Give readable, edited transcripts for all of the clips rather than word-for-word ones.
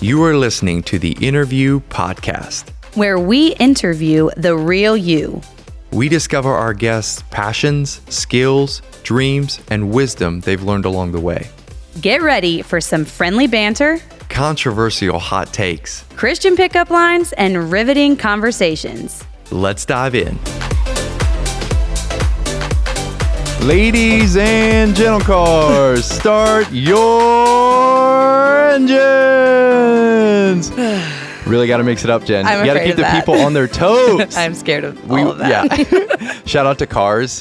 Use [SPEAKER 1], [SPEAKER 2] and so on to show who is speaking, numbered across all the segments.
[SPEAKER 1] You are listening to the Interview Podcast,
[SPEAKER 2] where we interview the real you.
[SPEAKER 1] We discover our guests' passions, skills, dreams, and wisdom they've learned along the way.
[SPEAKER 2] Get ready for some friendly banter,
[SPEAKER 1] Controversial hot takes.
[SPEAKER 2] Christian pickup lines, and riveting conversations.
[SPEAKER 1] Let's dive in. Ladies and gentlecars, start your engines. Really got to mix it up, Jen.
[SPEAKER 2] I'm
[SPEAKER 1] You got to
[SPEAKER 2] afraid
[SPEAKER 1] keep
[SPEAKER 2] of
[SPEAKER 1] the
[SPEAKER 2] that.
[SPEAKER 1] people on their toes.
[SPEAKER 2] I'm scared of all of that.
[SPEAKER 1] Yeah. Shout out to Cars.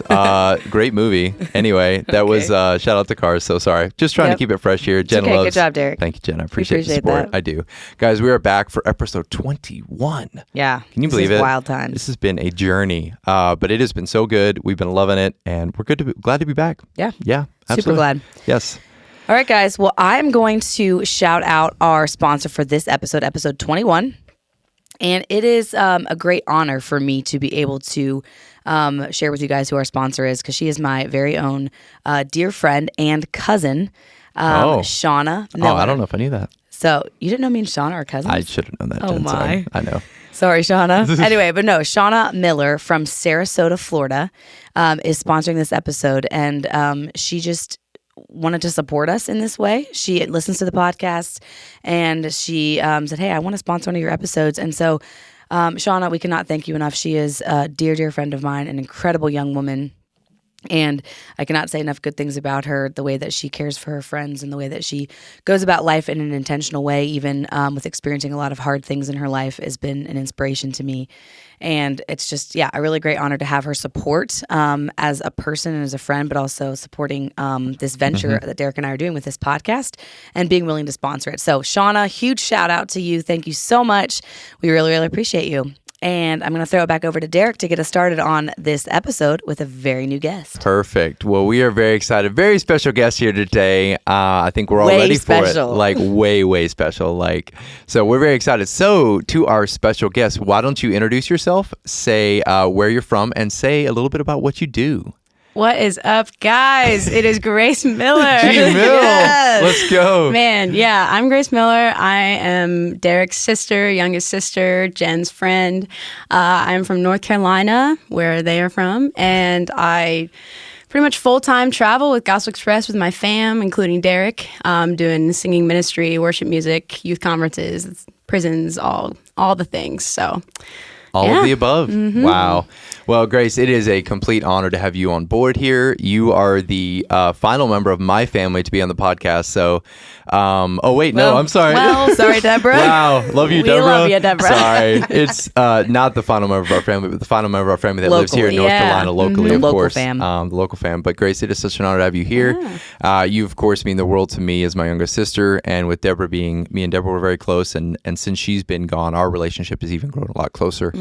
[SPEAKER 1] Great movie. Anyway, that was shout out to Cars. So sorry. Just trying to keep it fresh here. Jen
[SPEAKER 2] okay,
[SPEAKER 1] loves.
[SPEAKER 2] good job, Derek.
[SPEAKER 1] Thank you, Jen. I appreciate the support.
[SPEAKER 2] that.
[SPEAKER 1] I do. Guys, we are back for episode 21.
[SPEAKER 2] Yeah.
[SPEAKER 1] Can you believe
[SPEAKER 2] this is
[SPEAKER 1] it?
[SPEAKER 2] Wild times.
[SPEAKER 1] This has been a journey, but it has been so good. We've been loving it, and we're glad to be back.
[SPEAKER 2] Yeah.
[SPEAKER 1] Yeah. Absolutely.
[SPEAKER 2] Super glad.
[SPEAKER 1] Yes.
[SPEAKER 2] All right, guys. Well, I'm going to shout out our sponsor for this episode 21. And it is a great honor for me to be able to share with you guys who our sponsor is, because she is my very own dear friend and cousin, Shawna Miller.
[SPEAKER 1] Oh, I don't know if I knew that.
[SPEAKER 2] So you didn't know me and Shawna are cousins?
[SPEAKER 1] I should have known that,
[SPEAKER 2] Oh,
[SPEAKER 1] Jen.
[SPEAKER 2] my.
[SPEAKER 1] Sorry. I know.
[SPEAKER 2] Sorry, Shawna. Anyway, but no, Shawna Miller from Sarasota, Florida, is sponsoring this episode, and she just wanted to support us in this way. She listens to the podcast, and she said, hey, I want to sponsor one of your episodes. And so, Shawna, we cannot thank you enough. She is a dear, dear friend of mine, an incredible young woman. And I cannot say enough good things about her, the way that she cares for her friends and the way that she goes about life in an intentional way, even with experiencing a lot of hard things in her life, has been an inspiration to me. And it's just, a really great honor to have her support as a person and as a friend, but also supporting this venture that Derek and I are doing with this podcast and being willing to sponsor it. So, Shawna, huge shout out to you. Thank you so much. We really, really appreciate you. And I'm going to throw it back over to Derek to get us started on this episode with a very new guest.
[SPEAKER 1] Perfect. Well, we are very excited. Very special guest here today. I think we're all
[SPEAKER 2] Way
[SPEAKER 1] ready
[SPEAKER 2] special.
[SPEAKER 1] for it. Like way, way special. So we're very excited. So to our special guest, why don't you introduce yourself, say where you're from, and say a little bit about what you do.
[SPEAKER 3] What is up, guys? It is Grace Miller.
[SPEAKER 1] Gee, Mill.
[SPEAKER 3] Yes.
[SPEAKER 1] Let's go.
[SPEAKER 3] Man, yeah, I'm Grace Miller. I am Derek's sister, youngest sister, Jen's friend. I'm from North Carolina, where they are from, and I pretty much full-time travel with Gospel Express with my fam, including Derek, doing singing ministry, worship music, youth conferences, prisons, all the things. So
[SPEAKER 1] All of the above. Mm-hmm. Wow. Well, Grace, it is a complete honor to have you on board here. You are the final member of my family to be on the podcast. So, I'm sorry.
[SPEAKER 3] Well, sorry, Deborah.
[SPEAKER 1] Wow. Love you,
[SPEAKER 3] We
[SPEAKER 1] Deborah.
[SPEAKER 3] love you, Deborah.
[SPEAKER 1] Sorry. It's not the final member of our family, but the final member of our family that lives here in North
[SPEAKER 3] yeah.
[SPEAKER 1] Carolina locally,
[SPEAKER 2] The
[SPEAKER 1] of
[SPEAKER 2] local
[SPEAKER 1] course.
[SPEAKER 2] fam.
[SPEAKER 1] The local fam. But Grace, it is such an honor to have you here. You, of course, mean the world to me as my younger sister. And with Deborah me and Deborah were very close. And since she's been gone, our relationship has even grown a lot closer.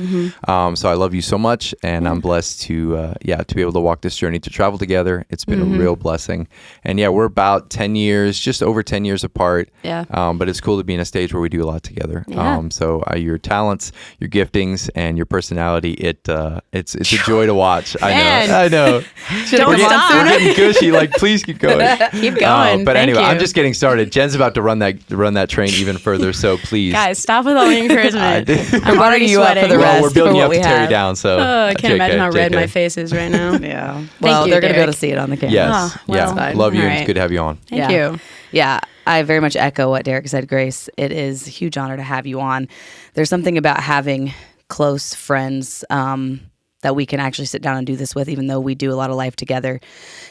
[SPEAKER 1] So I love you so much. And I'm blessed to be able to walk this journey, to travel together. It's been a real blessing. And we're about 10 years, just over 10 years apart.
[SPEAKER 3] Yeah.
[SPEAKER 1] But it's cool to be in a stage where we do a lot together.
[SPEAKER 3] Yeah.
[SPEAKER 1] So your talents, your giftings, and your personality, it's a joy to watch.
[SPEAKER 3] Man.
[SPEAKER 1] I know.
[SPEAKER 3] Don't stop.
[SPEAKER 1] We're getting gushy. Please keep going.
[SPEAKER 3] Keep going.
[SPEAKER 1] But
[SPEAKER 3] Thank
[SPEAKER 1] anyway,
[SPEAKER 3] you.
[SPEAKER 1] I'm just getting started. Jen's about to run that train even further. So please.
[SPEAKER 3] Guys, stop with all the encouragement. I'm
[SPEAKER 2] buttering
[SPEAKER 3] already
[SPEAKER 2] you up for
[SPEAKER 3] sweating.
[SPEAKER 2] the
[SPEAKER 1] Well,
[SPEAKER 2] rest
[SPEAKER 1] we're building
[SPEAKER 2] for
[SPEAKER 1] you
[SPEAKER 2] what
[SPEAKER 1] up to
[SPEAKER 2] we
[SPEAKER 1] tear you
[SPEAKER 2] have.
[SPEAKER 1] down. So
[SPEAKER 3] I can't imagine how red my face is right now.
[SPEAKER 2] Yeah. Well,
[SPEAKER 3] you,
[SPEAKER 2] they're going to be able
[SPEAKER 3] Derek.
[SPEAKER 2] to see it on the camera.
[SPEAKER 1] Yes.
[SPEAKER 3] Oh, well,
[SPEAKER 1] yeah.
[SPEAKER 3] fine.
[SPEAKER 1] Love you.
[SPEAKER 3] All
[SPEAKER 1] And it's
[SPEAKER 3] right.
[SPEAKER 1] good to have you on.
[SPEAKER 3] Thank you.
[SPEAKER 2] Yeah, I very much echo what Derek said, Grace. It is a huge honor to have you on. There's something about having close friends that we can actually sit down and do this with, even though we do a lot of life together.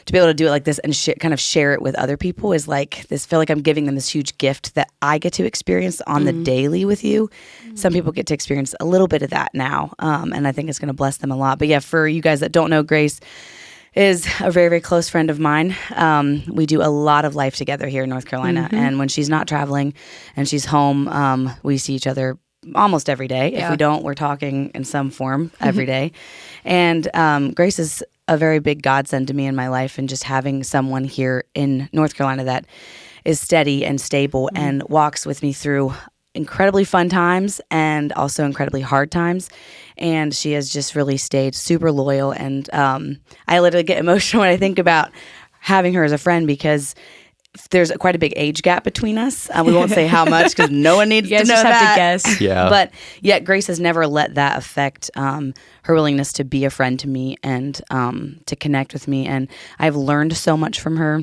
[SPEAKER 2] To be able to do it like this and kind of share it with other people is like this. Feel like I'm giving them this huge gift that I get to experience on the daily with you. Some people get to experience a little bit of that now, and I think it's going to bless them a lot. But yeah, for you guys that don't know, Grace is a very, very close friend of mine. We do a lot of life together here in North Carolina. And when she's not traveling and she's home, we see each other almost every day.
[SPEAKER 3] Yeah.
[SPEAKER 2] If we don't, we're talking in some form every day. And Grace is a very big godsend to me in my life, and just having someone here in North Carolina that is steady and stable and walks with me through incredibly fun times and also incredibly hard times. And she has just really stayed super loyal. And I literally get emotional when I think about having her as a friend, because there's quite a big age gap between us. We won't say how much because no one needs
[SPEAKER 3] You guys
[SPEAKER 2] to know
[SPEAKER 3] just have
[SPEAKER 2] that.
[SPEAKER 3] to guess.
[SPEAKER 1] Yeah.
[SPEAKER 2] But yet Grace has never let that affect her willingness to be a friend to me and to connect with me. And I've learned so much from her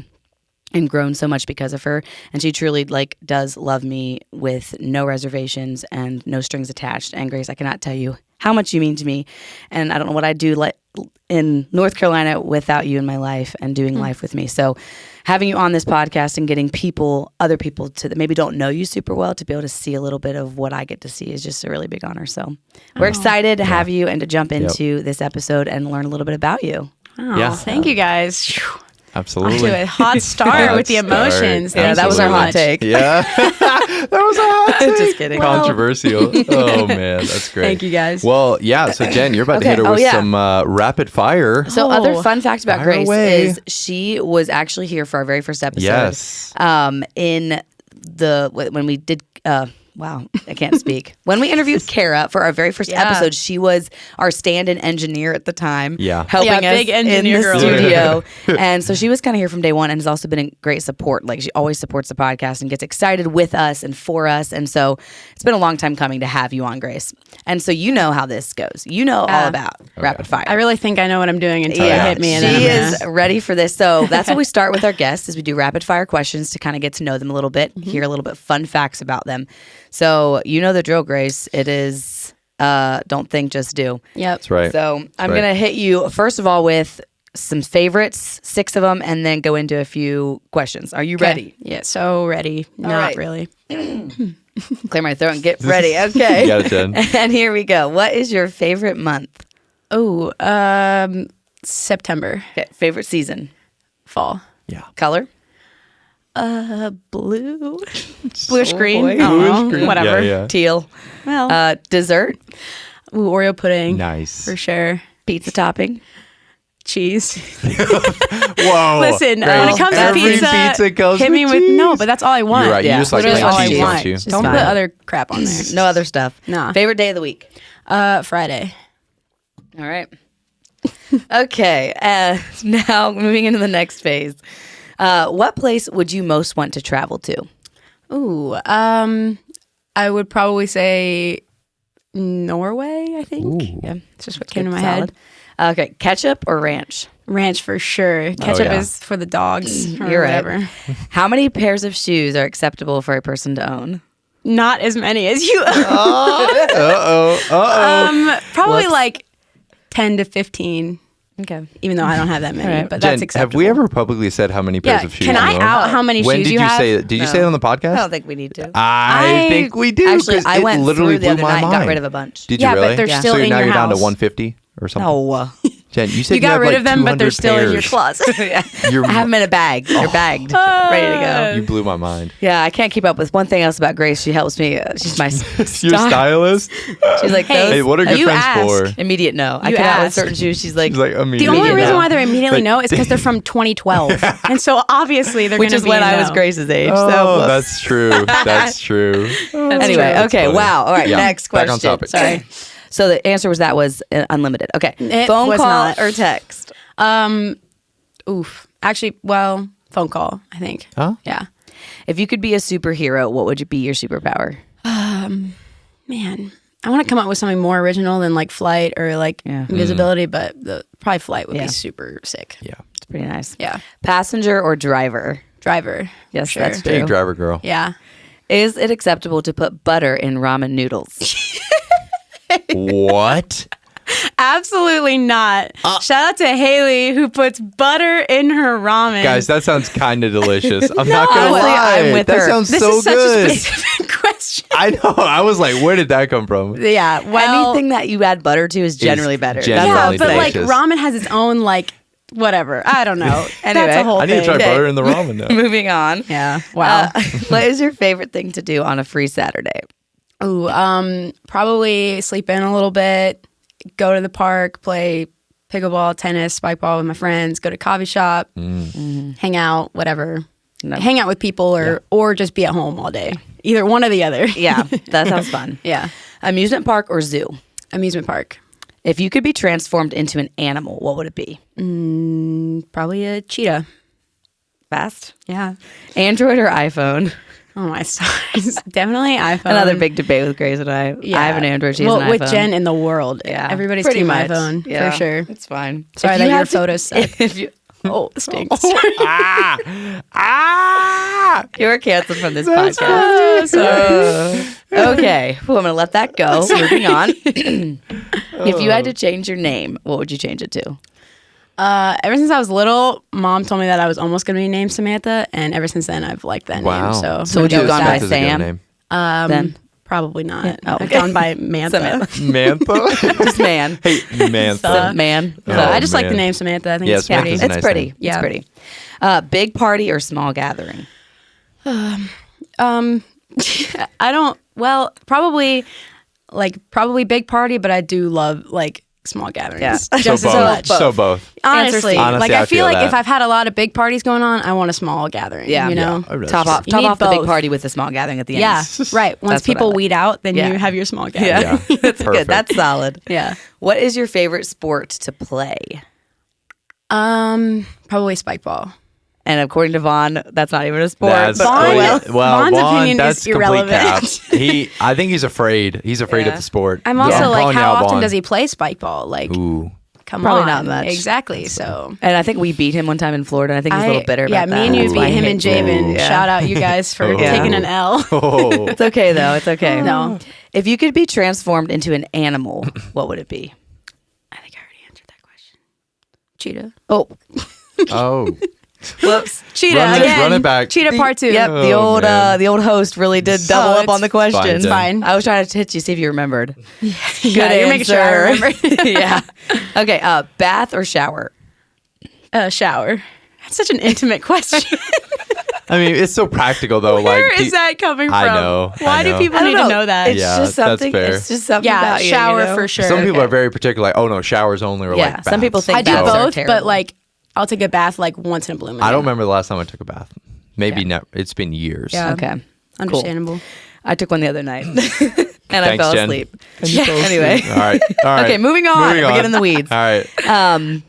[SPEAKER 2] and grown so much because of her. And she truly does love me with no reservations and no strings attached. And Grace, I cannot tell you how much you mean to me. And I don't know what I'd do in North Carolina without you in my life and doing life with me. So having you on this podcast and getting other people that maybe don't know you super well to be able to see a little bit of what I get to see is just a really big honor. So we're excited to have you and to jump into this episode and learn a little bit about you.
[SPEAKER 3] Oh, thank you guys. Phew.
[SPEAKER 1] Absolutely.
[SPEAKER 3] Off to a hot start with the emotions.
[SPEAKER 2] Yeah, that was our hot take.
[SPEAKER 1] Yeah. That was a hot take.
[SPEAKER 2] Just kidding.
[SPEAKER 1] Controversial. Oh, man. That's great.
[SPEAKER 3] Thank you, guys.
[SPEAKER 1] Well, yeah. So, Jen, you're about to hit her with some rapid fire.
[SPEAKER 2] So other fun fact about
[SPEAKER 1] Fire
[SPEAKER 2] Grace
[SPEAKER 1] away.
[SPEAKER 2] is she was actually here for our very first episode.
[SPEAKER 1] Yes.
[SPEAKER 2] When we did wow, I can't speak. When we interviewed Kara for our very first episode, she was our stand-in engineer at the time.
[SPEAKER 1] Yeah.
[SPEAKER 2] Helping us
[SPEAKER 3] big
[SPEAKER 2] in
[SPEAKER 3] engineer
[SPEAKER 2] the
[SPEAKER 3] girl.
[SPEAKER 2] studio. And so she was kind of here from day one and has also been a great support. She always supports the podcast and gets excited with us and for us. And so it's been a long time coming to have you on, Grace. And so you know how this goes. You know all about rapid fire.
[SPEAKER 3] I really think I know what I'm doing until you hit me. And
[SPEAKER 2] She
[SPEAKER 3] then
[SPEAKER 2] is ready for this. So that's what we start with our guests is we do rapid fire questions to kind of get to know them a little bit, hear a little bit fun facts about them. So you know the drill, Grace. It is don't think, just do.
[SPEAKER 3] Yep.
[SPEAKER 1] That's right.
[SPEAKER 2] So I'm going to hit you, first of all, with some favorites, 6 of them, and then go into a few questions. Are you ready?
[SPEAKER 3] Yeah, so ready. Not
[SPEAKER 2] right.
[SPEAKER 3] really.
[SPEAKER 2] Clear my throat and get ready. Okay.
[SPEAKER 1] You got it, Jen.
[SPEAKER 2] And here we go. What is your favorite month?
[SPEAKER 3] Oh, September.
[SPEAKER 2] Okay. Favorite season?
[SPEAKER 3] Fall.
[SPEAKER 1] Yeah.
[SPEAKER 2] Color?
[SPEAKER 3] Blue. Bluish green.
[SPEAKER 2] boy.
[SPEAKER 3] I don't know.
[SPEAKER 1] Green.
[SPEAKER 3] Whatever.
[SPEAKER 1] Yeah, yeah.
[SPEAKER 2] Teal?
[SPEAKER 3] Well,
[SPEAKER 2] Dessert?
[SPEAKER 3] ooh, Oreo pudding.
[SPEAKER 1] Nice.
[SPEAKER 3] For sure.
[SPEAKER 2] Pizza topping?
[SPEAKER 3] Cheese.
[SPEAKER 1] Whoa.
[SPEAKER 3] Listen,
[SPEAKER 1] Grace,
[SPEAKER 3] when it comes to
[SPEAKER 1] every
[SPEAKER 3] pizza,
[SPEAKER 1] comes
[SPEAKER 3] hit me with
[SPEAKER 1] cheese.
[SPEAKER 3] no, but that's all I want.
[SPEAKER 1] You're right.
[SPEAKER 2] Yeah.
[SPEAKER 1] You just like
[SPEAKER 3] Literally
[SPEAKER 1] plain
[SPEAKER 3] all I
[SPEAKER 1] cheese,
[SPEAKER 3] want.
[SPEAKER 1] don't you?
[SPEAKER 3] Don't
[SPEAKER 2] fine.
[SPEAKER 3] put other crap on there.
[SPEAKER 2] No other stuff?
[SPEAKER 3] Nah.
[SPEAKER 2] Favorite day of the week?
[SPEAKER 3] Friday.
[SPEAKER 2] All right. Okay. Now moving into the next phase. What place would you most want to travel to?
[SPEAKER 3] Ooh, I would probably say Norway, I think.
[SPEAKER 2] Yeah,
[SPEAKER 3] It's just what came to
[SPEAKER 2] good,
[SPEAKER 3] my
[SPEAKER 2] solid.
[SPEAKER 3] head.
[SPEAKER 2] Okay, ketchup or ranch?
[SPEAKER 3] Ranch for sure. Ketchup
[SPEAKER 1] yeah.
[SPEAKER 3] is for the dogs or
[SPEAKER 2] You're right.
[SPEAKER 3] whatever.
[SPEAKER 2] How many pairs of shoes are acceptable for a person to own?
[SPEAKER 3] Not as many as you. Probably
[SPEAKER 2] Whoops.
[SPEAKER 3] like 10 to 15,
[SPEAKER 2] Okay.
[SPEAKER 3] even though I don't have that many,
[SPEAKER 2] All right.
[SPEAKER 3] but
[SPEAKER 1] Jen,
[SPEAKER 3] that's acceptable.
[SPEAKER 1] have we ever publicly said how many pairs
[SPEAKER 3] Yeah,
[SPEAKER 1] of shoes
[SPEAKER 3] can I
[SPEAKER 1] you own?
[SPEAKER 3] out how many
[SPEAKER 1] When
[SPEAKER 3] shoes
[SPEAKER 1] did
[SPEAKER 3] you have?
[SPEAKER 1] say it? Did you say it on the podcast?
[SPEAKER 2] I don't think we need to.
[SPEAKER 1] I think we do.
[SPEAKER 2] Actually,
[SPEAKER 1] 'cause
[SPEAKER 2] I
[SPEAKER 1] it
[SPEAKER 2] went
[SPEAKER 1] literally
[SPEAKER 2] through the
[SPEAKER 1] blew
[SPEAKER 2] other
[SPEAKER 1] my
[SPEAKER 2] night and
[SPEAKER 1] mind.
[SPEAKER 2] got rid of a bunch.
[SPEAKER 1] Did
[SPEAKER 3] Yeah,
[SPEAKER 1] you
[SPEAKER 3] but
[SPEAKER 1] really?
[SPEAKER 3] they're
[SPEAKER 2] Yeah.
[SPEAKER 3] still
[SPEAKER 1] so
[SPEAKER 3] in
[SPEAKER 1] now
[SPEAKER 3] your
[SPEAKER 1] you're down to
[SPEAKER 3] house.
[SPEAKER 1] 150 or something.
[SPEAKER 2] No.
[SPEAKER 1] Jen, you said
[SPEAKER 3] You got
[SPEAKER 1] have
[SPEAKER 3] rid
[SPEAKER 1] like
[SPEAKER 3] of them, but they're
[SPEAKER 1] 200
[SPEAKER 3] still in your
[SPEAKER 1] pairs.
[SPEAKER 3] closet.
[SPEAKER 1] You're,
[SPEAKER 2] I have them in a bag. They're bagged, ready to go.
[SPEAKER 1] you blew my mind.
[SPEAKER 2] Yeah, I can't keep up with one thing else about Grace. She helps me. She's my
[SPEAKER 1] You're a stylist?
[SPEAKER 2] She's like,
[SPEAKER 3] Hey,
[SPEAKER 2] those
[SPEAKER 1] Hey, what are good
[SPEAKER 3] You
[SPEAKER 1] friends
[SPEAKER 3] ask.
[SPEAKER 1] for?
[SPEAKER 2] immediate no. I
[SPEAKER 3] You
[SPEAKER 2] cannot with
[SPEAKER 3] ask.
[SPEAKER 2] certain shoes. She's like,
[SPEAKER 1] She's like,
[SPEAKER 3] The
[SPEAKER 1] immediately.
[SPEAKER 3] only reason
[SPEAKER 2] know.
[SPEAKER 3] why they're immediately
[SPEAKER 1] Like-
[SPEAKER 3] no is because they're from 2012, and so obviously they're
[SPEAKER 2] which
[SPEAKER 3] going
[SPEAKER 2] is
[SPEAKER 3] to be
[SPEAKER 2] when
[SPEAKER 3] a
[SPEAKER 2] I was
[SPEAKER 3] no.
[SPEAKER 2] Grace's age.
[SPEAKER 1] Oh,
[SPEAKER 2] so whoops.
[SPEAKER 1] that's true. That's true.
[SPEAKER 2] Anyway,
[SPEAKER 1] That's
[SPEAKER 2] okay,
[SPEAKER 1] funny.
[SPEAKER 2] wow. All right,
[SPEAKER 1] Yeah,
[SPEAKER 2] next
[SPEAKER 1] back
[SPEAKER 2] question.
[SPEAKER 1] on topic.
[SPEAKER 2] Sorry. So the answer was unlimited. Okay,
[SPEAKER 3] It
[SPEAKER 2] phone
[SPEAKER 3] was
[SPEAKER 2] call
[SPEAKER 3] not.
[SPEAKER 2] or text?
[SPEAKER 3] Actually, well, phone call, I think.
[SPEAKER 1] Huh?
[SPEAKER 3] Yeah.
[SPEAKER 2] If you could be a superhero, what would be your superpower?
[SPEAKER 3] Man, I want to come up with something more original than like flight or like invisibility, but probably flight would
[SPEAKER 2] Yeah.
[SPEAKER 3] be super sick.
[SPEAKER 1] Yeah.
[SPEAKER 2] It's pretty nice.
[SPEAKER 3] Yeah.
[SPEAKER 2] Passenger or driver?
[SPEAKER 3] Driver.
[SPEAKER 2] Yes,
[SPEAKER 3] sure.
[SPEAKER 2] that's true.
[SPEAKER 1] Big driver girl.
[SPEAKER 3] Yeah.
[SPEAKER 2] Is it acceptable to put butter in ramen noodles?
[SPEAKER 1] What?
[SPEAKER 3] Absolutely not. Shout out to Haley who puts butter in her ramen.
[SPEAKER 1] Guys, that sounds kind of delicious. I'm not going to
[SPEAKER 2] honestly,
[SPEAKER 1] lie.
[SPEAKER 2] I'm with
[SPEAKER 1] that
[SPEAKER 2] her.
[SPEAKER 1] sounds
[SPEAKER 3] this
[SPEAKER 1] so
[SPEAKER 3] is such
[SPEAKER 1] good.
[SPEAKER 3] a specific question.
[SPEAKER 1] I know. I was like, where did that come from?
[SPEAKER 3] Yeah. Well,
[SPEAKER 2] Anything that you add butter to is generally better.
[SPEAKER 1] generally
[SPEAKER 3] yeah,
[SPEAKER 2] That's
[SPEAKER 3] but
[SPEAKER 2] all I'm
[SPEAKER 3] like
[SPEAKER 2] saying.
[SPEAKER 1] delicious.
[SPEAKER 3] ramen has its own like whatever. I don't know.
[SPEAKER 2] Anyway,
[SPEAKER 3] That's a whole
[SPEAKER 1] I need
[SPEAKER 3] thing.
[SPEAKER 1] to try
[SPEAKER 2] Okay.
[SPEAKER 1] butter in the ramen now.
[SPEAKER 2] Moving on.
[SPEAKER 3] Yeah. Wow.
[SPEAKER 2] What is your favorite thing to do on a free Saturday?
[SPEAKER 3] Ooh, probably sleep in a little bit, go to the park, play pickleball, tennis, spike ball with my friends, go to coffee shop, hang out, whatever.
[SPEAKER 2] No.
[SPEAKER 3] Hang out with people or just be at home all day. Either one or the other.
[SPEAKER 2] Yeah, that sounds fun.
[SPEAKER 3] Yeah.
[SPEAKER 2] Amusement park or zoo?
[SPEAKER 3] Amusement park.
[SPEAKER 2] If you could be transformed into an animal, what would it be?
[SPEAKER 3] Probably a cheetah.
[SPEAKER 2] Fast.
[SPEAKER 3] Yeah.
[SPEAKER 2] Android or iPhone?
[SPEAKER 3] Oh my stars. Definitely iPhone.
[SPEAKER 2] Another big debate with Grace and I.
[SPEAKER 3] Yeah.
[SPEAKER 2] I have an Android. She has an iPhone.
[SPEAKER 3] With Jen in the world.
[SPEAKER 2] Yeah.
[SPEAKER 3] Everybody's
[SPEAKER 2] Pretty
[SPEAKER 3] team
[SPEAKER 2] much.
[SPEAKER 3] iPhone
[SPEAKER 2] Yeah.
[SPEAKER 3] for sure.
[SPEAKER 2] It's fine.
[SPEAKER 3] Sorry
[SPEAKER 2] If
[SPEAKER 3] that
[SPEAKER 2] you
[SPEAKER 3] your
[SPEAKER 2] had to-
[SPEAKER 3] photos suck.
[SPEAKER 2] If you,
[SPEAKER 3] Oh, it stinks.
[SPEAKER 2] you were canceled from this podcast. Okay. Well, I'm going to let that go. Moving on. If you had to change your name, what would you change it to?
[SPEAKER 3] Ever since I was little, Mom told me that I was almost going to be named Samantha, and ever since then, I've liked that
[SPEAKER 1] Wow.
[SPEAKER 3] name.
[SPEAKER 2] So would you have gone by
[SPEAKER 1] Samantha's a good
[SPEAKER 2] Sam?
[SPEAKER 1] name.
[SPEAKER 2] Then?
[SPEAKER 3] Probably not.
[SPEAKER 2] Yeah. Oh,
[SPEAKER 3] I've
[SPEAKER 2] okay.
[SPEAKER 3] gone by Mantha.
[SPEAKER 1] Mantha?
[SPEAKER 2] Just man.
[SPEAKER 1] Hey, Mantha.
[SPEAKER 2] Man.
[SPEAKER 1] Oh,
[SPEAKER 3] I just like the
[SPEAKER 1] man.
[SPEAKER 3] name Samantha. I think
[SPEAKER 1] Yeah,
[SPEAKER 3] it's pretty.
[SPEAKER 1] Samantha's a
[SPEAKER 2] It's
[SPEAKER 1] nice
[SPEAKER 2] pretty.
[SPEAKER 1] name.
[SPEAKER 2] It's pretty. Big party or small gathering?
[SPEAKER 3] I don't. Well, probably big party, but I do love like small gatherings.
[SPEAKER 2] Yeah.
[SPEAKER 3] Just
[SPEAKER 1] so
[SPEAKER 3] as
[SPEAKER 1] both.
[SPEAKER 3] much.
[SPEAKER 1] So both.
[SPEAKER 3] Honestly,
[SPEAKER 1] Honestly,
[SPEAKER 3] I
[SPEAKER 1] I
[SPEAKER 3] feel
[SPEAKER 1] feel
[SPEAKER 3] like
[SPEAKER 1] that.
[SPEAKER 3] if I've had a lot of big parties going on, I want a small gathering.
[SPEAKER 2] Yeah.
[SPEAKER 3] you know.
[SPEAKER 1] Yeah,
[SPEAKER 2] Top off
[SPEAKER 3] You need
[SPEAKER 2] the big
[SPEAKER 3] both.
[SPEAKER 2] party with a small gathering at the end.
[SPEAKER 3] Yeah, right. Once
[SPEAKER 2] That's what I
[SPEAKER 3] people
[SPEAKER 2] like.
[SPEAKER 3] weed out, then
[SPEAKER 2] Yeah.
[SPEAKER 3] you have your small gathering.
[SPEAKER 2] Yeah.
[SPEAKER 1] Yeah.
[SPEAKER 2] That's good.
[SPEAKER 1] Perfect.
[SPEAKER 2] That's solid.
[SPEAKER 3] Yeah.
[SPEAKER 2] What is your favorite sport to play?
[SPEAKER 3] Probably spike ball.
[SPEAKER 2] And according to Vaughn, that's not even a sport.
[SPEAKER 1] That's
[SPEAKER 2] but
[SPEAKER 3] Vaughn-
[SPEAKER 1] complete-
[SPEAKER 3] Vaughn's
[SPEAKER 1] Vaughn,
[SPEAKER 3] opinion
[SPEAKER 1] that's
[SPEAKER 3] is
[SPEAKER 1] complete
[SPEAKER 3] irrelevant.
[SPEAKER 1] cap. I think he's afraid. He's afraid
[SPEAKER 2] Yeah.
[SPEAKER 1] of the sport.
[SPEAKER 3] I'm also
[SPEAKER 1] Yeah.
[SPEAKER 3] like,
[SPEAKER 1] calling you
[SPEAKER 3] how
[SPEAKER 1] out,
[SPEAKER 3] often
[SPEAKER 1] Vaughn.
[SPEAKER 3] does he play spike ball? Like,
[SPEAKER 1] Ooh.
[SPEAKER 3] come
[SPEAKER 2] Probably
[SPEAKER 3] on,
[SPEAKER 2] not much.
[SPEAKER 3] Exactly. So.
[SPEAKER 2] And I think we beat him one time in Florida. I think he's a little bitter
[SPEAKER 3] Yeah,
[SPEAKER 2] about
[SPEAKER 3] me
[SPEAKER 2] that.
[SPEAKER 3] and you
[SPEAKER 1] Ooh.
[SPEAKER 3] beat him
[SPEAKER 2] I
[SPEAKER 3] and
[SPEAKER 2] hate-
[SPEAKER 3] Javen.
[SPEAKER 2] Yeah.
[SPEAKER 3] Shout out you guys for
[SPEAKER 1] Oh.
[SPEAKER 3] taking an L.
[SPEAKER 1] Oh.
[SPEAKER 2] It's okay, though. It's okay.
[SPEAKER 3] No.
[SPEAKER 2] If you could be transformed into an animal, what would it be?
[SPEAKER 3] I think I already answered that question. Cheetah.
[SPEAKER 2] Oh,
[SPEAKER 1] Oh.
[SPEAKER 2] whoops.
[SPEAKER 3] Cheetah
[SPEAKER 1] Run it-
[SPEAKER 3] again.
[SPEAKER 1] run it back.
[SPEAKER 3] Cheetah part 2.
[SPEAKER 2] Yep,
[SPEAKER 1] Oh, man.
[SPEAKER 2] the old host really did double up
[SPEAKER 3] it's
[SPEAKER 2] on the questions.
[SPEAKER 1] fine,
[SPEAKER 3] Jen.
[SPEAKER 2] I was trying to hit you, see if you remembered.
[SPEAKER 3] Yeah,
[SPEAKER 2] Good
[SPEAKER 3] you're making sure I
[SPEAKER 2] answer.
[SPEAKER 3] remember.
[SPEAKER 2] Yeah. Okay. Bath or shower?
[SPEAKER 3] Shower. That's such an intimate question.
[SPEAKER 1] I mean, it's so practical though.
[SPEAKER 3] Where
[SPEAKER 1] like,
[SPEAKER 3] is that coming from?
[SPEAKER 1] I know, I
[SPEAKER 3] Why
[SPEAKER 1] know.
[SPEAKER 3] do people
[SPEAKER 2] I don't
[SPEAKER 3] need to know that?
[SPEAKER 2] It's
[SPEAKER 1] Yeah,
[SPEAKER 2] just
[SPEAKER 1] that's
[SPEAKER 2] something.
[SPEAKER 1] fair.
[SPEAKER 2] It's just something
[SPEAKER 3] yeah,
[SPEAKER 2] about you,
[SPEAKER 3] shower
[SPEAKER 2] you know?
[SPEAKER 3] for sure.
[SPEAKER 1] Some people are very particular. Like, oh no, showers only. Or
[SPEAKER 2] Yeah,
[SPEAKER 1] like
[SPEAKER 2] some people
[SPEAKER 1] baths.
[SPEAKER 2] think
[SPEAKER 3] I do
[SPEAKER 2] baths are
[SPEAKER 3] both,
[SPEAKER 2] terrible.
[SPEAKER 3] but like I'll take a bath like once in a blue moon.
[SPEAKER 1] I don't remember the last time I took a bath. Maybe
[SPEAKER 3] Yeah.
[SPEAKER 1] never. It's been years.
[SPEAKER 3] Yeah.
[SPEAKER 2] Okay.
[SPEAKER 3] Understandable.
[SPEAKER 2] I took one the other night, and I
[SPEAKER 1] Thanks,
[SPEAKER 2] fell
[SPEAKER 1] Jen.
[SPEAKER 2] asleep. Anyway.
[SPEAKER 1] All right. All right.
[SPEAKER 2] Okay, moving on. We're getting in the weeds.
[SPEAKER 1] All right.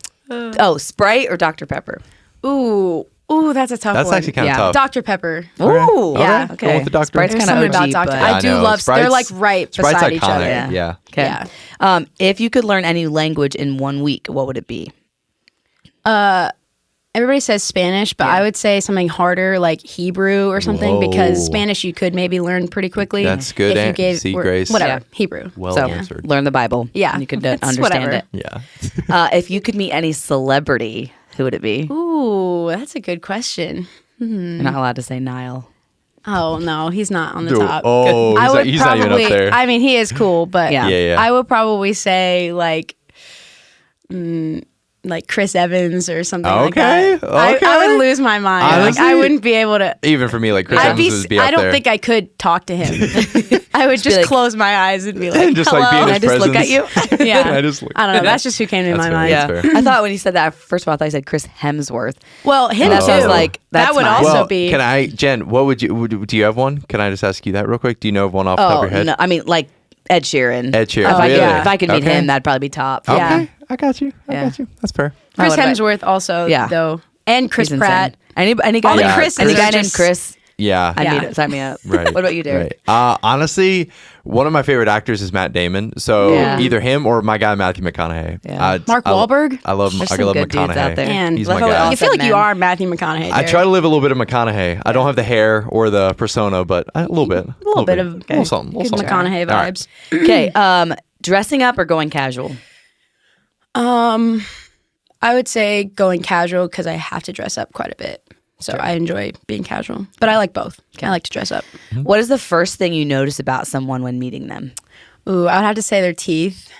[SPEAKER 2] Oh, Sprite or Dr Pepper?
[SPEAKER 3] Ooh, that's a tough
[SPEAKER 1] That's
[SPEAKER 3] one.
[SPEAKER 1] actually kind of
[SPEAKER 2] Yeah.
[SPEAKER 1] tough.
[SPEAKER 3] Dr. Pepper.
[SPEAKER 2] Ooh,
[SPEAKER 3] Yeah.
[SPEAKER 2] Okay.
[SPEAKER 1] Go with the Dr.
[SPEAKER 2] Sprite's
[SPEAKER 3] There's
[SPEAKER 2] kind of
[SPEAKER 3] something
[SPEAKER 2] OG,
[SPEAKER 3] about Dr.
[SPEAKER 2] but
[SPEAKER 3] I do
[SPEAKER 1] know.
[SPEAKER 3] love. They're like
[SPEAKER 1] Sprite's-
[SPEAKER 3] right
[SPEAKER 1] Sprite's
[SPEAKER 3] beside each
[SPEAKER 1] iconic.
[SPEAKER 3] other.
[SPEAKER 1] Yeah.
[SPEAKER 2] okay.
[SPEAKER 3] Yeah.
[SPEAKER 2] If you could learn any language in 1 week, what would it be?
[SPEAKER 3] Everybody says Spanish, but I would say something harder like Hebrew or something
[SPEAKER 1] Whoa.
[SPEAKER 3] because Spanish you could maybe learn pretty quickly.
[SPEAKER 1] That's good,
[SPEAKER 3] If you gave
[SPEAKER 1] see,
[SPEAKER 3] or
[SPEAKER 1] Grace.
[SPEAKER 3] whatever
[SPEAKER 2] Yeah.
[SPEAKER 3] Hebrew.
[SPEAKER 1] Well
[SPEAKER 2] So
[SPEAKER 1] answered.
[SPEAKER 2] learn the Bible.
[SPEAKER 3] Yeah.
[SPEAKER 2] And you could
[SPEAKER 3] It's
[SPEAKER 2] understand
[SPEAKER 3] whatever.
[SPEAKER 2] it.
[SPEAKER 1] Yeah.
[SPEAKER 2] If you could meet any celebrity, who would it be?
[SPEAKER 3] Ooh, that's a good question.
[SPEAKER 2] You're not allowed to say Niall.
[SPEAKER 3] Oh no, he's not on the
[SPEAKER 1] Dude,
[SPEAKER 3] top.
[SPEAKER 1] oh,
[SPEAKER 3] I would
[SPEAKER 1] he's not even
[SPEAKER 3] probably.
[SPEAKER 1] up there.
[SPEAKER 3] I mean, he is cool, but
[SPEAKER 2] Yeah.
[SPEAKER 1] Yeah.
[SPEAKER 3] I would probably say like Chris Evans or something like
[SPEAKER 1] Okay,
[SPEAKER 3] that. I
[SPEAKER 1] okay.
[SPEAKER 3] would lose my mind.
[SPEAKER 1] Honestly,
[SPEAKER 3] I wouldn't be able to.
[SPEAKER 1] Even for me, like Chris
[SPEAKER 3] I'd
[SPEAKER 1] Evans would be up
[SPEAKER 3] I don't
[SPEAKER 1] there.
[SPEAKER 3] think I could talk to him. I would just
[SPEAKER 2] like-
[SPEAKER 3] close my eyes and be like,
[SPEAKER 1] And just, like,
[SPEAKER 3] "Hello."
[SPEAKER 1] be in
[SPEAKER 2] I
[SPEAKER 1] his
[SPEAKER 2] just look at
[SPEAKER 1] presence.
[SPEAKER 2] you.
[SPEAKER 3] yeah,
[SPEAKER 1] I just look-
[SPEAKER 3] I don't know. That's just who came to
[SPEAKER 1] That's
[SPEAKER 3] my
[SPEAKER 1] fair.
[SPEAKER 3] mind.
[SPEAKER 1] Yeah.
[SPEAKER 2] Yeah.
[SPEAKER 1] fair.
[SPEAKER 2] I thought when you said that, first of all, I thought you said Chris Hemsworth.
[SPEAKER 3] Well, him
[SPEAKER 2] And that
[SPEAKER 3] too.
[SPEAKER 2] sounds like
[SPEAKER 3] that
[SPEAKER 2] that's
[SPEAKER 3] would
[SPEAKER 2] mine.
[SPEAKER 3] also
[SPEAKER 1] well,
[SPEAKER 3] be.
[SPEAKER 1] can I, Jen? What would you? Do you have one? Can I just ask you that real quick? Do you know of one off the top of
[SPEAKER 2] Oh,
[SPEAKER 1] your head?
[SPEAKER 2] no. I mean, like Ed Sheeran.
[SPEAKER 1] Ed Sheeran,
[SPEAKER 2] If I,
[SPEAKER 1] really?
[SPEAKER 2] if I could meet
[SPEAKER 1] Okay.
[SPEAKER 2] him, that'd probably be top.
[SPEAKER 1] Okay,
[SPEAKER 3] Yeah.
[SPEAKER 1] I got you. I
[SPEAKER 2] Yeah.
[SPEAKER 1] got you. That's fair.
[SPEAKER 2] Oh,
[SPEAKER 3] Chris
[SPEAKER 2] what about-
[SPEAKER 3] Hemsworth also,
[SPEAKER 2] Yeah.
[SPEAKER 3] though, and Chris
[SPEAKER 2] He's
[SPEAKER 3] Pratt.
[SPEAKER 2] insane. Any guy,
[SPEAKER 3] All
[SPEAKER 1] the
[SPEAKER 2] named-
[SPEAKER 1] Chris's
[SPEAKER 2] any
[SPEAKER 3] are
[SPEAKER 2] guy named
[SPEAKER 3] just-
[SPEAKER 2] Chris,
[SPEAKER 1] Yeah.
[SPEAKER 2] I'd
[SPEAKER 3] Yeah.
[SPEAKER 2] meet it. Sign me up.
[SPEAKER 1] Right.
[SPEAKER 2] What about you, Derek?
[SPEAKER 1] Right. Honestly, one of my favorite actors is Matt Damon. So
[SPEAKER 2] Yeah.
[SPEAKER 1] either him or my guy Matthew McConaughey.
[SPEAKER 2] Yeah.
[SPEAKER 3] Mark Wahlberg?
[SPEAKER 1] I love.
[SPEAKER 2] There's
[SPEAKER 1] I
[SPEAKER 2] some
[SPEAKER 1] love
[SPEAKER 2] good dudes
[SPEAKER 1] McConaughey.
[SPEAKER 2] out there.
[SPEAKER 3] And
[SPEAKER 1] He's
[SPEAKER 2] Love
[SPEAKER 1] my
[SPEAKER 2] how we
[SPEAKER 1] guy.
[SPEAKER 2] all
[SPEAKER 3] You feel
[SPEAKER 2] said
[SPEAKER 3] like you
[SPEAKER 2] men.
[SPEAKER 3] are Matthew McConaughey.
[SPEAKER 1] I
[SPEAKER 3] Derek.
[SPEAKER 1] try to live a little bit of McConaughey. I don't have the hair or the persona, but a little bit. A
[SPEAKER 3] little bit of-
[SPEAKER 1] a little something.
[SPEAKER 3] Good
[SPEAKER 1] Little something.
[SPEAKER 3] McConaughey
[SPEAKER 1] All right.
[SPEAKER 3] vibes.
[SPEAKER 2] Okay. Dressing up or going casual?
[SPEAKER 3] I would say going casual because I have to dress up quite a bit. So I enjoy being casual, but I like both. I like to dress up.
[SPEAKER 2] What is the first thing you notice about someone when meeting them?
[SPEAKER 3] Ooh, I would have to say their teeth.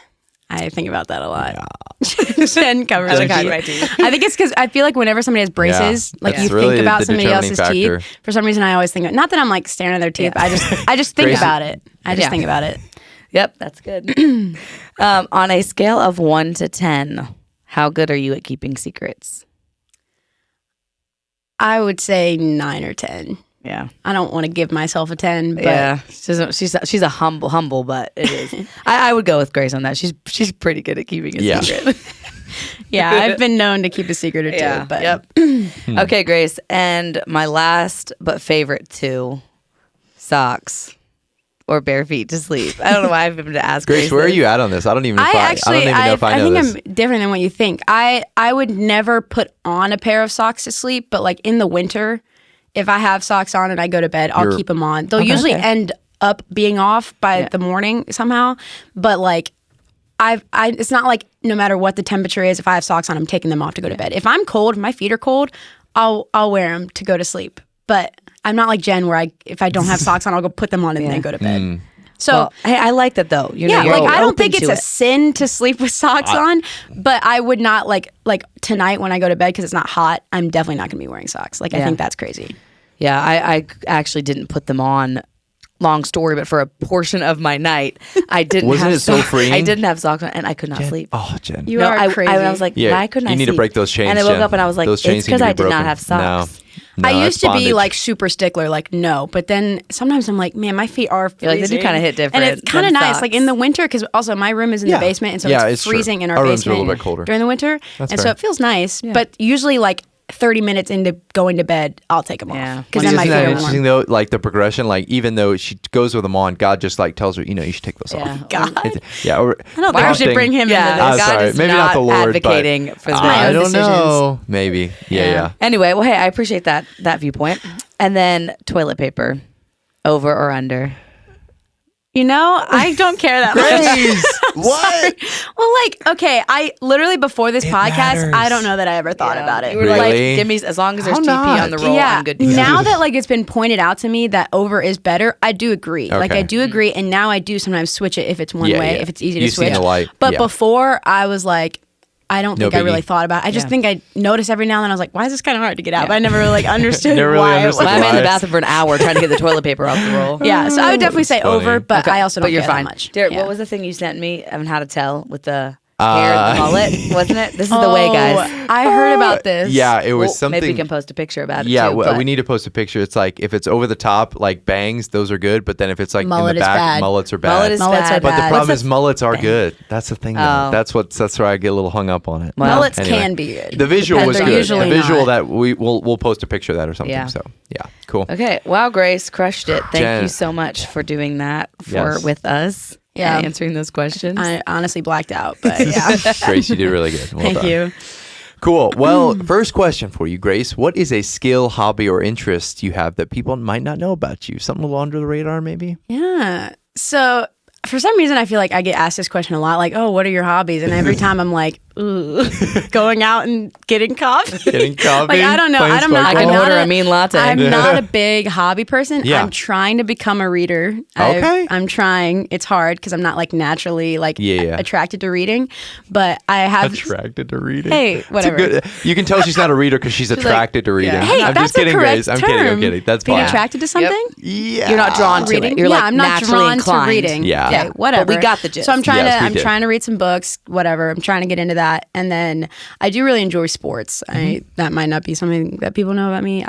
[SPEAKER 3] I think about that a lot. Jen covers
[SPEAKER 1] I
[SPEAKER 3] her
[SPEAKER 1] like
[SPEAKER 3] teeth.
[SPEAKER 2] my teeth.
[SPEAKER 3] I think it's because I feel like whenever somebody has braces, like
[SPEAKER 1] That's
[SPEAKER 3] you
[SPEAKER 1] really
[SPEAKER 3] think about
[SPEAKER 1] the
[SPEAKER 3] somebody
[SPEAKER 1] determining
[SPEAKER 3] else's
[SPEAKER 1] factor.
[SPEAKER 3] teeth. For some reason, I always think not that I'm like staring at their teeth.
[SPEAKER 2] Yeah.
[SPEAKER 3] I just think
[SPEAKER 1] Gracie-
[SPEAKER 3] about it. I just
[SPEAKER 2] Yeah.
[SPEAKER 3] think about it.
[SPEAKER 2] Yep, that's good. On a scale of 1 to 10, how good are you at keeping secrets?
[SPEAKER 3] I would say 9 or 10.
[SPEAKER 2] Yeah.
[SPEAKER 3] I don't want to give myself a 10, but
[SPEAKER 2] Yeah, she's a humble, but it is. I would go with Grace on that. She's pretty good at keeping a
[SPEAKER 1] Yeah.
[SPEAKER 2] secret.
[SPEAKER 3] Yeah, I've been known to keep a secret or two.
[SPEAKER 2] Yeah.
[SPEAKER 3] But
[SPEAKER 2] Yep. Okay, Grace. And my last but favorite two, socks or bare feet to sleep. I don't know why I've been to ask
[SPEAKER 1] Grace, where are
[SPEAKER 2] this.
[SPEAKER 1] you at on this? I don't even know
[SPEAKER 3] I
[SPEAKER 1] if I know
[SPEAKER 3] think
[SPEAKER 1] this.
[SPEAKER 3] I'm different than what you think. I would never put on a pair of socks to sleep, but like in the winter, if I have socks on and I go to bed, I'll keep them on. They'll usually end up being off by the morning somehow, but like it's not like no matter what the temperature is, if I have socks on, I'm taking them off to go to bed. If I'm cold, if my feet are cold, I'll wear them to go to sleep. But I'm not like Jen where if I don't have socks on, I'll go put them on and then go to bed. So
[SPEAKER 2] Well, hey, I like that though. You know,
[SPEAKER 3] yeah,
[SPEAKER 2] you're
[SPEAKER 3] like I don't
[SPEAKER 2] open
[SPEAKER 3] think it's
[SPEAKER 2] to
[SPEAKER 3] a
[SPEAKER 2] it.
[SPEAKER 3] sin to sleep with socks on, but I would not like tonight when I go to bed because it's not hot. I'm definitely not going to be wearing socks. Like I think that's crazy.
[SPEAKER 2] Yeah, I actually didn't put them on. Long story, but for a portion of my night, I didn't.
[SPEAKER 1] Wasn't
[SPEAKER 2] have
[SPEAKER 1] it so
[SPEAKER 2] socks.
[SPEAKER 1] freeing?
[SPEAKER 2] I didn't have socks on, and I could not sleep.
[SPEAKER 1] Oh, Jen.
[SPEAKER 3] You are crazy.
[SPEAKER 2] I was like,
[SPEAKER 1] Yeah,
[SPEAKER 2] why couldn't I
[SPEAKER 1] you need
[SPEAKER 2] sleep?
[SPEAKER 1] to break those chains,
[SPEAKER 2] And I woke
[SPEAKER 1] Jen.
[SPEAKER 2] up and I was like,
[SPEAKER 1] Those
[SPEAKER 2] it's
[SPEAKER 1] chains need
[SPEAKER 2] because
[SPEAKER 1] to be
[SPEAKER 2] I did not
[SPEAKER 1] broken.
[SPEAKER 2] have socks.
[SPEAKER 1] No,
[SPEAKER 3] I
[SPEAKER 1] that's
[SPEAKER 3] used to be
[SPEAKER 1] bondage.
[SPEAKER 3] like super stickler, like no, but then sometimes I'm like, man, my feet are
[SPEAKER 2] You're like,
[SPEAKER 3] freezing.
[SPEAKER 2] they do kinda hit different
[SPEAKER 3] and it's kind of
[SPEAKER 2] than
[SPEAKER 3] nice,
[SPEAKER 2] socks.
[SPEAKER 3] like in the winter, because also my room is in the basement, and so
[SPEAKER 1] Yeah,
[SPEAKER 3] it's
[SPEAKER 1] it's true.
[SPEAKER 3] freezing in our
[SPEAKER 1] Our rooms are a
[SPEAKER 3] basement
[SPEAKER 1] little bit colder.
[SPEAKER 3] during the winter,
[SPEAKER 1] That's
[SPEAKER 3] and so
[SPEAKER 1] fair.
[SPEAKER 3] it feels nice. But usually, like 30 minutes into going to bed, I'll take them
[SPEAKER 2] Yeah.
[SPEAKER 3] off because
[SPEAKER 1] See,
[SPEAKER 3] then my
[SPEAKER 1] isn't
[SPEAKER 3] feet
[SPEAKER 1] that
[SPEAKER 3] are
[SPEAKER 1] interesting
[SPEAKER 3] warm.
[SPEAKER 1] though? Like the progression, like even though she goes with them on, God just like tells her, you should take those
[SPEAKER 2] Yeah.
[SPEAKER 1] off.
[SPEAKER 3] God,
[SPEAKER 1] Yeah, or,
[SPEAKER 3] I don't think we should bring him
[SPEAKER 2] Yeah,
[SPEAKER 3] into
[SPEAKER 1] I'm
[SPEAKER 3] this.
[SPEAKER 2] God
[SPEAKER 1] sorry.
[SPEAKER 2] is
[SPEAKER 1] Maybe not the Lord, but
[SPEAKER 2] advocating for my
[SPEAKER 1] I
[SPEAKER 2] own
[SPEAKER 1] don't
[SPEAKER 2] decisions.
[SPEAKER 1] know. Maybe. Yeah.
[SPEAKER 2] Anyway, well, hey, I appreciate that viewpoint. And then toilet paper, over or under?
[SPEAKER 3] You know, I don't care that much.
[SPEAKER 1] Grace, what?
[SPEAKER 3] Well, like, okay, I literally before this podcast,
[SPEAKER 1] matters.
[SPEAKER 3] I don't know that I ever thought about it.
[SPEAKER 2] You were like,
[SPEAKER 1] Really?
[SPEAKER 2] give me as long as there's
[SPEAKER 1] How
[SPEAKER 2] TP
[SPEAKER 1] not?
[SPEAKER 2] on the roll,
[SPEAKER 3] Yeah.
[SPEAKER 2] I'm good to go.
[SPEAKER 3] Now that like it's been pointed out to me that over is better, I do agree. Like
[SPEAKER 1] Okay.
[SPEAKER 3] I do agree, and now I do sometimes switch it if it's one
[SPEAKER 1] Yeah,
[SPEAKER 3] way,
[SPEAKER 1] yeah.
[SPEAKER 3] if it's easy
[SPEAKER 1] You've
[SPEAKER 3] to
[SPEAKER 1] seen
[SPEAKER 3] switch.
[SPEAKER 1] the light.
[SPEAKER 3] But
[SPEAKER 1] Yeah.
[SPEAKER 3] before I was like, I don't
[SPEAKER 1] No
[SPEAKER 3] think I really
[SPEAKER 1] biggie.
[SPEAKER 3] thought about it. I just
[SPEAKER 2] Yeah.
[SPEAKER 3] think I noticed every now and then I was like, why is this kind of hard to get out? But I never really like understood
[SPEAKER 1] Never really
[SPEAKER 3] why.
[SPEAKER 1] understood
[SPEAKER 2] Well, I'm in the
[SPEAKER 1] Why?
[SPEAKER 2] bathroom for an hour trying to get the toilet paper off the roll.
[SPEAKER 3] Yeah, so I would definitely say
[SPEAKER 1] funny.
[SPEAKER 3] over, but I also don't
[SPEAKER 2] but you're
[SPEAKER 3] care that
[SPEAKER 2] fine.
[SPEAKER 3] much.
[SPEAKER 2] Derek,
[SPEAKER 3] Yeah.
[SPEAKER 2] what was the thing you sent me on how to tell with the hair and the mullet? Wasn't it? This is the way,
[SPEAKER 3] Oh,
[SPEAKER 2] guys.
[SPEAKER 3] I heard about this.
[SPEAKER 1] Yeah, it was
[SPEAKER 2] Well,
[SPEAKER 1] something.
[SPEAKER 2] maybe we can post a picture about it.
[SPEAKER 1] Yeah,
[SPEAKER 2] too,
[SPEAKER 1] we need to post a picture. It's like if it's over the top, like bangs, those are good. But then if it's like
[SPEAKER 3] Mullet
[SPEAKER 1] in the
[SPEAKER 3] is
[SPEAKER 1] back,
[SPEAKER 3] bad.
[SPEAKER 1] mullets are bad.
[SPEAKER 2] Mullet is
[SPEAKER 3] Mullets
[SPEAKER 2] bad.
[SPEAKER 3] are
[SPEAKER 1] but the
[SPEAKER 3] bad.
[SPEAKER 1] problem
[SPEAKER 2] What's
[SPEAKER 1] is mullets are good. That's the thing. Though.
[SPEAKER 2] Oh.
[SPEAKER 1] That's where I get a little hung up on it.
[SPEAKER 2] Well,
[SPEAKER 3] Mullets
[SPEAKER 1] Anyway.
[SPEAKER 3] can be good.
[SPEAKER 1] The visual
[SPEAKER 2] Depends
[SPEAKER 1] was
[SPEAKER 2] on
[SPEAKER 1] good.
[SPEAKER 2] the
[SPEAKER 3] usually
[SPEAKER 1] The visual
[SPEAKER 3] not.
[SPEAKER 1] that we'll post a picture of that or something.
[SPEAKER 2] Yeah.
[SPEAKER 1] So yeah, cool.
[SPEAKER 2] Okay. Wow, Grace crushed it. Thank
[SPEAKER 1] Jen.
[SPEAKER 2] you so much for doing that
[SPEAKER 1] Yes.
[SPEAKER 2] with us.
[SPEAKER 3] Yeah.
[SPEAKER 2] And answering those questions.
[SPEAKER 3] I honestly blacked out, but yeah.
[SPEAKER 1] Grace, you did really good. Well
[SPEAKER 3] Thank
[SPEAKER 1] done.
[SPEAKER 3] you.
[SPEAKER 1] Cool. Well, first question for you, Grace. What is a skill, hobby, or interest you have that people might not know about you? Something a little under the radar, maybe?
[SPEAKER 3] Yeah. So for some reason, I feel like I get asked this question a lot, like, "Oh, what are your hobbies?" And every time I'm like, "Ooh, going out and getting coffee."
[SPEAKER 1] Getting coffee.
[SPEAKER 3] Like I don't know.
[SPEAKER 1] playing
[SPEAKER 3] I'm not.
[SPEAKER 2] I can
[SPEAKER 3] I'm not
[SPEAKER 2] order a mean latte.
[SPEAKER 3] I'm not a big hobby person.
[SPEAKER 1] Yeah.
[SPEAKER 3] I'm trying to become a reader.
[SPEAKER 1] Okay.
[SPEAKER 3] I'm trying. It's hard because I'm not like naturally like
[SPEAKER 1] Yeah.
[SPEAKER 3] attracted to reading, but I have.
[SPEAKER 1] Attracted to reading.
[SPEAKER 3] Hey,
[SPEAKER 1] It's a
[SPEAKER 3] whatever.
[SPEAKER 1] good- you can tell she's not a reader because she's attracted to reading.
[SPEAKER 2] yeah.
[SPEAKER 3] Hey,
[SPEAKER 1] I'm
[SPEAKER 3] that's
[SPEAKER 1] just kidding,
[SPEAKER 3] a correct
[SPEAKER 1] Grace. I'm
[SPEAKER 3] term.
[SPEAKER 1] kidding. I'm kidding. That's
[SPEAKER 3] Being
[SPEAKER 1] fine.
[SPEAKER 3] attracted to something.
[SPEAKER 1] Yeah.
[SPEAKER 2] You're not drawn to
[SPEAKER 3] Reading.
[SPEAKER 2] it. You're
[SPEAKER 3] yeah,
[SPEAKER 2] like
[SPEAKER 3] I'm not
[SPEAKER 2] naturally
[SPEAKER 3] drawn
[SPEAKER 2] inclined.
[SPEAKER 3] to reading.
[SPEAKER 1] Yeah.
[SPEAKER 3] Okay,
[SPEAKER 1] Yeah.
[SPEAKER 3] whatever.
[SPEAKER 2] But we got the gist.
[SPEAKER 3] So I'm trying
[SPEAKER 1] Yes, we
[SPEAKER 3] I'm
[SPEAKER 1] did.
[SPEAKER 3] trying to read some books, whatever. I'm trying to get into that, and then I do really enjoy sports. That might not be something that people know about me.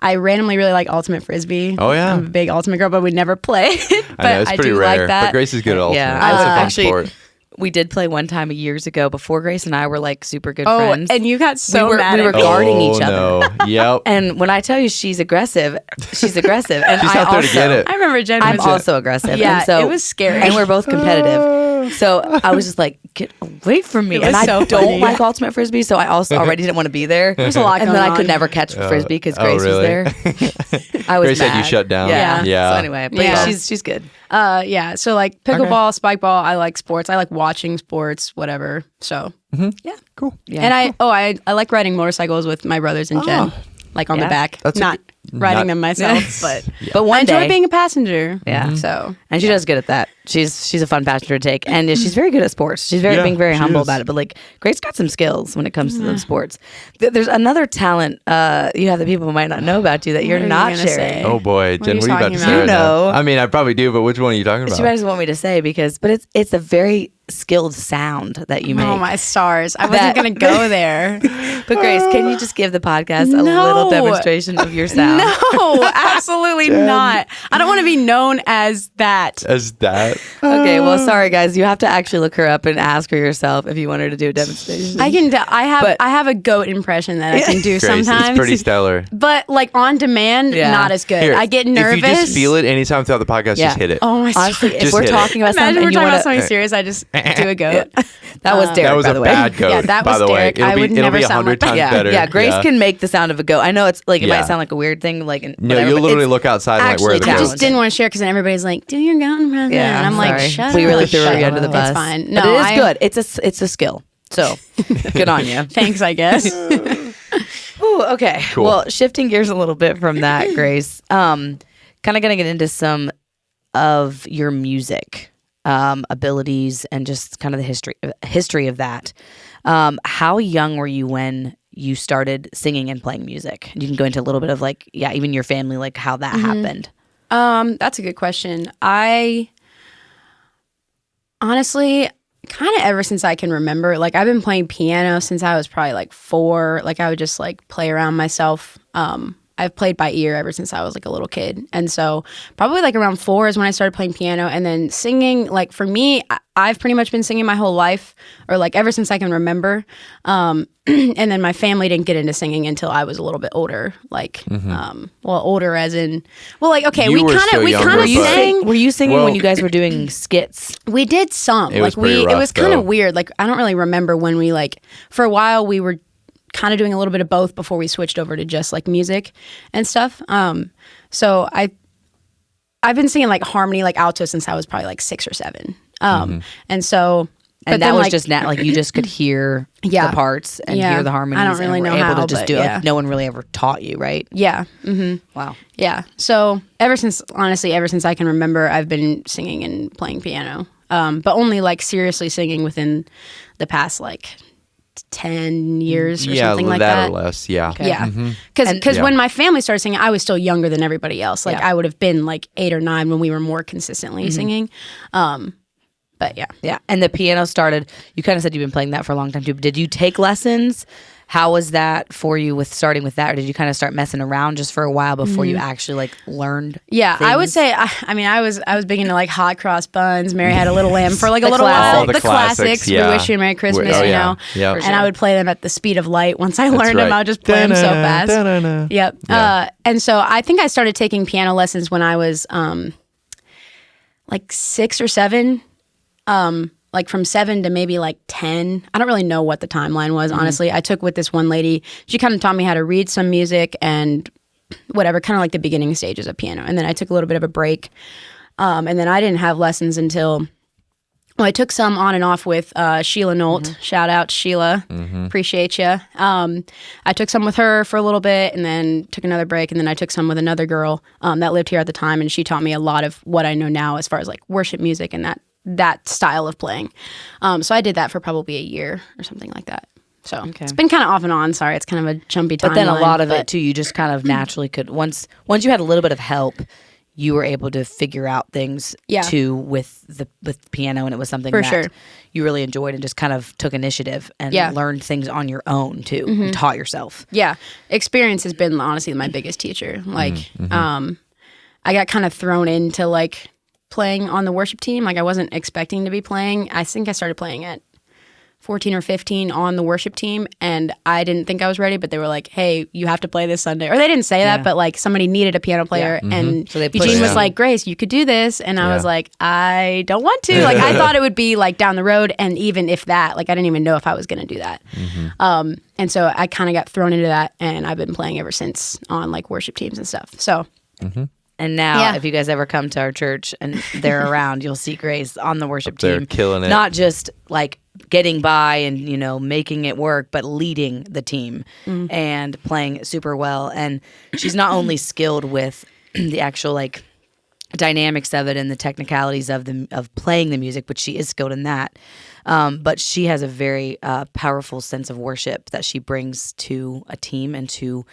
[SPEAKER 3] I randomly really like ultimate frisbee.
[SPEAKER 1] Oh, yeah.
[SPEAKER 3] I'm a big ultimate girl, but would never play it. But
[SPEAKER 1] I know, it's pretty
[SPEAKER 3] do
[SPEAKER 1] rare.
[SPEAKER 3] like that.
[SPEAKER 1] But Grace is good at ultimate.
[SPEAKER 2] Yeah,
[SPEAKER 1] That's a fun
[SPEAKER 2] actually,
[SPEAKER 1] sport.
[SPEAKER 2] we did play one time years ago before Grace and I were like super good
[SPEAKER 3] Oh,
[SPEAKER 2] friends.
[SPEAKER 3] and you got so
[SPEAKER 2] we were,
[SPEAKER 3] mad
[SPEAKER 2] we were
[SPEAKER 3] at me.
[SPEAKER 2] guarding each other.
[SPEAKER 1] Oh, no. Yep.
[SPEAKER 2] And when I tell you she's aggressive, she's aggressive. And
[SPEAKER 1] She's
[SPEAKER 2] I
[SPEAKER 1] out there
[SPEAKER 2] also,
[SPEAKER 1] to get it.
[SPEAKER 3] I remember Jen
[SPEAKER 2] I'm
[SPEAKER 3] was
[SPEAKER 2] also aggressive.
[SPEAKER 3] Yeah,
[SPEAKER 2] and so,
[SPEAKER 3] it was scary.
[SPEAKER 2] And we're both competitive. So I was just like, get away from me.
[SPEAKER 3] It
[SPEAKER 2] And
[SPEAKER 3] was
[SPEAKER 2] I
[SPEAKER 3] so
[SPEAKER 2] don't
[SPEAKER 3] funny.
[SPEAKER 2] like ultimate frisbee, so I also already didn't want to be there.
[SPEAKER 3] There's a lot
[SPEAKER 2] And
[SPEAKER 3] going
[SPEAKER 2] then I could
[SPEAKER 3] on.
[SPEAKER 2] never catch frisbee because
[SPEAKER 1] oh,
[SPEAKER 2] Grace was
[SPEAKER 1] really?
[SPEAKER 2] there. I was
[SPEAKER 1] Grace had you
[SPEAKER 2] mad.
[SPEAKER 1] shut down.
[SPEAKER 2] Yeah.
[SPEAKER 1] Yeah.
[SPEAKER 2] So anyway, but
[SPEAKER 3] Yeah.
[SPEAKER 2] she's good.
[SPEAKER 3] Yeah. So like pickleball, spike ball. I like sports. I like watching sports, whatever. So yeah,
[SPEAKER 1] Cool.
[SPEAKER 2] Yeah.
[SPEAKER 3] And I like riding motorcycles with my brothers and Jen, like on
[SPEAKER 2] Yeah.
[SPEAKER 3] the back.
[SPEAKER 1] That's a
[SPEAKER 3] not
[SPEAKER 1] good-
[SPEAKER 3] riding
[SPEAKER 1] not-
[SPEAKER 3] them myself, but
[SPEAKER 2] But
[SPEAKER 3] I
[SPEAKER 2] one
[SPEAKER 3] enjoy
[SPEAKER 2] day,
[SPEAKER 3] being a passenger.
[SPEAKER 2] Yeah.
[SPEAKER 3] So
[SPEAKER 2] and she does good at that. She's a fun passenger to take, and she's very good at sports. She's
[SPEAKER 1] Yeah,
[SPEAKER 2] being very
[SPEAKER 1] she
[SPEAKER 2] humble
[SPEAKER 1] is.
[SPEAKER 2] about it. But like Grace got some skills when it comes to those sports. There's another talent you have that people might not know about you that you're
[SPEAKER 3] are you
[SPEAKER 2] not
[SPEAKER 3] gonna
[SPEAKER 2] sharing.
[SPEAKER 3] say?
[SPEAKER 1] Oh boy, Jen,
[SPEAKER 3] you
[SPEAKER 1] what are you about
[SPEAKER 3] talking
[SPEAKER 1] to say
[SPEAKER 3] about?
[SPEAKER 1] right
[SPEAKER 2] You
[SPEAKER 1] now?
[SPEAKER 2] know.
[SPEAKER 1] I mean, I probably do, but which one are you talking
[SPEAKER 2] She
[SPEAKER 1] about?
[SPEAKER 2] doesn't want me to say but it's a very skilled sound that you make.
[SPEAKER 3] Oh my stars! I wasn't gonna go there.
[SPEAKER 2] But Grace, can you just give the podcast a
[SPEAKER 3] No.
[SPEAKER 2] little demonstration of your sound?
[SPEAKER 3] No, absolutely not. I don't want to be known as that.
[SPEAKER 1] As that.
[SPEAKER 2] Okay, well, sorry guys, you have to actually look her up and ask her yourself if you want her to do a demonstration.
[SPEAKER 3] I can.
[SPEAKER 2] But-
[SPEAKER 3] I have a goat impression that I can do
[SPEAKER 1] Grace,
[SPEAKER 3] sometimes.
[SPEAKER 1] it's pretty stellar.
[SPEAKER 3] But like on demand,
[SPEAKER 2] Yeah.
[SPEAKER 3] not as good.
[SPEAKER 1] Here,
[SPEAKER 3] I get nervous.
[SPEAKER 1] If you just feel it anytime throughout the podcast, just hit it.
[SPEAKER 3] Oh my
[SPEAKER 2] Honestly,
[SPEAKER 3] God.
[SPEAKER 2] if
[SPEAKER 1] Just
[SPEAKER 2] we're
[SPEAKER 1] hit it.
[SPEAKER 2] talking about
[SPEAKER 3] Imagine
[SPEAKER 2] something
[SPEAKER 3] we're
[SPEAKER 2] and you
[SPEAKER 3] talking
[SPEAKER 2] want
[SPEAKER 3] about
[SPEAKER 2] to,
[SPEAKER 3] something serious. I just do a goat.
[SPEAKER 2] that was Derek.
[SPEAKER 1] That was
[SPEAKER 2] by
[SPEAKER 1] a
[SPEAKER 2] the way.
[SPEAKER 1] bad goat,
[SPEAKER 3] Yeah, that
[SPEAKER 1] by
[SPEAKER 3] was
[SPEAKER 1] the way.
[SPEAKER 3] Derek. I would
[SPEAKER 1] it'll
[SPEAKER 3] never
[SPEAKER 1] be
[SPEAKER 3] sound
[SPEAKER 1] 100
[SPEAKER 3] like
[SPEAKER 1] times
[SPEAKER 2] Yeah,
[SPEAKER 1] better.
[SPEAKER 2] yeah. Grace can make the sound of a goat. I know it's like it
[SPEAKER 1] Yeah.
[SPEAKER 2] might sound like a weird thing, like
[SPEAKER 1] No,
[SPEAKER 2] whatever,
[SPEAKER 1] you'll
[SPEAKER 2] but
[SPEAKER 1] literally
[SPEAKER 2] it's
[SPEAKER 1] look outside and like, where are the
[SPEAKER 2] actually
[SPEAKER 3] I
[SPEAKER 1] goats?
[SPEAKER 3] just didn't want to share because then everybody's like, "Do your goat impression,"
[SPEAKER 2] Yeah,
[SPEAKER 3] and I'm like,
[SPEAKER 2] sorry.
[SPEAKER 3] "Shut
[SPEAKER 2] We
[SPEAKER 3] up."
[SPEAKER 2] really threw
[SPEAKER 3] shut
[SPEAKER 2] you
[SPEAKER 3] up.
[SPEAKER 2] under the bus.
[SPEAKER 3] It's fine.
[SPEAKER 2] But
[SPEAKER 3] No,
[SPEAKER 2] it is good. It's a skill. So good on you.
[SPEAKER 3] Thanks, I guess.
[SPEAKER 2] Ooh, okay.
[SPEAKER 1] Cool.
[SPEAKER 2] Well, shifting gears a little bit from that, Grace. Kind of gonna get into some of your music abilities and just kind of the history of that. How young were you when you started singing and playing music? You can go into a little bit of like, yeah, even your family, like how that happened.
[SPEAKER 3] That's a good question. I honestly, kind of ever since I can remember, like I've been playing piano since I was probably like 4. Like I would just like play around myself. I've played by ear ever since I was like a little kid. And so probably like around 4 is when I started playing piano. And then singing, like for me, I've pretty much been singing my whole life, or like ever since I can remember. And then my family didn't get into singing until I was a little bit older. Like, older as in, well, like, okay,
[SPEAKER 1] You
[SPEAKER 3] we
[SPEAKER 1] were
[SPEAKER 3] kind
[SPEAKER 1] still
[SPEAKER 3] of
[SPEAKER 1] younger, but-
[SPEAKER 3] sang.
[SPEAKER 2] Were you singing
[SPEAKER 1] Well-
[SPEAKER 2] when you guys were doing skits?
[SPEAKER 3] We did some.
[SPEAKER 1] It was
[SPEAKER 3] like
[SPEAKER 1] pretty
[SPEAKER 3] it
[SPEAKER 1] rough,
[SPEAKER 3] was kind
[SPEAKER 1] though.
[SPEAKER 3] of weird. Like I don't really remember when we like for a while we were kind of doing a little bit of both before we switched over to just like music and stuff. So I've been singing like harmony, like alto since I was probably like 6 or 7. And so
[SPEAKER 2] And
[SPEAKER 3] but
[SPEAKER 2] that
[SPEAKER 3] then,
[SPEAKER 2] was
[SPEAKER 3] like,
[SPEAKER 2] just like you just could hear
[SPEAKER 3] Yeah.
[SPEAKER 2] the parts and
[SPEAKER 3] Yeah.
[SPEAKER 2] hear the harmonies.
[SPEAKER 3] I don't really
[SPEAKER 2] and were
[SPEAKER 3] know
[SPEAKER 2] able
[SPEAKER 3] how,
[SPEAKER 2] to just
[SPEAKER 3] but
[SPEAKER 2] do it.
[SPEAKER 3] yeah.
[SPEAKER 2] Like no one really ever taught you, right?
[SPEAKER 3] yeah.
[SPEAKER 2] Wow.
[SPEAKER 3] Yeah. So ever since I can remember, I've been singing and playing piano. But only like seriously singing within the past like 10 years or something like that.
[SPEAKER 1] or less. Yeah.
[SPEAKER 3] Yeah. Because
[SPEAKER 1] Yeah.
[SPEAKER 3] when my family started singing, I was still younger than everybody else. Like
[SPEAKER 2] Yeah.
[SPEAKER 3] I would have been like 8 or 9 when we were more consistently singing. But yeah.
[SPEAKER 2] Yeah. And the piano started, you kind of said you've been playing that for a long time too. Did you take lessons? How was that for you with starting with that? Or did you kind of start messing around just for a while before you actually like learned?
[SPEAKER 3] Yeah, I would
[SPEAKER 2] things?
[SPEAKER 3] say. I was big into like hot cross buns. Mary Had a Little Lamb for like a
[SPEAKER 2] The
[SPEAKER 3] little
[SPEAKER 2] classics.
[SPEAKER 3] while.
[SPEAKER 1] All the
[SPEAKER 3] The classics.
[SPEAKER 1] classics, yeah.
[SPEAKER 3] We Wish You a Merry Christmas.
[SPEAKER 1] Oh,
[SPEAKER 3] you
[SPEAKER 1] yeah.
[SPEAKER 3] know.
[SPEAKER 1] Yep.
[SPEAKER 3] And I would play them at the speed of light. Once I learned them,
[SPEAKER 1] right.
[SPEAKER 3] I would just play them so fast.
[SPEAKER 1] Da-na-na.
[SPEAKER 3] Yep.
[SPEAKER 1] Yeah.
[SPEAKER 3] And so I think I started taking piano lessons when I was like 6 or 7. Like from 7 to maybe like 10. I don't really know what the timeline was, honestly. I took with this one lady. She kind of taught me how to read some music and whatever, kind of like the beginning stages of piano. And then I took a little bit of a break. And then I didn't have lessons until, well, I took some on and off with Sheila Nolt. Shout out, Sheila. Appreciate you. I took some with her for a little bit and then took another break. And then I took some with another girl that lived here at the time. And she taught me a lot of what I know now as far as like worship music and that style of playing. So I did that for probably a year or something like that. So it's been kind of off and on. Sorry, it's kind of a jumpy timeline.
[SPEAKER 2] But then a lot of it too, you just kind of naturally could, once you had a little bit of help, you were able to figure out things too with piano, and it was something
[SPEAKER 3] For
[SPEAKER 2] that
[SPEAKER 3] sure.
[SPEAKER 2] you really enjoyed and just kind of took initiative and
[SPEAKER 3] Yeah.
[SPEAKER 2] learned things on your own too, and taught yourself.
[SPEAKER 3] Yeah, experience has been honestly my biggest teacher. Like, I got kind of thrown into like playing on the worship team. Like I wasn't expecting to be playing. I think I started playing at 14 or 15 on the worship team, and I didn't think I was ready, but they were like, hey, you have to play this Sunday. Or they didn't say that, but like somebody needed a piano player, and
[SPEAKER 2] So they pushed
[SPEAKER 3] Eugene
[SPEAKER 2] you.
[SPEAKER 3] was like, Grace, you could do this. And I
[SPEAKER 1] Yeah.
[SPEAKER 3] was like, I don't want to. Like I thought it would be like down the road, and even if that, like I didn't even know if I was going to do that. And so I kind of got thrown into that, and I've been playing ever since on like worship teams and stuff. So
[SPEAKER 2] And now,
[SPEAKER 3] Yeah.
[SPEAKER 2] if you guys ever come to our church and they're around, you'll see Grace on the worship
[SPEAKER 1] there
[SPEAKER 2] team,
[SPEAKER 1] killing it.
[SPEAKER 2] Not just like getting by and making it work, but leading the team and playing super well. And she's not only skilled with the actual like dynamics of it and the technicalities of playing the music, but she is skilled in that. But she has a very powerful sense of worship that she brings to a team and to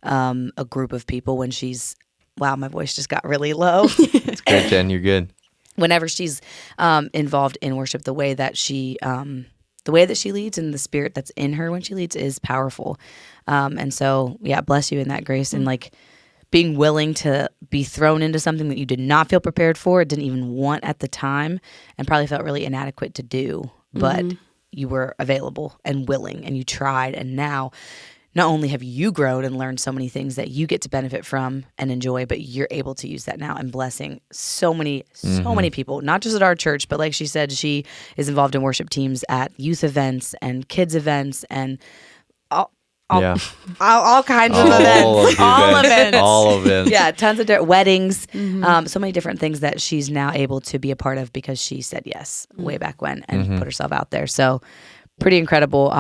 [SPEAKER 2] a group of people when she's. Wow, my voice just got really low.
[SPEAKER 1] It's good, Jen. You're good.
[SPEAKER 2] whenever she's involved in worship, the way that she leads and the spirit that's in her when she leads is powerful. And so, yeah, bless you in that, Grace, and like being willing to be thrown into something that you did not feel prepared for, didn't even want at the time, and probably felt really inadequate to do, but you were available and willing, and you tried, and now not only have you grown and learned so many things that you get to benefit from and enjoy, but you're able to use that now and blessing so many people, not just at our church, but like she said, she is involved in worship teams at youth events and kids events and all kinds of events.
[SPEAKER 1] All events.
[SPEAKER 2] Yeah, tons of different weddings, so many different things that she's now able to be a part of because she said yes way back when and put herself out there. So pretty incredible.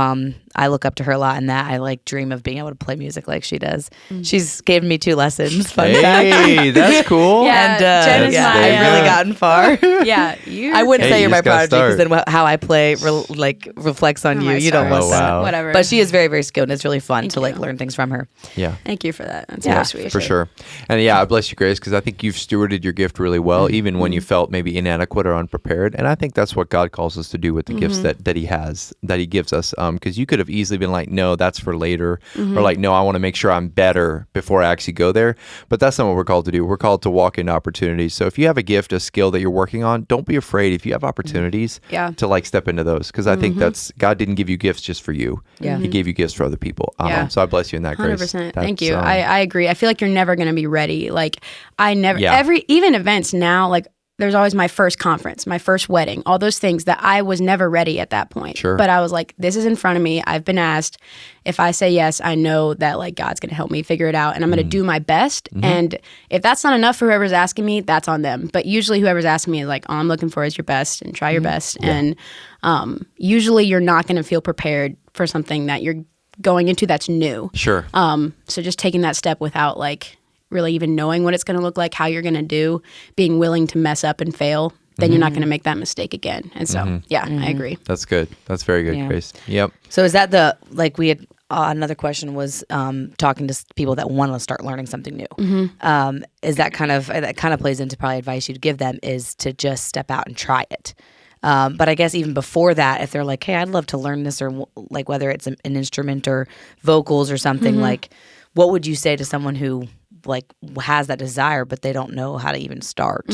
[SPEAKER 2] I look up to her a lot in that. I like dream of being able to play music like she does. She's given me 2 lessons. Fun fact.
[SPEAKER 1] Hey, that's cool.
[SPEAKER 3] Yeah,
[SPEAKER 2] And
[SPEAKER 3] Jen is my,
[SPEAKER 2] I've really gotten far.
[SPEAKER 3] Yeah,
[SPEAKER 2] I wouldn't say
[SPEAKER 1] you
[SPEAKER 2] you're my
[SPEAKER 1] just gotta
[SPEAKER 2] prodigy because
[SPEAKER 1] start.
[SPEAKER 2] then how I play reflects on you. You don't want
[SPEAKER 1] Oh,
[SPEAKER 2] that.
[SPEAKER 1] wow.
[SPEAKER 3] Whatever.
[SPEAKER 2] But she is very, very skilled, and it's really fun to
[SPEAKER 3] you.
[SPEAKER 2] like learn things from her.
[SPEAKER 1] Yeah.
[SPEAKER 3] Thank you for that. That's
[SPEAKER 2] Yeah,
[SPEAKER 3] so sweet.
[SPEAKER 1] For sure. And yeah, I bless you, Grace, because I think you've stewarded your gift really well, even when you felt maybe inadequate or unprepared. And I think that's what God calls us to do with the gifts that he gives us. Because you could have easily been like, no, that's for later. Or like, no, I want to make sure I'm better before I actually go there. But that's not what we're called to do. We're called to walk into opportunities. So if you have a gift, a skill that you're working on, don't be afraid if you have opportunities to like step into those. Because I think that's, God didn't give you gifts just for you.
[SPEAKER 2] Yeah.
[SPEAKER 1] He gave you gifts for other people.
[SPEAKER 3] Yeah.
[SPEAKER 1] So I bless you in that, Grace.
[SPEAKER 3] 100%.
[SPEAKER 1] That's,
[SPEAKER 3] Thank you. I agree. I feel like you're never going to be ready. Like I never,
[SPEAKER 1] Yeah.
[SPEAKER 3] even events now, like there's always my first conference, my first wedding, all those things that I was never ready at that point.
[SPEAKER 1] Sure.
[SPEAKER 3] But I was like, this is in front of me. I've been asked. If I say yes, I know that like God's going to help me figure it out and I'm going to do my best. And if that's not enough for whoever's asking me, that's on them. But usually whoever's asking me is like, all I'm looking for is your best and try your best. And usually you're not going to feel prepared for something that you're going into that's new.
[SPEAKER 1] Sure.
[SPEAKER 3] So just taking that step without like really even knowing what it's going to look like, how you're going to do, being willing to mess up and fail, then you're not going to make that mistake again. And so, I agree.
[SPEAKER 1] That's good. That's very good,
[SPEAKER 2] Yeah.
[SPEAKER 1] Grace. Yep.
[SPEAKER 2] So is that we had another question was talking to people that want to start learning something new. Is that kind of plays into probably advice you'd give them is to just step out and try it. But I guess even before that, if they're like, hey, I'd love to learn this, or like whether it's an instrument or vocals or something, like what would you say to someone who like has that desire, but they don't know how to even start?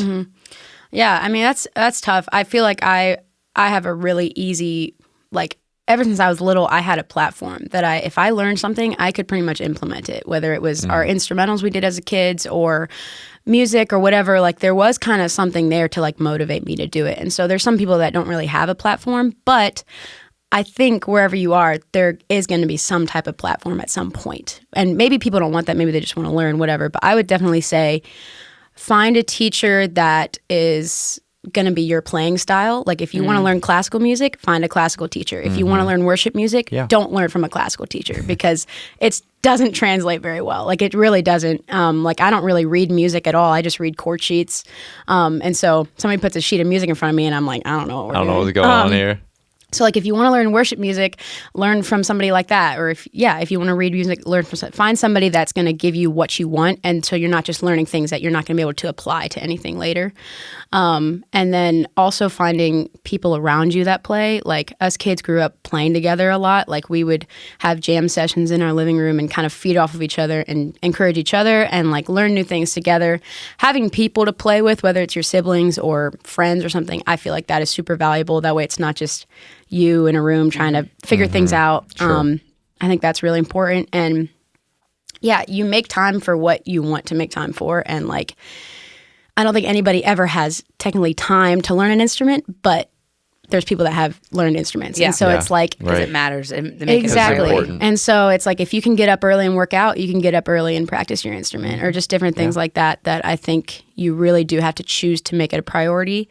[SPEAKER 3] Yeah, I mean that's tough. I feel like I have a really easy, like ever since I was little, I had a platform that if I learned something, I could pretty much implement it, whether it was our instrumentals we did as a kids or music or whatever. Like there was kind of something there to like motivate me to do it. And so there's some people that don't really have a platform, but I think wherever you are, there is going to be some type of platform at some point. And maybe people don't want that. Maybe they just want to learn, whatever. But I would definitely say find a teacher that is going to be your playing style. Like if you want to learn classical music, find a classical teacher. If you want to learn worship music, don't learn from a classical teacher because it doesn't translate very well. Like it really doesn't. Like I don't really read music at all. I just read chord sheets. And so somebody puts a sheet of music in front of me and I'm like, I don't know what we're doing.
[SPEAKER 1] what's going on here.
[SPEAKER 3] So like if you want to learn worship music, learn from somebody like that. Or if you want to read music, learn from find somebody that's going to give you what you want. And so you're not just learning things that you're not going to be able to apply to anything later. And then also finding people around you that play. Like us kids grew up playing together a lot. Like we would have jam sessions in our living room and kind of feed off of each other and encourage each other and like learn new things together. Having people to play with, whether it's your siblings or friends or something, I feel like that is super valuable. That way it's not just you in a room trying to figure things out.
[SPEAKER 1] Sure.
[SPEAKER 3] I think that's really important. And yeah, you make time for what you want to make time for. And like, I don't think anybody ever has technically time to learn an instrument, but there's people that have learned instruments.
[SPEAKER 2] Yeah.
[SPEAKER 3] And so it's like,
[SPEAKER 2] Because
[SPEAKER 1] Right.
[SPEAKER 2] it matters. They make
[SPEAKER 3] exactly.
[SPEAKER 2] it
[SPEAKER 1] important.
[SPEAKER 3] And so it's like, if you can get up early and work out, you can get up early and practice your instrument or just different things like that I think you really do have to choose to make it a priority.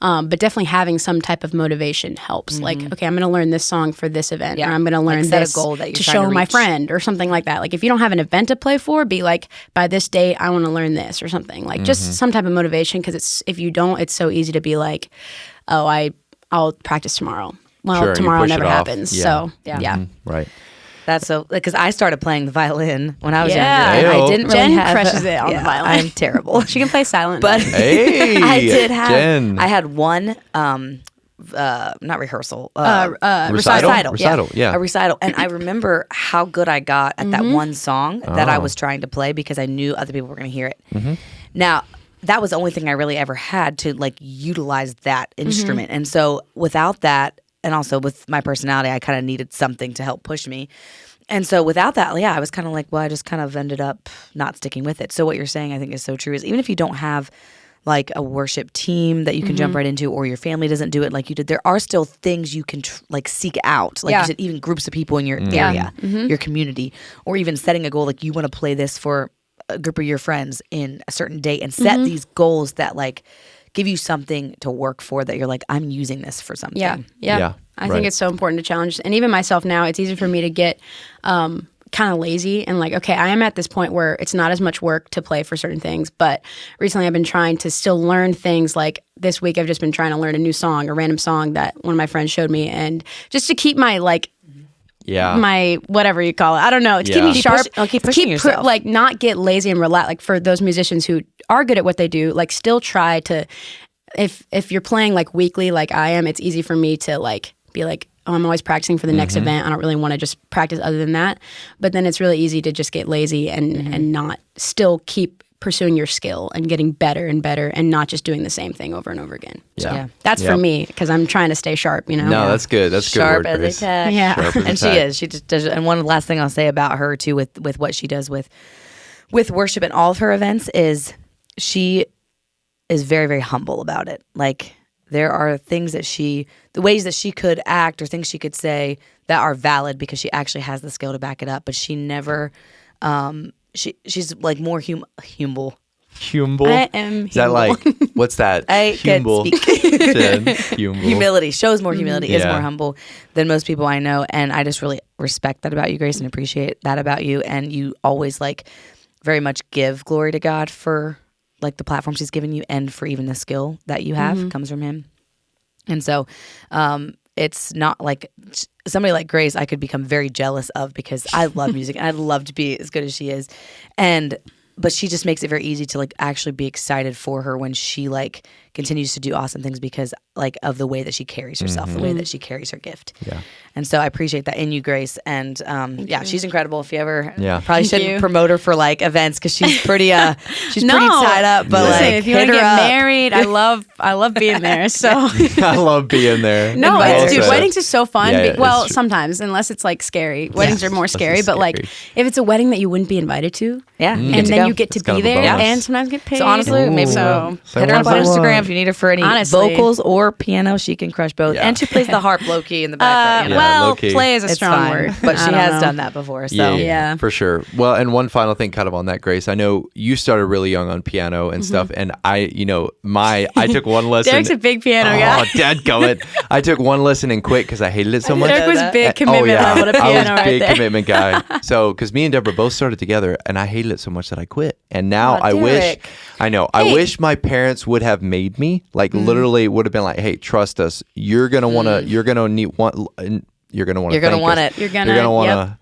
[SPEAKER 3] But definitely having some type of motivation helps. Like, okay, I'm going to learn this song for this event,
[SPEAKER 2] Yeah.
[SPEAKER 3] or I'm going to learn
[SPEAKER 2] Like set a
[SPEAKER 3] this
[SPEAKER 2] goal that you're
[SPEAKER 3] to
[SPEAKER 2] trying
[SPEAKER 3] show
[SPEAKER 2] to
[SPEAKER 3] my
[SPEAKER 2] reach.
[SPEAKER 3] friend or something like that. Like if you don't have an event to play for, be like, by this date, I want to learn this or something. Like just some type of motivation, because if you don't, it's so easy to be like, oh, I'll practice tomorrow. Well,
[SPEAKER 1] Sure, and you
[SPEAKER 3] tomorrow
[SPEAKER 1] push
[SPEAKER 3] never
[SPEAKER 1] it off.
[SPEAKER 3] happens.
[SPEAKER 1] Yeah.
[SPEAKER 3] So yeah.
[SPEAKER 1] Right.
[SPEAKER 2] That's so because I started playing the violin when I was
[SPEAKER 3] Yeah.
[SPEAKER 2] younger. And I
[SPEAKER 1] Hey-o.
[SPEAKER 2] didn't really
[SPEAKER 3] Jen
[SPEAKER 2] have
[SPEAKER 3] crushes it on the violin.
[SPEAKER 2] I'm terrible.
[SPEAKER 3] She can play silent.
[SPEAKER 2] But
[SPEAKER 1] Hey,
[SPEAKER 2] I did have.
[SPEAKER 1] Jen.
[SPEAKER 2] I had one. Not rehearsal.
[SPEAKER 1] Recital? Recital, yeah.
[SPEAKER 2] A recital. And I remember how good I got at that one song that I
[SPEAKER 1] Oh.
[SPEAKER 2] was trying to play because I knew other people were going to hear it.
[SPEAKER 1] Mm-hmm.
[SPEAKER 2] Now, that was the only thing I really ever had to like utilize that instrument. And so without that, and also with my personality, I kind of needed something to help push me. And so without that, yeah, I was kind of like, well, I just kind of ended up not sticking with it. So what you're saying, I think, is so true. Is even if you don't have like a worship team that you can jump right into, or your family doesn't do it like you did, there are still things you can like seek out. Like you said, even groups of people in your area, your community, or even setting a goal like you want to play this for a group of your friends in a certain date, and set these goals that like give you something to work for, that you're like, I'm using this for something.
[SPEAKER 3] Yeah. I think it's so important to challenge. And even myself now, it's easy for me to get kind of lazy and like, okay, I am at this point where it's not as much work to play for certain things. But recently I've been trying to still learn things. Like this week I've just been trying to learn a new song, a random song that one of my friends showed me. And just to keep my like, my whatever you call it, I don't know, to keep me sharp,
[SPEAKER 2] keep pushing yourself.
[SPEAKER 3] like not get lazy and relax. Like for those musicians who are good at what they do, like still try to, if you're playing like weekly like I am, it's easy for me to like be like, oh, I'm always practicing for the next event. I don't really want to just practice other than that. But then it's really easy to just get lazy and not still keep pursuing your skill and getting better and better and not just doing the same thing over and over again. So that's for me, because I'm trying to stay sharp, you know?
[SPEAKER 1] No, that's good. That's good
[SPEAKER 2] Sharp
[SPEAKER 1] word,
[SPEAKER 2] as
[SPEAKER 1] Grace.
[SPEAKER 2] a tack.
[SPEAKER 3] Yeah.
[SPEAKER 1] Sharp as a
[SPEAKER 2] And she
[SPEAKER 1] tack.
[SPEAKER 2] is. She just does. And one last thing I'll say about her too, with what she does with worship and all of her events, is she is very, very humble about it. Like there are things that the ways that she could act or things she could say that are valid because she actually has the skill to back it up. But she never, she's like more humble.
[SPEAKER 1] Humble.
[SPEAKER 3] I am
[SPEAKER 1] Is that like, what's that?
[SPEAKER 2] I can't
[SPEAKER 1] Humble.
[SPEAKER 2] speak.
[SPEAKER 1] Jen, humble.
[SPEAKER 2] Humility shows more humility, is
[SPEAKER 1] Yeah.
[SPEAKER 2] more humble than most people I know, and I just really respect that about you, Grace, and appreciate that about you. And you always like very much give glory to God for like the platform He's given you, and for even the skill that you have comes from Him. And so it's not like somebody like Grace I could become very jealous of, because I love music and I'd love to be as good as she is, but she just makes it very easy to like actually be excited for her when she like continues to do awesome things because like of the way that she carries herself, the way that she carries her gift.
[SPEAKER 1] Yeah.
[SPEAKER 2] And so I appreciate that in you, Grace. And she's incredible. If you ever probably
[SPEAKER 3] Thank
[SPEAKER 2] shouldn't
[SPEAKER 3] you.
[SPEAKER 2] promote her for like events, because she's pretty she's
[SPEAKER 3] No.
[SPEAKER 2] pretty tied up. But
[SPEAKER 3] Listen,
[SPEAKER 2] like
[SPEAKER 3] if you want
[SPEAKER 2] hit
[SPEAKER 3] to
[SPEAKER 2] her
[SPEAKER 3] get
[SPEAKER 2] up.
[SPEAKER 3] married, I love being there. So
[SPEAKER 1] I love being there.
[SPEAKER 3] no,
[SPEAKER 1] Well
[SPEAKER 3] dude,
[SPEAKER 1] said.
[SPEAKER 3] weddings are so fun.
[SPEAKER 1] Yeah, it's
[SPEAKER 3] Well,
[SPEAKER 1] true.
[SPEAKER 3] sometimes, unless it's like scary. Weddings are more
[SPEAKER 1] Unless
[SPEAKER 3] scary,
[SPEAKER 1] it's
[SPEAKER 3] but like
[SPEAKER 1] scary.
[SPEAKER 3] if it's a wedding that you wouldn't be invited to,
[SPEAKER 2] Yeah,
[SPEAKER 3] and
[SPEAKER 2] get to
[SPEAKER 3] then
[SPEAKER 2] go.
[SPEAKER 3] you get to
[SPEAKER 1] It's kind
[SPEAKER 3] be
[SPEAKER 1] of a
[SPEAKER 3] there
[SPEAKER 1] bonus.
[SPEAKER 3] and sometimes get paid.
[SPEAKER 2] So honestly, maybe
[SPEAKER 3] so
[SPEAKER 2] hit her up on Instagram if you need her for any
[SPEAKER 3] Honestly.
[SPEAKER 2] vocals or piano. She can crush both,
[SPEAKER 1] Yeah.
[SPEAKER 2] and she plays the harp low key in the background.
[SPEAKER 3] well,
[SPEAKER 1] low-key.
[SPEAKER 3] play is a
[SPEAKER 2] It's
[SPEAKER 3] strong
[SPEAKER 2] fine,
[SPEAKER 3] word,
[SPEAKER 2] but
[SPEAKER 3] I
[SPEAKER 2] she
[SPEAKER 3] don't
[SPEAKER 2] has
[SPEAKER 3] know.
[SPEAKER 2] done that before. So
[SPEAKER 1] Yeah,
[SPEAKER 3] Yeah.
[SPEAKER 1] for sure. Well, and one final thing kind of on that, Grace. I know you started really young on piano and stuff, and I took one lesson.
[SPEAKER 3] Derek's a big piano guy.
[SPEAKER 1] Oh, dadgummit. I took one lesson and quit because I hated it so much.
[SPEAKER 3] Derek was
[SPEAKER 2] that.
[SPEAKER 3] big commitment level to
[SPEAKER 1] I
[SPEAKER 3] piano
[SPEAKER 1] was
[SPEAKER 3] right
[SPEAKER 1] big
[SPEAKER 3] there.
[SPEAKER 1] commitment guy. So, because me and Deborah both started together, and I hated it so much that I quit. And now
[SPEAKER 2] Aw,
[SPEAKER 1] I wish,
[SPEAKER 2] Derek.
[SPEAKER 1] I wish my parents would have made me, like literally would have been like, hey, trust us. You're gonna wanna, you're gonna want it.
[SPEAKER 2] You're gonna want it.
[SPEAKER 3] You're gonna
[SPEAKER 1] wanna.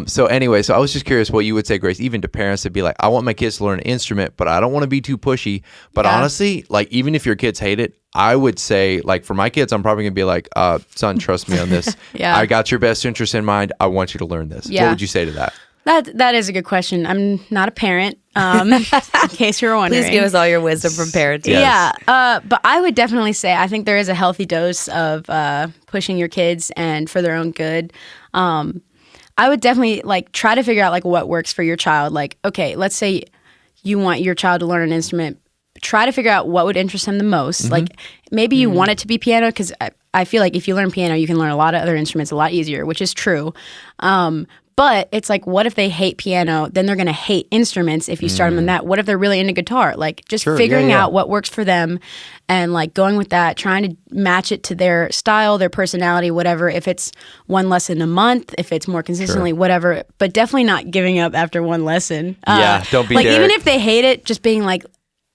[SPEAKER 1] So anyway, so I was just curious what you would say, Grace, even to parents to be like, I want my kids to learn an instrument, but I don't want to be too pushy. But honestly, like even if your kids hate it, I would say, like for my kids, I'm probably gonna be like, son, trust me on this.
[SPEAKER 3] Yeah.
[SPEAKER 1] I got your best interest in mind. I want you to learn this.
[SPEAKER 3] Yeah.
[SPEAKER 1] What would you say to that?
[SPEAKER 3] That is a good question. I'm not a parent, in case you were wondering.
[SPEAKER 2] Please give us all your wisdom from parenting.
[SPEAKER 1] Yes.
[SPEAKER 3] Yeah, but I would definitely say I think there is a healthy dose of pushing your kids and for their own good. I would definitely like try to figure out like what works for your child. Like, okay, let's say you want your child to learn an instrument. Try to figure out what would interest them the most. Like maybe you want it to be piano, because I feel like if you learn piano, you can learn a lot of other instruments a lot easier, which is true. But it's like, what if they hate piano? Then they're going to hate instruments if you start them in that. What if they're really into guitar? Like just
[SPEAKER 1] Sure,
[SPEAKER 3] figuring
[SPEAKER 1] yeah.
[SPEAKER 3] out what works for them and like going with that, trying to match it to their style, their personality, whatever. If it's one lesson a month, if it's more consistently, whatever. But definitely not giving up after one lesson.
[SPEAKER 1] Yeah, don't be
[SPEAKER 3] like
[SPEAKER 1] Derek.
[SPEAKER 3] even if they hate it, just being like,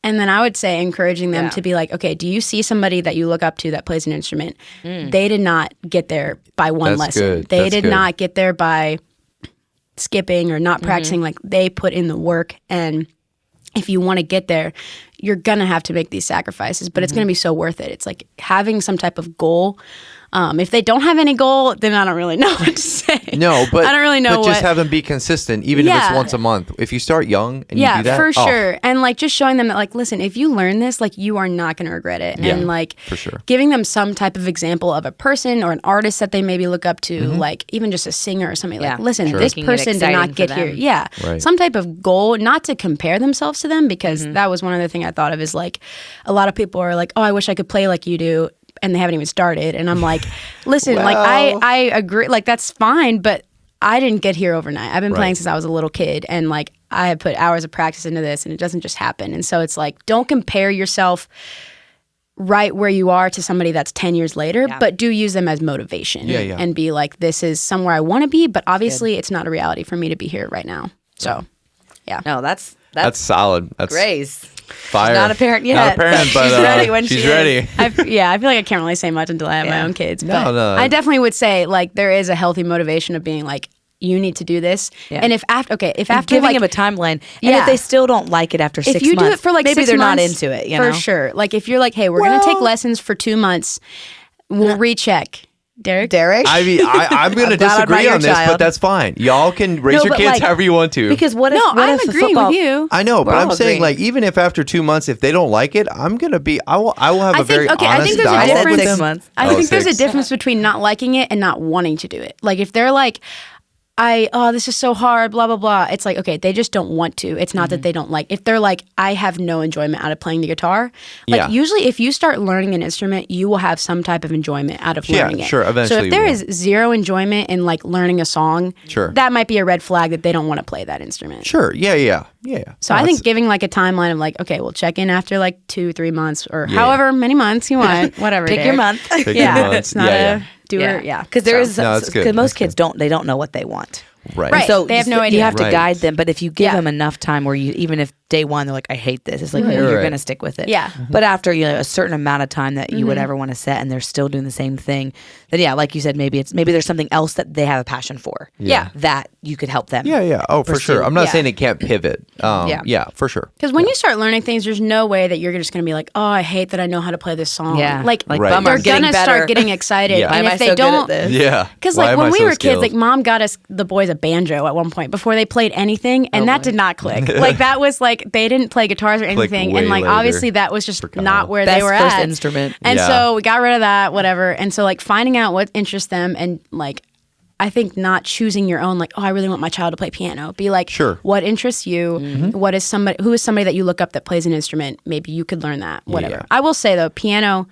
[SPEAKER 3] and then I would say encouraging them to be like, okay, do you see somebody that you look up to that plays an instrument? They did not get there by one
[SPEAKER 1] That's
[SPEAKER 3] lesson.
[SPEAKER 1] good.
[SPEAKER 3] They
[SPEAKER 1] That's
[SPEAKER 3] did
[SPEAKER 1] good.
[SPEAKER 3] not get there by skipping or not practicing. Like they put in the work, and if you want to get there, you're gonna have to make these sacrifices, but it's gonna be so worth it. It's like having some type of goal. If they don't have any goal, then I don't really know what to say.
[SPEAKER 1] No, but
[SPEAKER 3] I don't really know
[SPEAKER 1] But just have them be consistent, even if it's once a month. If you start young and you do that,
[SPEAKER 3] for sure. And like just showing them that, like, listen, if you learn this, like you are not going to regret it.
[SPEAKER 1] Yeah,
[SPEAKER 3] and like
[SPEAKER 1] for sure.
[SPEAKER 3] giving them some type of example of a person or an artist that they maybe look up to, like even just a singer or something. Like, listen, this
[SPEAKER 2] Making it
[SPEAKER 3] person did not
[SPEAKER 2] exciting
[SPEAKER 3] get
[SPEAKER 2] for
[SPEAKER 3] here.
[SPEAKER 2] them.
[SPEAKER 3] Yeah,
[SPEAKER 1] Right.
[SPEAKER 3] some type of goal, not to compare themselves to them, because that was one other thing I thought of. Is like a lot of people are like, oh, I wish I could play like you do. And they haven't even started. And I'm like, listen, like I agree, like that's fine, but I didn't get here overnight. I've been playing since I was a little kid, and like I have put hours of practice into this, and it doesn't just happen. And so it's like, don't compare yourself right where you are to somebody that's 10 years later, but do use them as motivation and be like, this is somewhere I want to be, but obviously it's not a reality for me to be here right now. So yeah.
[SPEAKER 2] No, that's
[SPEAKER 1] solid. That's
[SPEAKER 2] Grace.
[SPEAKER 1] fire.
[SPEAKER 2] Not a parent yet.
[SPEAKER 1] Not a parent, but
[SPEAKER 2] she's ready when
[SPEAKER 1] she's
[SPEAKER 2] she
[SPEAKER 1] ready.
[SPEAKER 2] is.
[SPEAKER 3] I feel like I can't really say much until I have my own kids. But
[SPEAKER 1] No.
[SPEAKER 3] I definitely would say like there is a healthy motivation of being like, you need to do this.
[SPEAKER 2] Yeah.
[SPEAKER 3] And if after
[SPEAKER 2] Giving
[SPEAKER 3] like,
[SPEAKER 2] them a timeline, and if they still don't like it after 6 months,
[SPEAKER 3] if you do it for like
[SPEAKER 2] maybe
[SPEAKER 3] 6
[SPEAKER 2] they're not
[SPEAKER 3] months,
[SPEAKER 2] into it. You
[SPEAKER 3] for
[SPEAKER 2] know,
[SPEAKER 3] sure. Like if you're like, hey, we're gonna take lessons for 2 months, we'll recheck. Derek.
[SPEAKER 1] I mean, I'm going to
[SPEAKER 2] I'm glad I'm not
[SPEAKER 1] disagree
[SPEAKER 2] your
[SPEAKER 1] on this, but
[SPEAKER 2] child.
[SPEAKER 1] that's fine. Y'all can raise
[SPEAKER 2] No,
[SPEAKER 1] your
[SPEAKER 2] but,
[SPEAKER 1] kids
[SPEAKER 2] like,
[SPEAKER 1] however you want to.
[SPEAKER 2] because what if?
[SPEAKER 3] No,
[SPEAKER 2] what
[SPEAKER 3] I'm
[SPEAKER 2] if the
[SPEAKER 3] agreeing
[SPEAKER 2] football,
[SPEAKER 3] with you.
[SPEAKER 1] I know, but
[SPEAKER 2] We're
[SPEAKER 1] I'm
[SPEAKER 2] all
[SPEAKER 1] saying,
[SPEAKER 2] agreeing.
[SPEAKER 1] like, even if after 2 months, if they don't like it, I'm going to be, I will have a very honest
[SPEAKER 3] I think there's a
[SPEAKER 1] dialogue with
[SPEAKER 3] difference.
[SPEAKER 2] 6
[SPEAKER 1] them.
[SPEAKER 2] months.
[SPEAKER 3] I think there's a
[SPEAKER 1] 6.
[SPEAKER 3] difference between not liking it and not wanting to do it. Like if they're like, this is so hard, blah, blah, blah. It's like, okay, they just don't want to. It's not that they don't like. If they're like, I have no enjoyment out of playing the guitar. Like usually if you start learning an instrument, you will have some type of enjoyment out of learning it.
[SPEAKER 1] Sure, eventually
[SPEAKER 3] So if there
[SPEAKER 1] you
[SPEAKER 3] is zero enjoyment in like learning a song,
[SPEAKER 1] Sure.
[SPEAKER 3] that might be a red flag that they don't want to play that instrument.
[SPEAKER 1] Sure. Yeah.
[SPEAKER 3] So
[SPEAKER 1] No,
[SPEAKER 3] I think
[SPEAKER 1] it's-
[SPEAKER 3] giving like a timeline of like, okay, we'll check in after like 2-3 months or however many months you want, whatever.
[SPEAKER 2] Pick your month.
[SPEAKER 1] Pick your
[SPEAKER 3] Yeah,
[SPEAKER 1] months.
[SPEAKER 3] it's not a doer. Yeah,
[SPEAKER 2] because there is
[SPEAKER 1] No, that's good.
[SPEAKER 2] because most
[SPEAKER 1] That's
[SPEAKER 2] kids don't know what they want.
[SPEAKER 1] Right.
[SPEAKER 3] Right.
[SPEAKER 2] So
[SPEAKER 3] They have no
[SPEAKER 2] you
[SPEAKER 3] idea.
[SPEAKER 2] have to
[SPEAKER 1] Right.
[SPEAKER 2] guide them, but if you give
[SPEAKER 3] Yeah.
[SPEAKER 2] them enough time, where you even if day one they're like, I hate this, it's like you're
[SPEAKER 1] Right.
[SPEAKER 2] gonna stick with it.
[SPEAKER 3] Yeah.
[SPEAKER 2] But after a certain amount of time that you would ever want to set, and they're still doing the same thing, then like you said, maybe there's something else that they have a passion for.
[SPEAKER 3] Yeah.
[SPEAKER 2] That you could help them.
[SPEAKER 1] Yeah. Oh, for
[SPEAKER 2] pursue.
[SPEAKER 1] sure. I'm not
[SPEAKER 3] Yeah.
[SPEAKER 1] saying it can't pivot. Yeah, for sure.
[SPEAKER 3] Because when you start learning things, there's no way that you're just going to be like, oh, I hate that I know how to play this song.
[SPEAKER 2] Yeah.
[SPEAKER 3] Like
[SPEAKER 1] Right.
[SPEAKER 2] bummer,
[SPEAKER 3] they're
[SPEAKER 2] getting
[SPEAKER 3] going to
[SPEAKER 2] better.
[SPEAKER 3] start getting excited.
[SPEAKER 1] Yeah.
[SPEAKER 2] Why
[SPEAKER 3] And
[SPEAKER 2] am
[SPEAKER 3] if
[SPEAKER 2] I
[SPEAKER 3] they
[SPEAKER 2] so
[SPEAKER 3] don't,
[SPEAKER 2] good at this?
[SPEAKER 1] Yeah.
[SPEAKER 3] because
[SPEAKER 1] Why
[SPEAKER 3] like
[SPEAKER 1] am
[SPEAKER 3] when
[SPEAKER 1] I
[SPEAKER 3] we
[SPEAKER 1] so
[SPEAKER 3] were kids,
[SPEAKER 1] skilled?
[SPEAKER 3] like mom got us the boys a banjo at one point before they played anything, and that
[SPEAKER 2] boy.
[SPEAKER 3] did not click. Like that was like they didn't play guitars or anything,
[SPEAKER 1] way
[SPEAKER 3] and like
[SPEAKER 1] later
[SPEAKER 3] obviously that was just
[SPEAKER 1] for Kyle.
[SPEAKER 3] not where
[SPEAKER 2] Best
[SPEAKER 3] they were
[SPEAKER 2] first
[SPEAKER 3] at.
[SPEAKER 2] instrument.
[SPEAKER 3] And
[SPEAKER 1] Yeah.
[SPEAKER 3] so we got rid of that, whatever. And so like finding out what interests them, and like I think not choosing your own, like, oh, I really want my child to play piano. Be like,
[SPEAKER 1] Sure.
[SPEAKER 3] what interests you? What is who is somebody that you look up that plays an instrument? Maybe you could learn that, whatever.
[SPEAKER 1] Yeah.
[SPEAKER 3] I will say though, piano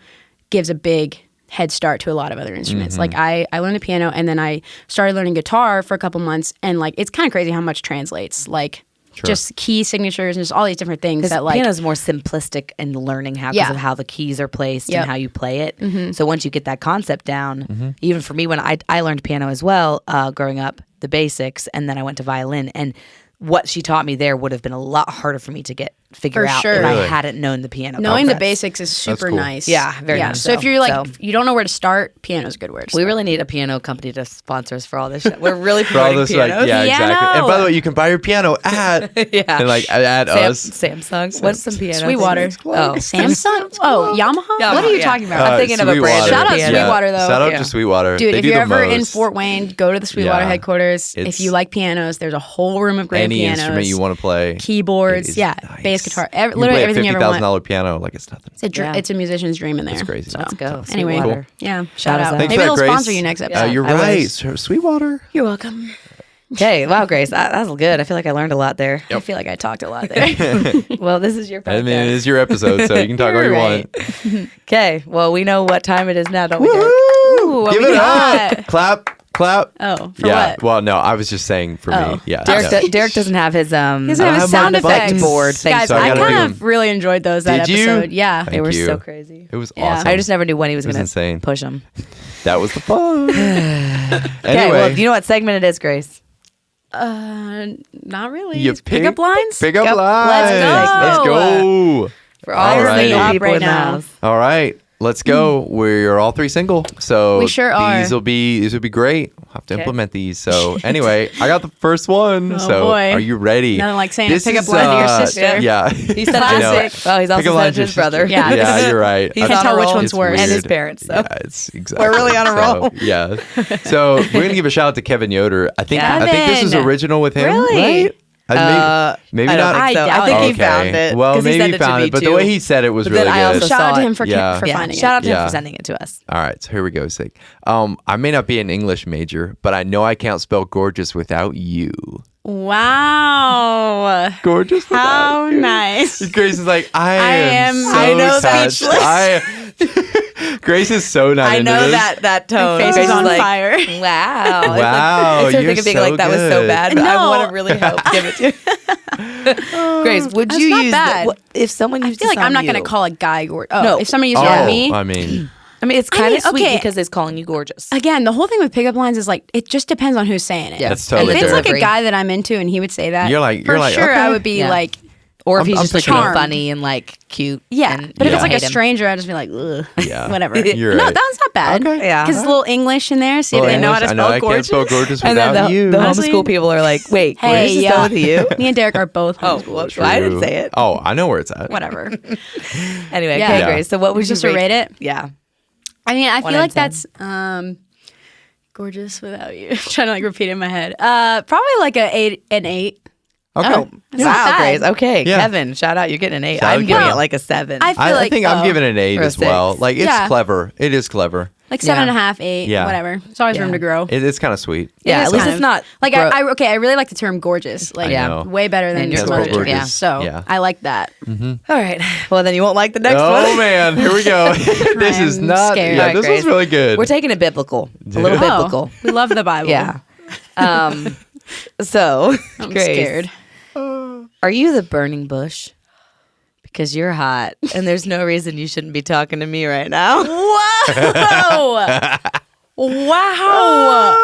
[SPEAKER 3] gives a big head start to a lot of other instruments. Like I learned the piano, and then I started learning guitar for a couple months, and like it's kind of crazy how much translates. Like just key signatures and just all these different things that like
[SPEAKER 2] piano is more simplistic in learning because of how the keys are placed
[SPEAKER 3] Yep.
[SPEAKER 2] and how you play it. So once you get that concept down, even for me when I learned piano as well, growing up, the basics, and then I went to violin, and what she taught me there would have been a lot harder for me to figure
[SPEAKER 3] For
[SPEAKER 2] out
[SPEAKER 3] sure.
[SPEAKER 2] if I
[SPEAKER 1] Really?
[SPEAKER 2] hadn't known the piano.
[SPEAKER 3] knowing the
[SPEAKER 2] concepts.
[SPEAKER 3] basics is super
[SPEAKER 1] cool.
[SPEAKER 3] nice.
[SPEAKER 2] Yeah, very much
[SPEAKER 3] So if
[SPEAKER 2] so.
[SPEAKER 3] you're like
[SPEAKER 2] So-
[SPEAKER 3] you don't know where to start, piano's a good word. to
[SPEAKER 2] We
[SPEAKER 3] start.
[SPEAKER 2] really need a piano company to sponsor us for all this shit. We're really
[SPEAKER 1] For all
[SPEAKER 2] promoting
[SPEAKER 1] this, like,
[SPEAKER 2] pianos.
[SPEAKER 1] yeah, exactly.
[SPEAKER 3] Piano.
[SPEAKER 1] And by the way, you can buy your piano at and like at us.
[SPEAKER 2] Samsung. What's some piano?
[SPEAKER 3] Sweetwater.
[SPEAKER 2] Oh,
[SPEAKER 3] Samsung? Oh, Yamaha?
[SPEAKER 2] Yamaha,
[SPEAKER 3] What are you
[SPEAKER 2] yeah.
[SPEAKER 3] talking about?
[SPEAKER 2] I'm thinking of a brand.
[SPEAKER 3] Shout out
[SPEAKER 2] piano.
[SPEAKER 3] Sweetwater, though.
[SPEAKER 1] Shout out
[SPEAKER 2] Yeah.
[SPEAKER 1] to Sweetwater.
[SPEAKER 3] Dude,
[SPEAKER 1] They
[SPEAKER 3] if
[SPEAKER 1] do
[SPEAKER 3] you're
[SPEAKER 1] the
[SPEAKER 3] ever in
[SPEAKER 1] most.
[SPEAKER 3] Fort Wayne, go to the Sweetwater
[SPEAKER 1] Yeah.
[SPEAKER 3] headquarters. If
[SPEAKER 1] It's-
[SPEAKER 3] you like pianos, there's a whole room of great
[SPEAKER 1] Any
[SPEAKER 3] pianos.
[SPEAKER 1] instrument you want to play, it
[SPEAKER 3] Keyboards,
[SPEAKER 1] is
[SPEAKER 3] yeah,
[SPEAKER 1] nice.
[SPEAKER 3] bass guitar,
[SPEAKER 1] You can
[SPEAKER 3] literally
[SPEAKER 1] play a
[SPEAKER 3] everything you ever want.
[SPEAKER 1] $50,000 piano like it's nothing.
[SPEAKER 2] Yeah.
[SPEAKER 3] It's a musician's dream in there.
[SPEAKER 1] It's crazy.
[SPEAKER 3] So,
[SPEAKER 2] Let's go.
[SPEAKER 3] Anyway,
[SPEAKER 2] Sweetwater.
[SPEAKER 3] yeah,
[SPEAKER 2] Shout
[SPEAKER 3] shout
[SPEAKER 2] us
[SPEAKER 3] out.
[SPEAKER 2] out.
[SPEAKER 1] Thanks
[SPEAKER 3] Maybe
[SPEAKER 1] for
[SPEAKER 3] they'll
[SPEAKER 1] that, Grace.
[SPEAKER 3] sponsor you next episode.
[SPEAKER 1] You're
[SPEAKER 2] I
[SPEAKER 1] right.
[SPEAKER 2] wish.
[SPEAKER 1] Sweetwater.
[SPEAKER 3] You're welcome.
[SPEAKER 2] Okay, wow, Grace, that was good. I feel like I learned a lot there.
[SPEAKER 3] I feel like I talked a lot there.
[SPEAKER 2] Well, this is your podcast.
[SPEAKER 1] I mean, it is your episode, so you can talk all you
[SPEAKER 3] You're
[SPEAKER 1] want.
[SPEAKER 2] Okay, well, we know what time it is now, don't we, Derek?
[SPEAKER 3] Ooh, what
[SPEAKER 1] Give
[SPEAKER 3] we
[SPEAKER 1] it
[SPEAKER 3] got?
[SPEAKER 1] up. Clap.
[SPEAKER 3] Oh, for
[SPEAKER 1] Yeah.
[SPEAKER 3] what?
[SPEAKER 1] Well, no, I was just saying for
[SPEAKER 3] Oh.
[SPEAKER 1] me. Yeah.
[SPEAKER 2] Derek,
[SPEAKER 1] no.
[SPEAKER 2] Derek doesn't have his
[SPEAKER 3] He doesn't
[SPEAKER 1] I
[SPEAKER 3] have
[SPEAKER 1] have
[SPEAKER 3] his sound
[SPEAKER 1] my
[SPEAKER 3] effects.
[SPEAKER 1] buttons.
[SPEAKER 2] board. Thanks,
[SPEAKER 3] Guys,
[SPEAKER 1] so I
[SPEAKER 3] I
[SPEAKER 1] gotta
[SPEAKER 3] kind
[SPEAKER 1] bring
[SPEAKER 3] of really enjoyed those that
[SPEAKER 1] Did you?
[SPEAKER 3] episode. Yeah.
[SPEAKER 2] They were
[SPEAKER 1] Thank you.
[SPEAKER 2] so crazy.
[SPEAKER 1] It was
[SPEAKER 3] Yeah.
[SPEAKER 1] awesome.
[SPEAKER 2] I just never knew when he was
[SPEAKER 1] was
[SPEAKER 2] going
[SPEAKER 1] insane.
[SPEAKER 2] to push them.
[SPEAKER 1] That was the fun.
[SPEAKER 2] Okay,
[SPEAKER 1] Anyway,
[SPEAKER 2] well, do you know what segment it is, Grace?
[SPEAKER 3] Not really.
[SPEAKER 1] you
[SPEAKER 3] It's pickup lines?
[SPEAKER 1] Pick up
[SPEAKER 2] Yep.
[SPEAKER 1] lines.
[SPEAKER 3] Let's
[SPEAKER 1] Let's go.
[SPEAKER 2] For all the
[SPEAKER 1] Alrighty.
[SPEAKER 2] single
[SPEAKER 3] Up
[SPEAKER 2] people
[SPEAKER 3] right
[SPEAKER 2] in the
[SPEAKER 3] now.
[SPEAKER 2] house.
[SPEAKER 1] All right. Let's go. We're all three single, so
[SPEAKER 3] We sure are.
[SPEAKER 1] These will be great. have to implement these. So anyway, I got the first one. So
[SPEAKER 3] boy.
[SPEAKER 1] are you ready?
[SPEAKER 3] Nothing like saying
[SPEAKER 1] This
[SPEAKER 3] a pickup
[SPEAKER 1] is,
[SPEAKER 3] line to your sister.
[SPEAKER 1] Yeah.
[SPEAKER 2] He said
[SPEAKER 1] I know.
[SPEAKER 2] classic. Well, he's also
[SPEAKER 1] Pickup
[SPEAKER 2] said
[SPEAKER 1] line
[SPEAKER 2] it
[SPEAKER 1] to
[SPEAKER 2] to
[SPEAKER 1] your
[SPEAKER 2] his brother.
[SPEAKER 1] sister.
[SPEAKER 3] Yeah.
[SPEAKER 1] Yeah, you're right.
[SPEAKER 3] You can tell which one's
[SPEAKER 1] It's
[SPEAKER 3] worse.
[SPEAKER 2] And his
[SPEAKER 1] weird.
[SPEAKER 2] parents. So.
[SPEAKER 1] Yeah, it's exactly.
[SPEAKER 2] We're really on a roll.
[SPEAKER 1] Yeah. So we're gonna give a shout out to Kevin Yoder. I think this is
[SPEAKER 3] Kevin.
[SPEAKER 1] original with him,
[SPEAKER 2] Really?
[SPEAKER 1] right? Maybe
[SPEAKER 2] I don't
[SPEAKER 1] not.
[SPEAKER 2] think so.
[SPEAKER 3] I
[SPEAKER 2] I
[SPEAKER 3] doubt
[SPEAKER 2] think
[SPEAKER 3] it.
[SPEAKER 2] he found it.
[SPEAKER 1] Well,
[SPEAKER 2] 'cause
[SPEAKER 1] maybe
[SPEAKER 2] said
[SPEAKER 1] he
[SPEAKER 2] it to
[SPEAKER 1] found
[SPEAKER 2] me
[SPEAKER 1] it, but
[SPEAKER 2] too.
[SPEAKER 1] the way he said it was
[SPEAKER 2] But
[SPEAKER 1] really
[SPEAKER 2] then I
[SPEAKER 1] good.
[SPEAKER 2] also
[SPEAKER 3] Shout out
[SPEAKER 2] saw
[SPEAKER 3] to
[SPEAKER 2] it.
[SPEAKER 3] him for
[SPEAKER 1] Yeah.
[SPEAKER 3] finding
[SPEAKER 2] Shout out to him
[SPEAKER 1] Yeah.
[SPEAKER 2] for sending it to us.
[SPEAKER 1] All right, so here we go. Sick. I may not be an English major, but I know I can't spell gorgeous without you.
[SPEAKER 3] Wow.
[SPEAKER 1] Gorgeous without
[SPEAKER 3] How
[SPEAKER 1] you.
[SPEAKER 3] nice.
[SPEAKER 1] Grace is like, I
[SPEAKER 3] am-
[SPEAKER 1] so
[SPEAKER 3] I know,
[SPEAKER 1] touched. Grace is so not
[SPEAKER 2] I
[SPEAKER 1] into
[SPEAKER 2] know
[SPEAKER 1] this.
[SPEAKER 2] that tone.
[SPEAKER 3] Face
[SPEAKER 2] Grace
[SPEAKER 3] is on
[SPEAKER 2] like,
[SPEAKER 3] fire.
[SPEAKER 2] Wow.
[SPEAKER 1] Wow,
[SPEAKER 2] It's her
[SPEAKER 1] you're
[SPEAKER 2] thing of being
[SPEAKER 1] so
[SPEAKER 2] like, that was so
[SPEAKER 1] good.
[SPEAKER 2] bad, but I
[SPEAKER 3] No.
[SPEAKER 2] want to really help give it to you. Grace, would
[SPEAKER 3] That's
[SPEAKER 2] you
[SPEAKER 3] not
[SPEAKER 2] use
[SPEAKER 3] bad.
[SPEAKER 2] if someone used
[SPEAKER 3] I feel
[SPEAKER 2] this
[SPEAKER 3] like I'm
[SPEAKER 2] on
[SPEAKER 3] not going
[SPEAKER 2] you-
[SPEAKER 3] to call a guy gorgeous. Oh,
[SPEAKER 2] No.
[SPEAKER 3] if somebody uses it on me.
[SPEAKER 1] I mean,
[SPEAKER 2] I mean, it's
[SPEAKER 3] I
[SPEAKER 2] kind
[SPEAKER 3] mean,
[SPEAKER 2] of sweet
[SPEAKER 3] okay.
[SPEAKER 2] because it's calling you gorgeous.
[SPEAKER 3] Again, the whole thing with pickup lines is like it just depends on who's saying it.
[SPEAKER 2] Yeah.
[SPEAKER 1] That's totally
[SPEAKER 3] If it's
[SPEAKER 1] fair.
[SPEAKER 3] like a guy that I'm into and he would say that,
[SPEAKER 1] You're like,
[SPEAKER 3] for sure
[SPEAKER 1] okay.
[SPEAKER 3] I would be
[SPEAKER 2] Yeah.
[SPEAKER 3] like,
[SPEAKER 2] Or if he's
[SPEAKER 1] I'm
[SPEAKER 2] just like
[SPEAKER 1] picking
[SPEAKER 3] up.
[SPEAKER 2] funny and like cute.
[SPEAKER 3] yeah.
[SPEAKER 2] and
[SPEAKER 3] But if
[SPEAKER 2] you
[SPEAKER 3] it's like
[SPEAKER 2] hate
[SPEAKER 3] a
[SPEAKER 2] him.
[SPEAKER 3] stranger, I'd just be like, ugh,
[SPEAKER 1] Yeah.
[SPEAKER 3] whatever.
[SPEAKER 1] You're
[SPEAKER 3] No,
[SPEAKER 1] right.
[SPEAKER 3] that's not bad.
[SPEAKER 1] Okay.
[SPEAKER 2] Yeah.
[SPEAKER 3] Because it's a little English in there, see if
[SPEAKER 1] Well,
[SPEAKER 3] they know how to
[SPEAKER 1] English, I
[SPEAKER 3] spell
[SPEAKER 1] I can't
[SPEAKER 3] gorgeous.
[SPEAKER 1] spell gorgeous
[SPEAKER 2] And
[SPEAKER 1] without
[SPEAKER 2] then
[SPEAKER 1] you.
[SPEAKER 2] the
[SPEAKER 3] Honestly-
[SPEAKER 2] homeschool people are like, wait,
[SPEAKER 3] Hey,
[SPEAKER 2] where's this
[SPEAKER 3] yeah.
[SPEAKER 2] done with you?
[SPEAKER 3] Me and Derek are both
[SPEAKER 2] Oh,
[SPEAKER 3] homeschooled.
[SPEAKER 2] whoops. I didn't say it.
[SPEAKER 1] Oh, I know where it's at.
[SPEAKER 3] Whatever.
[SPEAKER 2] Anyway,
[SPEAKER 3] Yeah.
[SPEAKER 2] okay,
[SPEAKER 1] Yeah.
[SPEAKER 2] Grace. So what would you
[SPEAKER 3] Just to rate it?
[SPEAKER 2] Yeah.
[SPEAKER 3] I mean, I
[SPEAKER 2] 1
[SPEAKER 3] feel
[SPEAKER 2] out
[SPEAKER 3] like
[SPEAKER 2] of 10.
[SPEAKER 3] that's gorgeous without you. I'm trying to like repeat it in my head. Probably like an 8.
[SPEAKER 1] Okay.
[SPEAKER 2] Oh,
[SPEAKER 3] That's not
[SPEAKER 2] wow,
[SPEAKER 3] bad.
[SPEAKER 2] Grace. Okay,
[SPEAKER 1] Yeah.
[SPEAKER 2] Kevin, shout out. You're getting an 8.
[SPEAKER 1] Shout out,
[SPEAKER 2] I'm giving
[SPEAKER 1] Kevin.
[SPEAKER 2] it like a 7.
[SPEAKER 3] I feel
[SPEAKER 1] I
[SPEAKER 3] like
[SPEAKER 1] think I'm
[SPEAKER 3] oh,
[SPEAKER 1] giving it an 8
[SPEAKER 2] or a
[SPEAKER 1] as well.
[SPEAKER 2] 6.
[SPEAKER 1] Like, it's
[SPEAKER 3] Yeah.
[SPEAKER 1] clever. It is clever.
[SPEAKER 3] like
[SPEAKER 2] Yeah.
[SPEAKER 3] 7.5, 8,
[SPEAKER 1] Yeah.
[SPEAKER 3] whatever. There's always room
[SPEAKER 2] Yeah.
[SPEAKER 3] to grow.
[SPEAKER 1] It's kind of sweet.
[SPEAKER 2] yeah,
[SPEAKER 3] It is
[SPEAKER 2] at least
[SPEAKER 3] kind
[SPEAKER 2] it's
[SPEAKER 3] of.
[SPEAKER 2] not
[SPEAKER 3] Like I really like the term gorgeous. Like
[SPEAKER 1] I know.
[SPEAKER 3] way better than
[SPEAKER 2] And you're
[SPEAKER 3] some other
[SPEAKER 2] gorgeous.
[SPEAKER 3] terms.
[SPEAKER 2] Yeah.
[SPEAKER 3] So
[SPEAKER 1] Yeah.
[SPEAKER 3] I like that.
[SPEAKER 2] All right. Well, then you won't like the next
[SPEAKER 1] Oh
[SPEAKER 2] one.
[SPEAKER 1] man, here we go. This is
[SPEAKER 3] I'm
[SPEAKER 1] not.
[SPEAKER 3] scared.
[SPEAKER 1] Yeah,
[SPEAKER 2] All right,
[SPEAKER 1] this
[SPEAKER 2] Grace.
[SPEAKER 1] was really good.
[SPEAKER 2] We're taking it biblical. A little
[SPEAKER 1] Yeah.
[SPEAKER 2] biblical.
[SPEAKER 3] We love the Bible.
[SPEAKER 2] Yeah. So,
[SPEAKER 3] I'm
[SPEAKER 2] Grace,
[SPEAKER 3] scared.
[SPEAKER 2] are you the burning bush? Because you're hot, and there's no reason you shouldn't be talking to me right now.
[SPEAKER 3] Whoa! Wow!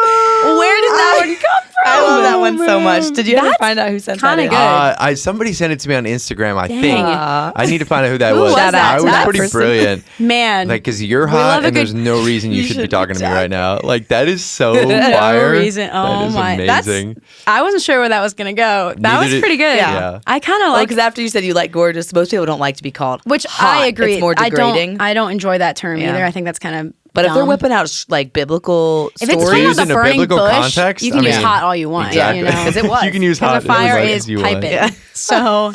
[SPEAKER 3] Where did that one come from?
[SPEAKER 2] I love that one so much. Did you ever
[SPEAKER 3] That's
[SPEAKER 2] find out who sent that
[SPEAKER 3] kinda
[SPEAKER 2] in?
[SPEAKER 3] good.
[SPEAKER 1] Somebody sent it to me on Instagram. I
[SPEAKER 3] Dang.
[SPEAKER 1] think I need to find out who that
[SPEAKER 3] Who
[SPEAKER 1] was.
[SPEAKER 3] was that?
[SPEAKER 1] I was
[SPEAKER 3] That
[SPEAKER 1] pretty
[SPEAKER 2] person?
[SPEAKER 1] brilliant.
[SPEAKER 3] Man,
[SPEAKER 1] Like, because you're
[SPEAKER 3] We love
[SPEAKER 1] hot
[SPEAKER 3] a
[SPEAKER 1] and
[SPEAKER 3] good-
[SPEAKER 1] there's no reason you should be talking to me right now. Like, that is so
[SPEAKER 3] no
[SPEAKER 1] fire.
[SPEAKER 3] reason. Oh
[SPEAKER 1] that is
[SPEAKER 3] my,
[SPEAKER 1] amazing.
[SPEAKER 3] I wasn't sure where that was gonna go. That
[SPEAKER 1] Neither
[SPEAKER 3] was
[SPEAKER 1] did-
[SPEAKER 3] pretty good.
[SPEAKER 1] Yeah.
[SPEAKER 3] I kind of
[SPEAKER 2] Well,
[SPEAKER 3] like,
[SPEAKER 2] because after you said you like gorgeous, most people don't like to be called
[SPEAKER 3] which
[SPEAKER 2] hot.
[SPEAKER 3] I agree.
[SPEAKER 2] It's more degrading.
[SPEAKER 3] I don't enjoy that term
[SPEAKER 2] Yeah.
[SPEAKER 3] either. I think that's kind of.
[SPEAKER 2] but if they're
[SPEAKER 3] dumb.
[SPEAKER 2] whipping out like biblical
[SPEAKER 3] If it's
[SPEAKER 2] stories,
[SPEAKER 3] talking
[SPEAKER 1] Used
[SPEAKER 3] about
[SPEAKER 1] in
[SPEAKER 3] the
[SPEAKER 1] a
[SPEAKER 3] burning
[SPEAKER 1] biblical
[SPEAKER 3] bush,
[SPEAKER 1] context,
[SPEAKER 3] you can
[SPEAKER 1] I
[SPEAKER 3] use
[SPEAKER 1] mean,
[SPEAKER 3] hot all you want.
[SPEAKER 1] Exactly.
[SPEAKER 3] You know,
[SPEAKER 2] because it was.
[SPEAKER 1] You can use
[SPEAKER 3] because
[SPEAKER 1] hot
[SPEAKER 3] the fire
[SPEAKER 1] as much
[SPEAKER 3] is
[SPEAKER 1] as you want.
[SPEAKER 3] piping.
[SPEAKER 2] Yeah.
[SPEAKER 3] So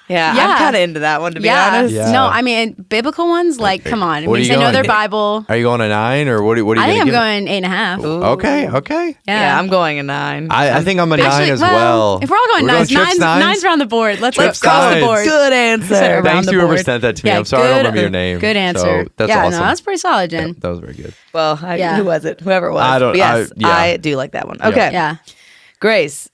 [SPEAKER 2] yeah,
[SPEAKER 3] Yeah.
[SPEAKER 2] I'm kind of into that one to be
[SPEAKER 3] yeah.
[SPEAKER 2] honest.
[SPEAKER 1] Yeah.
[SPEAKER 3] No, I mean biblical ones. Like, come on.
[SPEAKER 1] What are
[SPEAKER 3] Means
[SPEAKER 1] you
[SPEAKER 3] they know
[SPEAKER 1] going?
[SPEAKER 3] their Bible.
[SPEAKER 1] Are you going a 9 or what? What are you
[SPEAKER 3] I think
[SPEAKER 1] gonna
[SPEAKER 3] I'm
[SPEAKER 1] give it?
[SPEAKER 3] going 8.5.
[SPEAKER 2] Ooh.
[SPEAKER 1] Okay.
[SPEAKER 2] Yeah, I'm going a 9.
[SPEAKER 1] I think I'm a 9
[SPEAKER 3] Actually,
[SPEAKER 1] as well.
[SPEAKER 3] If we're all going
[SPEAKER 1] We're
[SPEAKER 3] nines,
[SPEAKER 1] Trips
[SPEAKER 3] nines are on the board. Let's
[SPEAKER 1] Trips
[SPEAKER 3] cross the
[SPEAKER 1] nines.
[SPEAKER 3] board.
[SPEAKER 2] Good answer.
[SPEAKER 3] Around
[SPEAKER 1] Thanks
[SPEAKER 3] the
[SPEAKER 1] to whoever
[SPEAKER 3] board.
[SPEAKER 1] sent that to me.
[SPEAKER 3] Yeah,
[SPEAKER 1] I'm sorry I don't
[SPEAKER 3] good-
[SPEAKER 1] remember your name.
[SPEAKER 3] Good answer.
[SPEAKER 1] So that's
[SPEAKER 3] yeah,
[SPEAKER 1] awesome.
[SPEAKER 3] no, that's pretty solid, Jen.
[SPEAKER 1] Yeah, that was very good.
[SPEAKER 2] Well,
[SPEAKER 3] Yeah.
[SPEAKER 2] who was it? Whoever it was.
[SPEAKER 1] I don't-
[SPEAKER 2] But yes,
[SPEAKER 1] yeah.
[SPEAKER 2] I do like that one. Okay.
[SPEAKER 3] Yeah.
[SPEAKER 2] Grace,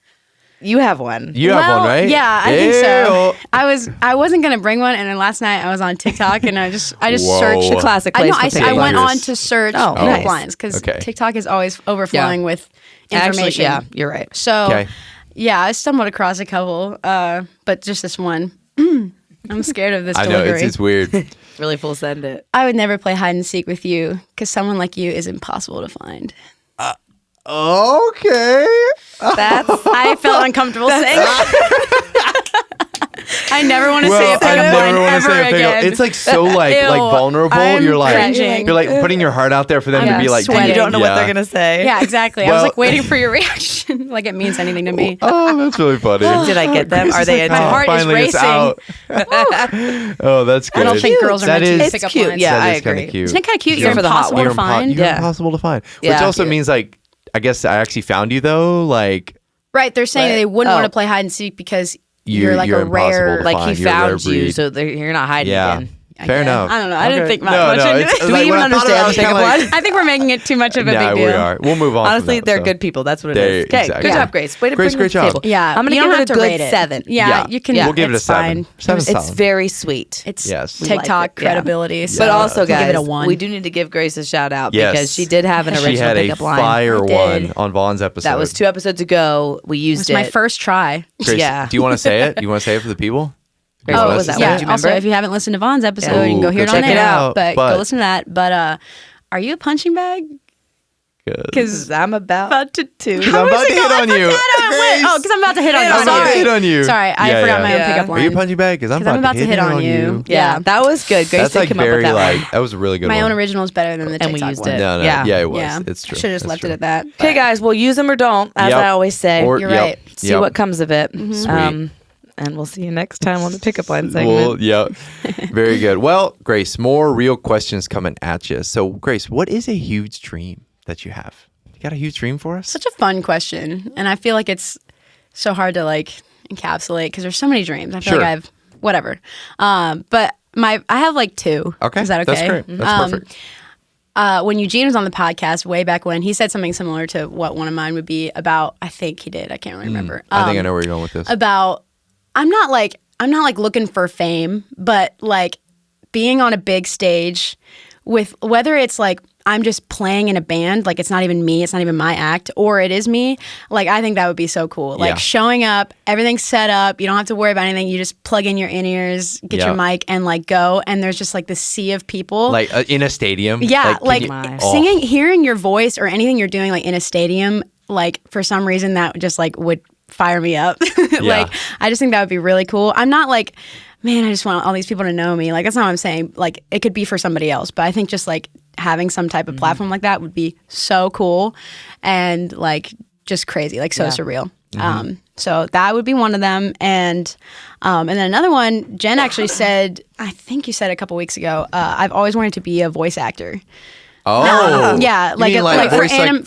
[SPEAKER 2] you have one.
[SPEAKER 1] You have
[SPEAKER 3] Well,
[SPEAKER 1] one, right?
[SPEAKER 3] Yeah, I think so.
[SPEAKER 1] Ew.
[SPEAKER 3] I wasn't gonna bring one, and then last night I was on TikTok and I just
[SPEAKER 1] Whoa.
[SPEAKER 3] searched
[SPEAKER 1] The
[SPEAKER 2] classic
[SPEAKER 3] I
[SPEAKER 2] place
[SPEAKER 3] know.
[SPEAKER 2] for
[SPEAKER 3] I went
[SPEAKER 1] pictures.
[SPEAKER 3] on to search
[SPEAKER 2] Oh,
[SPEAKER 3] pickup
[SPEAKER 2] nice.
[SPEAKER 3] lines because
[SPEAKER 1] Okay.
[SPEAKER 3] TikTok is always overflowing with information.
[SPEAKER 2] Actually, yeah, you're right.
[SPEAKER 3] So
[SPEAKER 1] Okay.
[SPEAKER 3] yeah, I stumbled across a couple, but just this one. I'm scared of this
[SPEAKER 1] I know
[SPEAKER 3] delivery.
[SPEAKER 1] it's weird.
[SPEAKER 2] Really full send it.
[SPEAKER 3] I would never play hide and seek with you because someone like you is impossible to find.
[SPEAKER 1] Okay.
[SPEAKER 2] That's
[SPEAKER 3] I felt uncomfortable saying that. I never want to say a
[SPEAKER 1] I
[SPEAKER 3] pickup line
[SPEAKER 1] never want to
[SPEAKER 3] ever
[SPEAKER 1] say a pickup.
[SPEAKER 3] again.
[SPEAKER 1] It's like so like
[SPEAKER 3] Ew,
[SPEAKER 1] vulnerable.
[SPEAKER 3] I'm
[SPEAKER 1] You're like
[SPEAKER 3] cringing.
[SPEAKER 1] you're like putting your heart out there for them
[SPEAKER 3] I'm
[SPEAKER 1] to be like,
[SPEAKER 3] sweating.
[SPEAKER 2] and you don't know what
[SPEAKER 1] yeah.
[SPEAKER 2] they're gonna say.
[SPEAKER 3] Yeah, exactly. I
[SPEAKER 1] Well-
[SPEAKER 3] was like waiting for your reaction, like it means anything to me.
[SPEAKER 1] Oh, that's really funny.
[SPEAKER 2] Did I get them? Are they
[SPEAKER 1] Like,
[SPEAKER 2] into
[SPEAKER 3] My
[SPEAKER 2] it?
[SPEAKER 3] heart is
[SPEAKER 1] finally it's
[SPEAKER 3] racing.
[SPEAKER 1] out. Oh, that's good.
[SPEAKER 3] I don't think girls are
[SPEAKER 1] That
[SPEAKER 3] meant to
[SPEAKER 1] is-
[SPEAKER 3] use
[SPEAKER 2] It's
[SPEAKER 3] pickup
[SPEAKER 2] cute,
[SPEAKER 3] lines.
[SPEAKER 2] yeah.
[SPEAKER 1] That
[SPEAKER 2] I
[SPEAKER 1] is kinda
[SPEAKER 2] agree.
[SPEAKER 1] cute.
[SPEAKER 3] Isn't it kind of cute?
[SPEAKER 2] You're
[SPEAKER 3] You're
[SPEAKER 2] for the hot
[SPEAKER 3] impossible
[SPEAKER 2] one.
[SPEAKER 3] to find.
[SPEAKER 1] You're
[SPEAKER 2] Yeah.
[SPEAKER 1] impossible to find. Which
[SPEAKER 2] Yeah.
[SPEAKER 1] also means like, I guess I actually found you though. Like
[SPEAKER 3] Right? They're saying
[SPEAKER 2] Right.
[SPEAKER 3] they wouldn't
[SPEAKER 2] Oh.
[SPEAKER 3] want to play hide and seek because
[SPEAKER 1] You're-
[SPEAKER 3] you're like
[SPEAKER 1] you're
[SPEAKER 3] a rare.
[SPEAKER 1] impossible to
[SPEAKER 2] Like
[SPEAKER 1] Fine,
[SPEAKER 2] he
[SPEAKER 1] you're a rare
[SPEAKER 2] found you,
[SPEAKER 1] breed.
[SPEAKER 2] so you're not hiding
[SPEAKER 1] yeah,
[SPEAKER 2] again.
[SPEAKER 1] fair
[SPEAKER 3] guess.
[SPEAKER 1] enough.
[SPEAKER 3] I don't know. I didn't
[SPEAKER 1] Okay.
[SPEAKER 3] think much into it.
[SPEAKER 1] it's
[SPEAKER 2] Do we
[SPEAKER 1] like,
[SPEAKER 2] even
[SPEAKER 1] when I thought
[SPEAKER 2] understand
[SPEAKER 1] about it, I was
[SPEAKER 2] pickup
[SPEAKER 1] kinda like,
[SPEAKER 2] lines?
[SPEAKER 3] I think we're making it too much of a
[SPEAKER 1] Nah,
[SPEAKER 3] big
[SPEAKER 1] we
[SPEAKER 3] deal.
[SPEAKER 1] are. We'll move on.
[SPEAKER 2] Honestly,
[SPEAKER 1] from that,
[SPEAKER 2] they're
[SPEAKER 1] so.
[SPEAKER 2] good people. That's what it
[SPEAKER 1] They-
[SPEAKER 2] is. Okay,
[SPEAKER 1] exactly.
[SPEAKER 2] good
[SPEAKER 3] Yeah.
[SPEAKER 2] job, Grace. Way to
[SPEAKER 1] Grace,
[SPEAKER 2] bring
[SPEAKER 1] great
[SPEAKER 2] it to the
[SPEAKER 1] job.
[SPEAKER 2] table.
[SPEAKER 3] Yeah,
[SPEAKER 2] I'm gonna
[SPEAKER 3] you
[SPEAKER 2] give
[SPEAKER 3] don't
[SPEAKER 2] it a
[SPEAKER 3] have to
[SPEAKER 2] good
[SPEAKER 3] rate it.
[SPEAKER 2] 7.
[SPEAKER 3] Yeah,
[SPEAKER 1] Yeah.
[SPEAKER 3] you can.
[SPEAKER 2] Yeah.
[SPEAKER 1] We'll give it a
[SPEAKER 3] it's
[SPEAKER 1] 7.
[SPEAKER 3] fine.
[SPEAKER 1] 7's
[SPEAKER 2] It's
[SPEAKER 1] solid.
[SPEAKER 2] very sweet.
[SPEAKER 3] It's
[SPEAKER 1] Yes.
[SPEAKER 2] We like
[SPEAKER 3] TikTok
[SPEAKER 2] it, yeah.
[SPEAKER 3] credibility.
[SPEAKER 1] Yeah.
[SPEAKER 3] So
[SPEAKER 2] But also,
[SPEAKER 3] give
[SPEAKER 2] guys,
[SPEAKER 3] it a 1.
[SPEAKER 2] we do need to give Grace a shout out
[SPEAKER 1] Yes.
[SPEAKER 2] because she did have an original
[SPEAKER 1] She had a
[SPEAKER 2] pickup line.
[SPEAKER 1] fire
[SPEAKER 3] I did.
[SPEAKER 1] one on Vaughn's episode.
[SPEAKER 2] That was 2 episodes ago. We
[SPEAKER 3] It
[SPEAKER 2] used
[SPEAKER 3] was
[SPEAKER 2] it.
[SPEAKER 3] my first try.
[SPEAKER 1] Grace,
[SPEAKER 2] yeah.
[SPEAKER 1] Do you want to say it? You want to say it for the people?
[SPEAKER 2] Grace,
[SPEAKER 1] You
[SPEAKER 2] what
[SPEAKER 1] want
[SPEAKER 2] was
[SPEAKER 1] us
[SPEAKER 2] that
[SPEAKER 1] to
[SPEAKER 2] one?
[SPEAKER 1] say
[SPEAKER 2] Do
[SPEAKER 1] it?
[SPEAKER 2] you
[SPEAKER 3] Also,
[SPEAKER 2] remember
[SPEAKER 3] if you haven't listened to Vaughn's episode,
[SPEAKER 2] Yeah.
[SPEAKER 3] you can go hear
[SPEAKER 1] Ooh,
[SPEAKER 3] it
[SPEAKER 1] go
[SPEAKER 3] on
[SPEAKER 1] check it
[SPEAKER 3] there.
[SPEAKER 1] out.
[SPEAKER 3] But
[SPEAKER 1] But-
[SPEAKER 3] go listen to that. But are you a punching bag? Because
[SPEAKER 2] I'm about to too.
[SPEAKER 1] Because I'm about to hit on you.
[SPEAKER 3] because I'm about to hit on you.
[SPEAKER 1] I'm about to
[SPEAKER 3] Sorry.
[SPEAKER 1] hit on you.
[SPEAKER 3] Sorry, I forgot my own pickup line.
[SPEAKER 1] Are you punching back? Because I'm about to hit on you.
[SPEAKER 2] Yeah, that was good. Grace
[SPEAKER 1] That's
[SPEAKER 2] did
[SPEAKER 1] like
[SPEAKER 2] come up with
[SPEAKER 1] very
[SPEAKER 2] that
[SPEAKER 1] like
[SPEAKER 2] one.
[SPEAKER 1] that was a really good
[SPEAKER 3] My
[SPEAKER 1] one.
[SPEAKER 3] own original is better than the TikTok
[SPEAKER 2] And we used
[SPEAKER 3] one.
[SPEAKER 2] it.
[SPEAKER 1] No,
[SPEAKER 2] Yeah.
[SPEAKER 1] it was.
[SPEAKER 3] Yeah,
[SPEAKER 1] It's true.
[SPEAKER 3] Should have just
[SPEAKER 1] That's
[SPEAKER 3] left
[SPEAKER 1] true.
[SPEAKER 3] it at that.
[SPEAKER 2] Okay, guys, well, use them or don't, as
[SPEAKER 1] Yep.
[SPEAKER 2] I always say.
[SPEAKER 3] You're right.
[SPEAKER 2] See what comes of it.
[SPEAKER 1] Sweet.
[SPEAKER 2] And we'll see you next time on the pickup line segment.
[SPEAKER 1] Well, yeah. Very good. Well, Grace, more real questions coming at you. So, Grace, what is a huge dream that you have? You got a huge dream for us?
[SPEAKER 3] Such a fun question, and I feel like it's so hard to like encapsulate because there's so many dreams. I feel
[SPEAKER 1] Sure.
[SPEAKER 3] like I've whatever, but I have like two.
[SPEAKER 1] Okay.
[SPEAKER 3] Is that okay?
[SPEAKER 1] That's great. That's perfect.
[SPEAKER 3] When Eugene was on the podcast way back when, he said something similar to what one of mine would be about. I think he did. I can't really remember.
[SPEAKER 1] I think I know where you're going with this.
[SPEAKER 3] About I'm not like looking for fame, but like being on a big stage with whether it's like I'm just playing in a band, like it's not even me, it's not even my act, or it is me. Like I think that would be so cool. Like showing up, everything's set up, you don't have to worry about anything. You just plug in your in-ears, get your mic, and like go. And there's just like this sea of people,
[SPEAKER 1] like in a stadium.
[SPEAKER 3] yeah, like
[SPEAKER 1] oh.
[SPEAKER 3] singing, hearing your voice or anything you're doing like in a stadium. Like for some reason that just like would fire me up. Like I just think that would be really cool. I'm not like, man, I just want all these people to know me. Like that's not what I'm saying. Like it could be for somebody else, but I think just like having some type of platform like that would be so cool and like just crazy, like so surreal. So that would be one of them. And then another one, Jen actually said, I think you said a couple weeks ago, I've always wanted to be a voice actor.
[SPEAKER 1] Oh,
[SPEAKER 3] yeah,
[SPEAKER 1] You
[SPEAKER 3] like
[SPEAKER 1] mean
[SPEAKER 3] like for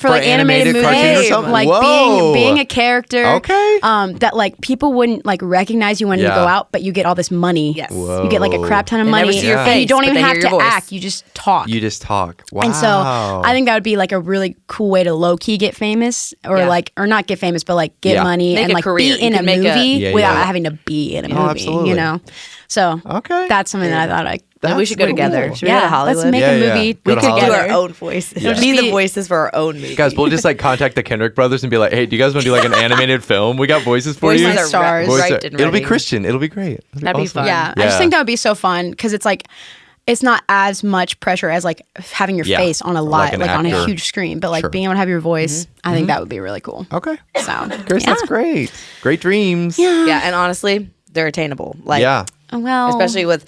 [SPEAKER 1] voice,
[SPEAKER 3] animated movies,
[SPEAKER 1] cartoons or something?
[SPEAKER 3] like
[SPEAKER 1] Whoa.
[SPEAKER 3] being a character.
[SPEAKER 1] Okay.
[SPEAKER 3] That like people wouldn't like recognize you when you go out, but you get all this money.
[SPEAKER 2] Yes.
[SPEAKER 3] You get like a crap ton of
[SPEAKER 2] They never
[SPEAKER 3] money,
[SPEAKER 2] see your
[SPEAKER 3] and
[SPEAKER 2] face,
[SPEAKER 3] you don't
[SPEAKER 2] but
[SPEAKER 3] even
[SPEAKER 2] they
[SPEAKER 3] have
[SPEAKER 2] hear your
[SPEAKER 3] to
[SPEAKER 2] voice.
[SPEAKER 3] act. You just talk.
[SPEAKER 1] You just talk. Wow.
[SPEAKER 3] And so I think that would be like a really cool way to low key get famous, or like, or not get famous, but like get money
[SPEAKER 2] Make
[SPEAKER 3] and
[SPEAKER 2] a
[SPEAKER 3] like
[SPEAKER 2] career.
[SPEAKER 3] be in
[SPEAKER 2] You
[SPEAKER 3] a
[SPEAKER 2] can make a-
[SPEAKER 3] movie without having to be in a movie.
[SPEAKER 1] absolutely.
[SPEAKER 3] You know, so
[SPEAKER 1] Okay.
[SPEAKER 3] that's something that I thought
[SPEAKER 2] Maybe we should go
[SPEAKER 1] really
[SPEAKER 2] together.
[SPEAKER 1] cool.
[SPEAKER 2] Should we go to Hollywood?
[SPEAKER 3] let's make a movie.
[SPEAKER 1] Go
[SPEAKER 3] We
[SPEAKER 1] to
[SPEAKER 3] could
[SPEAKER 1] Hollywood.
[SPEAKER 2] do
[SPEAKER 3] together.
[SPEAKER 2] our own voices.
[SPEAKER 1] Yeah.
[SPEAKER 2] Be the voices for our own movie.
[SPEAKER 1] Guys, we'll just like contact the Kendrick brothers and be like, hey, do you guys want to do like an animated film? We got voices for
[SPEAKER 2] Voices
[SPEAKER 1] you.
[SPEAKER 2] are
[SPEAKER 3] stars.
[SPEAKER 2] right and
[SPEAKER 1] It'll be
[SPEAKER 2] ready.
[SPEAKER 1] Christian. It'll be great.
[SPEAKER 2] That'd be fun.
[SPEAKER 3] Yeah, I just think that would be so fun because it's like it's not as much pressure as like having your face on a
[SPEAKER 1] Like
[SPEAKER 3] live,
[SPEAKER 1] an
[SPEAKER 3] like on a
[SPEAKER 1] actor.
[SPEAKER 3] huge screen, but like
[SPEAKER 1] Sure.
[SPEAKER 3] being able to have your voice, I think that would be really cool.
[SPEAKER 1] Okay.
[SPEAKER 3] So,
[SPEAKER 1] Grace, that's great. Great dreams.
[SPEAKER 2] Yeah, and honestly, they're attainable. Like,
[SPEAKER 1] Yeah.
[SPEAKER 3] well,
[SPEAKER 2] especially with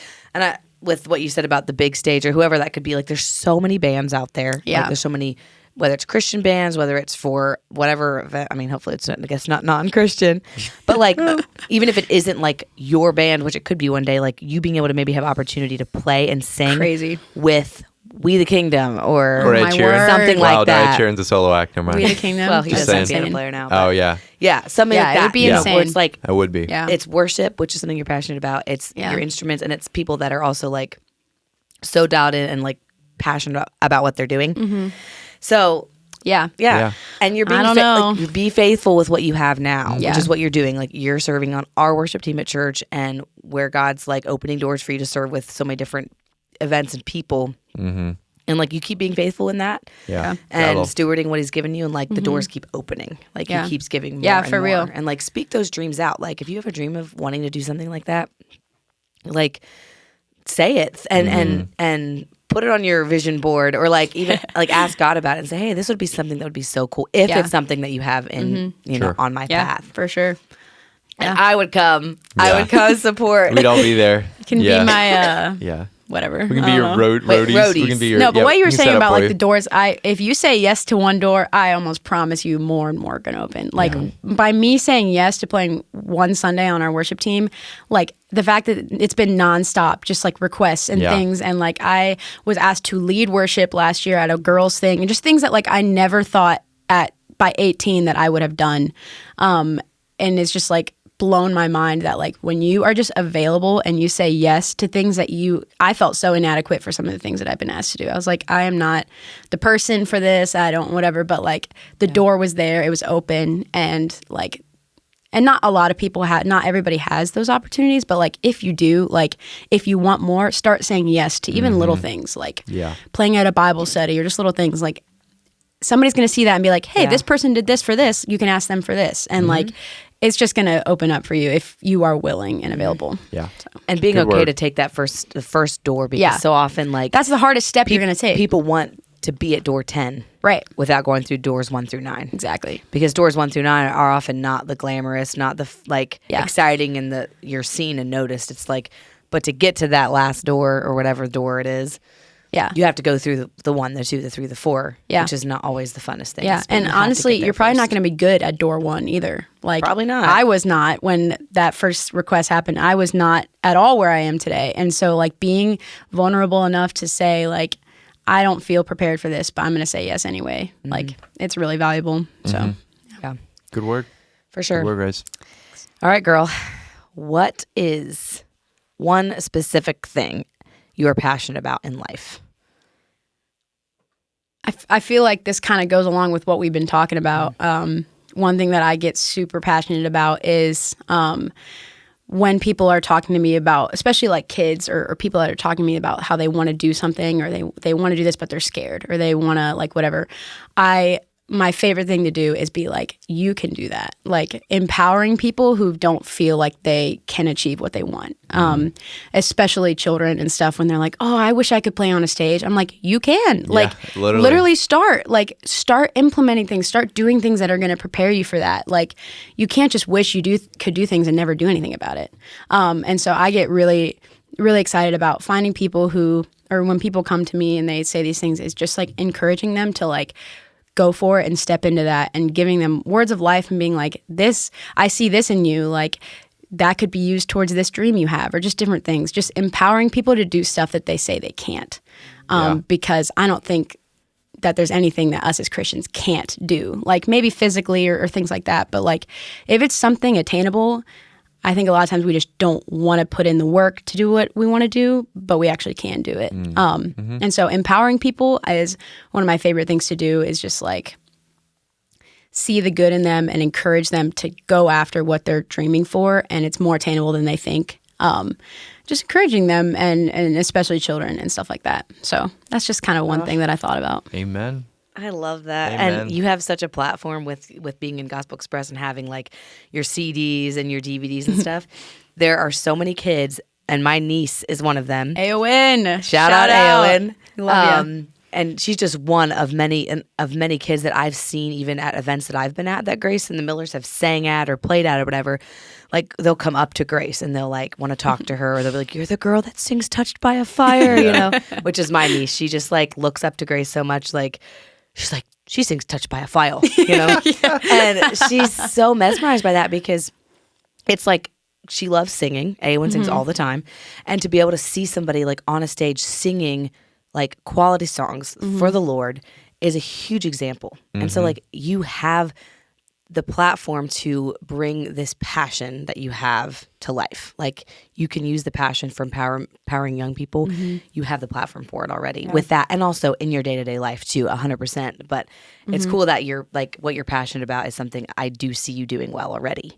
[SPEAKER 2] with what you said about the big stage or whoever that could be. Like, there's so many bands out there.
[SPEAKER 3] Yeah.
[SPEAKER 2] Like, there's so many, whether it's Christian bands, whether it's for whatever event. I mean, hopefully it's, I guess, not non-Christian. But, like, even if it isn't, like, your band, which it could be one day, like, you being able to maybe have opportunity to play and sing
[SPEAKER 3] Crazy.
[SPEAKER 2] with We the Kingdom or
[SPEAKER 1] Ed
[SPEAKER 3] my
[SPEAKER 1] Sheeran.
[SPEAKER 3] word.
[SPEAKER 2] something
[SPEAKER 1] Wow,
[SPEAKER 2] like
[SPEAKER 1] no,
[SPEAKER 2] that.
[SPEAKER 1] Ed Sheeran's a solo act. Never mind.
[SPEAKER 3] We the Kingdom.
[SPEAKER 2] Well, he
[SPEAKER 1] Just
[SPEAKER 2] does have
[SPEAKER 1] saying.
[SPEAKER 2] piano player now.
[SPEAKER 1] Oh,
[SPEAKER 2] but
[SPEAKER 1] yeah.
[SPEAKER 2] yeah, something
[SPEAKER 3] Yeah,
[SPEAKER 2] like
[SPEAKER 3] it
[SPEAKER 2] that.
[SPEAKER 3] would be
[SPEAKER 2] you know,
[SPEAKER 3] insane.
[SPEAKER 2] where it's like,
[SPEAKER 1] That would be.
[SPEAKER 3] Yeah.
[SPEAKER 2] it's worship, which is something you're passionate about. It's
[SPEAKER 3] Yeah.
[SPEAKER 2] your instruments, and it's people that are also like so dialed in and like passionate about what they're doing. So
[SPEAKER 3] Yeah.
[SPEAKER 1] Yeah.
[SPEAKER 2] and you're being
[SPEAKER 3] I don't know.
[SPEAKER 2] like, you be faithful with what you have now,
[SPEAKER 3] Yeah.
[SPEAKER 2] which is what you're doing. Like you're serving on our worship team at church, and where God's like opening doors for you to serve with so many different events and people. And like you keep being faithful in that,
[SPEAKER 1] Yeah.
[SPEAKER 2] and
[SPEAKER 1] That'll-
[SPEAKER 2] stewarding what He's given you, and like the doors keep opening. Like
[SPEAKER 3] Yeah.
[SPEAKER 2] He keeps giving more.
[SPEAKER 3] Yeah,
[SPEAKER 2] and
[SPEAKER 3] for
[SPEAKER 2] more.
[SPEAKER 3] real.
[SPEAKER 2] And like speak those dreams out. Like if you have a dream of wanting to do something like that, like say it and put it on your vision board, or like even like ask God about it and say, hey, this would be something that would be so cool if
[SPEAKER 3] Yeah.
[SPEAKER 2] it's something that you have in you know
[SPEAKER 1] Sure.
[SPEAKER 2] on my
[SPEAKER 3] Yeah,
[SPEAKER 2] path.
[SPEAKER 3] for sure.
[SPEAKER 2] And I would come.
[SPEAKER 1] Yeah.
[SPEAKER 2] I would come support.
[SPEAKER 1] We'd all be there.
[SPEAKER 3] Can
[SPEAKER 1] yeah.
[SPEAKER 3] be my
[SPEAKER 1] Yeah.
[SPEAKER 3] whatever.
[SPEAKER 1] We can be your roadies.
[SPEAKER 2] Wait,
[SPEAKER 1] We
[SPEAKER 2] roadies.
[SPEAKER 1] can be your,
[SPEAKER 3] No, but
[SPEAKER 1] yeah,
[SPEAKER 3] what you
[SPEAKER 1] we
[SPEAKER 3] were
[SPEAKER 1] can set
[SPEAKER 3] saying
[SPEAKER 1] up
[SPEAKER 3] about
[SPEAKER 1] for
[SPEAKER 3] like
[SPEAKER 1] you.
[SPEAKER 3] the doors, if you say yes to one door, I almost promise you more and more are gonna open. Like by me saying yes to playing one Sunday on our worship team, like the fact that it's been nonstop, just like requests and
[SPEAKER 1] Yeah.
[SPEAKER 3] things, and like I was asked to lead worship last year at a girls thing, and just things that like I never thought by 18 that I would have done, and it's just like blown my mind that like when you are just available and you say yes to things that I felt so inadequate for some of the things that I've been asked to do. I was like, I am not the person for this. I don't whatever, but like the door was there, it was open, and like, and not a lot of people not everybody has those opportunities, but like if you do, like if you want more, start saying yes to even little things like playing at a Bible study or just little things. Like somebody's going to see that and be like, hey, this person did this for this. You can ask them for this. And like, it's just going to open up for you if you are willing and available.
[SPEAKER 1] Yeah.
[SPEAKER 2] And being
[SPEAKER 1] Good
[SPEAKER 2] okay
[SPEAKER 1] word.
[SPEAKER 2] to take that the first door, because
[SPEAKER 3] Yeah.
[SPEAKER 2] so often like
[SPEAKER 3] That's the hardest step you're going to take.
[SPEAKER 2] people want to be at door 10.
[SPEAKER 3] Right.
[SPEAKER 2] without going through doors 1 through 9.
[SPEAKER 3] Exactly.
[SPEAKER 2] Because doors 1 through 9 are often not the glamorous, not the
[SPEAKER 3] Yeah.
[SPEAKER 2] exciting and you're seen and noticed. It's like, but to get to that last door or whatever door it is,
[SPEAKER 3] Yeah.
[SPEAKER 2] you have to go through the 1, the 2, the 3, the 4,
[SPEAKER 3] Yeah.
[SPEAKER 2] which is not always the funnest thing.
[SPEAKER 3] Yeah, and honestly, you're probably not going to be good at door 1 either. Like,
[SPEAKER 2] Probably not.
[SPEAKER 3] I was not when that first request happened. I was not at all where I am today. And so, like, being vulnerable enough to say, like, I don't feel prepared for this, but I'm going to say yes anyway. Like, it's really valuable. So,
[SPEAKER 2] Yeah,
[SPEAKER 1] Good word.
[SPEAKER 2] for sure.
[SPEAKER 1] Good word, guys.
[SPEAKER 2] All right, girl. What is one specific thing you are passionate about in life?
[SPEAKER 3] I feel like this kind of goes along with what we've been talking about. One thing that I get super passionate about is when people are talking to me about, especially like kids or people that are talking to me about how they want to do something or they want to do this, but they're scared or they want to like whatever. My favorite thing to do is be like, you can do that. Like empowering people who don't feel like they can achieve what they want. Especially children and stuff when they're like, oh, I wish I could play on a stage. I'm like, you can. Like literally start implementing things, start doing things that are going to prepare you for that. Like you can't just wish you could do things and never do anything about it. And so I get really, really excited about finding people or when people come to me and they say these things, is just like encouraging them to like go for it and step into that and giving them words of life and being like, this, I see this in you, like that could be used towards this dream you have, or just different things, just empowering people to do stuff that they say they can't. Because I don't think that there's anything that us as Christians can't do, like maybe physically or things like that. But like if it's something attainable, I think a lot of times we just don't want to put in the work to do what we want to do, but we actually can do it. And so empowering people is one of my favorite things to do, is just like see the good in them and encourage them to go after what they're dreaming for, and it's more attainable than they think. Just encouraging them and especially children and stuff like that. So that's just kind of one thing that I thought about.
[SPEAKER 1] Amen.
[SPEAKER 2] I love that.
[SPEAKER 1] Amen.
[SPEAKER 2] And you have such a platform with being in Gospel Express and having like your CDs and your DVDs and stuff. There are so many kids, and my niece is one of them.
[SPEAKER 3] Aowen.
[SPEAKER 2] Shout out Aowen.
[SPEAKER 3] Love you.
[SPEAKER 2] And she's just one of many kids that I've seen even at events that I've been at that Grace and the Millers have sang at or played at or whatever. Like they'll come up to Grace and they'll like want to talk to her, or they'll be like, "You're the girl that sings Touched by a Fire," you know, which is my niece. She just like looks up to Grace so much, like she's like, she sings Touched by a File, you know? And she's so mesmerized by that because it's like she loves singing. Aowen sings all the time. And to be able to see somebody like on a stage singing like quality songs for the Lord is a huge example. And so like you have the platform to bring this passion that you have to life. Like you can use the passion for empowering young people. You have the platform for it already with that. And also in your day-to-day life too, 100%. But it's cool that you're like, what you're passionate about is something I do see you doing well already.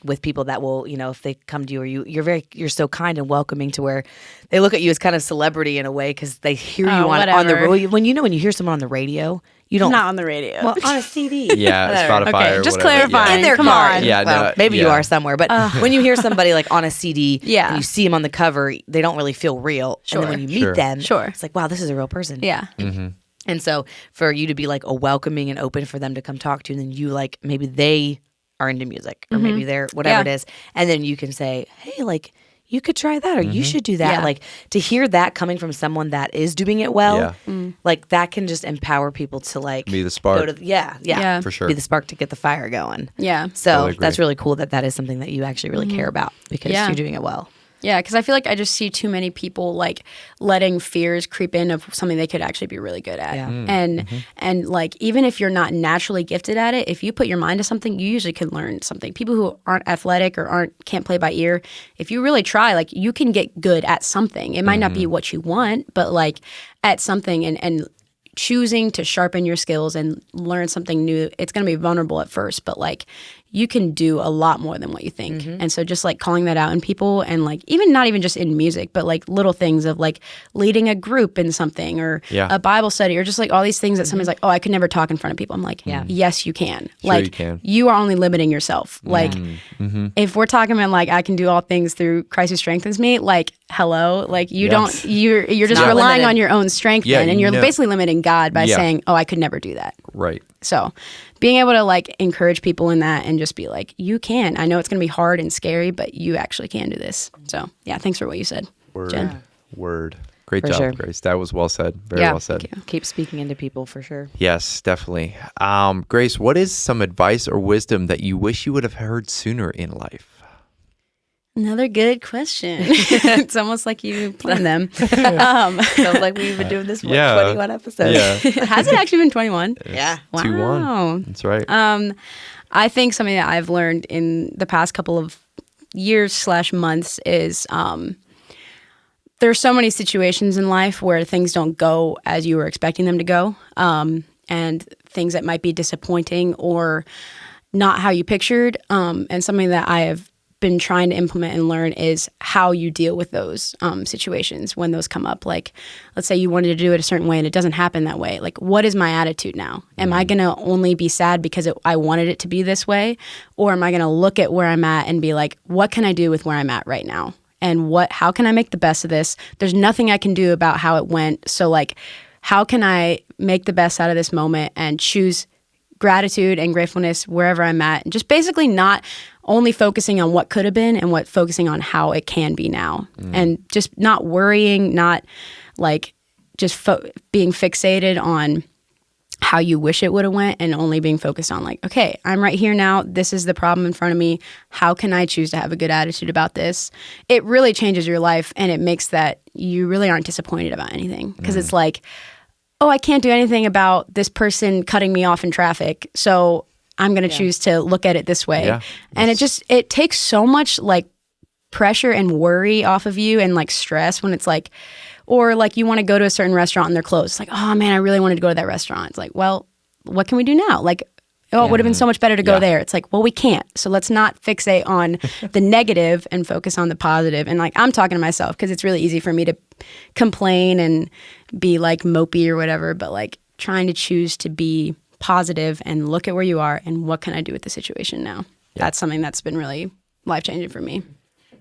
[SPEAKER 2] With people that will, you know, if they come to you, or you're so kind and welcoming to where they look at you as kind of celebrity in a way because they hear you on the radio. When you hear someone on the radio, you don't.
[SPEAKER 3] Not on the radio.
[SPEAKER 2] Well, on a CD.
[SPEAKER 1] Yeah, Spotify
[SPEAKER 3] Okay,
[SPEAKER 1] or
[SPEAKER 3] just
[SPEAKER 1] whatever.
[SPEAKER 3] clarifying.
[SPEAKER 2] In their
[SPEAKER 3] Come
[SPEAKER 2] car.
[SPEAKER 3] on.
[SPEAKER 1] Yeah,
[SPEAKER 2] Well, maybe you are somewhere, but when you hear somebody like on a CD and you see them on the cover, they don't really feel real.
[SPEAKER 3] Sure.
[SPEAKER 2] And then when you meet them,
[SPEAKER 3] Sure.
[SPEAKER 2] it's like, wow, this is a real person.
[SPEAKER 3] Yeah.
[SPEAKER 2] And so for you to be like a welcoming and open for them to come talk to you, and then you like, maybe they are into music or maybe they're whatever it is. And then you can say, hey, like you could try that or you should do that.
[SPEAKER 3] Yeah.
[SPEAKER 2] Like to hear that coming from someone that is doing it well, like that can just empower people to like
[SPEAKER 1] Be the spark.
[SPEAKER 2] Go to, yeah,
[SPEAKER 1] For sure.
[SPEAKER 2] be the spark to get the fire going.
[SPEAKER 3] Yeah.
[SPEAKER 2] So
[SPEAKER 1] Totally agree.
[SPEAKER 2] that's really cool that is something that you actually really care about because
[SPEAKER 3] Yeah.
[SPEAKER 2] you're doing it well.
[SPEAKER 3] Yeah, because I feel like I just see too many people like letting fears creep in of something they could actually be really good at.
[SPEAKER 2] Yeah.
[SPEAKER 3] And like even if you're not naturally gifted at it, if you put your mind to something, you usually can learn something. People who aren't athletic or can't play by ear, if you really try, like you can get good at something. It might not be what you want, but like at something and choosing to sharpen your skills and learn something new. It's going to be vulnerable at first, but like you can do a lot more than what you think. And so just like calling that out in people, and like even not even just in music, but like little things of like leading a group in something, or a Bible study, or just like all these things that somebody's like, oh, I could never talk in front of people. I'm like, yes, you can.
[SPEAKER 1] Sure,
[SPEAKER 3] like
[SPEAKER 1] you can.
[SPEAKER 3] You are only limiting yourself. Like if we're talking about like I can do all things through Christ who strengthens me, like hello, like you don't, you're just
[SPEAKER 2] not
[SPEAKER 3] relying
[SPEAKER 2] limited.
[SPEAKER 3] on your own strength then, and you're basically limiting God by saying, oh, I could never do that.
[SPEAKER 1] Right.
[SPEAKER 3] So being able to like encourage people in that and just be like, you can. I know it's going to be hard and scary, but you actually can do this. So yeah, thanks for what you said, Jen.
[SPEAKER 1] Word. Great
[SPEAKER 2] For
[SPEAKER 1] job,
[SPEAKER 2] sure.
[SPEAKER 1] Grace. That was well said. Very well said.
[SPEAKER 2] Keep speaking into people for sure.
[SPEAKER 1] Yes, definitely. Grace, what is some advice or wisdom that you wish you would have heard sooner in life?
[SPEAKER 3] Another good question. It's almost like you planned them.
[SPEAKER 2] Sounds like we've been doing this for 21 episodes.
[SPEAKER 1] Yeah.
[SPEAKER 3] Has it actually been 21?
[SPEAKER 2] Yeah.
[SPEAKER 3] Wow.
[SPEAKER 1] 2-1. That's right.
[SPEAKER 3] I think something that I've learned in the past couple of years/months is there's so many situations in life where things don't go as you were expecting them to go, and things that might be disappointing or not how you pictured. And something that I have been trying to implement and learn is how you deal with those situations when those come up. Like, let's say you wanted to do it a certain way and it doesn't happen that way. Like, what is my attitude now? Am I going to only be sad because I wanted it to be this way? Or am I going to look at where I'm at and be like, what can I do with where I'm at right now? And how can I make the best of this? There's nothing I can do about how it went. So like, how can I make the best out of this moment and choose gratitude and gratefulness wherever I'm at? And just basically not only focusing on what could have been and focusing on how it can be now. And just not worrying, not like just being fixated on how you wish it would have went, and only being focused on like, okay, I'm right here now. This is the problem in front of me. How can I choose to have a good attitude about this? It really changes your life, and it makes that you really aren't disappointed about anything, because it's like, oh, I can't do anything about this person cutting me off in traffic, so I'm going to choose to look at it this way.
[SPEAKER 1] Yeah.
[SPEAKER 3] And it takes so much like pressure and worry off of you, and like stress when it's like, or like you want to go to a certain restaurant and they're closed. It's like, oh man, I really wanted to go to that restaurant. It's like, well, what can we do now? Like, oh, it would have been so much better to go there. It's like, well, we can't. So let's not fixate on the negative and focus on the positive. And like, I'm talking to myself because it's really easy for me to complain and be like mopey or whatever, but like trying to choose to be positive and look at where you are and what can I do with the situation now? That's something that's been really life-changing for me.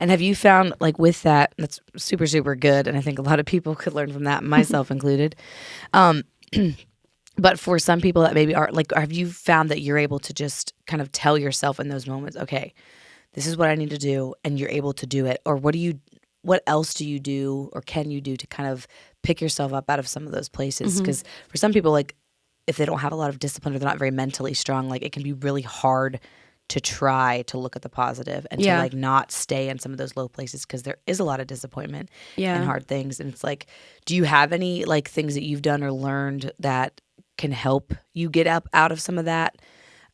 [SPEAKER 2] And have you found, like, with that's super, super good, and I think a lot of people could learn from that, myself included. But for some people that maybe aren't, like, have you found that you're able to just kind of tell yourself in those moments, okay, this is what I need to do, and you're able to do it? Or what else do you do or can you do to kind of pick yourself up out of some of those places? Because for some people, like, if they don't have a lot of discipline or they're not very mentally strong, like, it can be really hard to try to look at the positive and to like not stay in some of those low places, because there is a lot of disappointment and hard things. And it's like, do you have any like things that you've done or learned that can help you get up out of some of that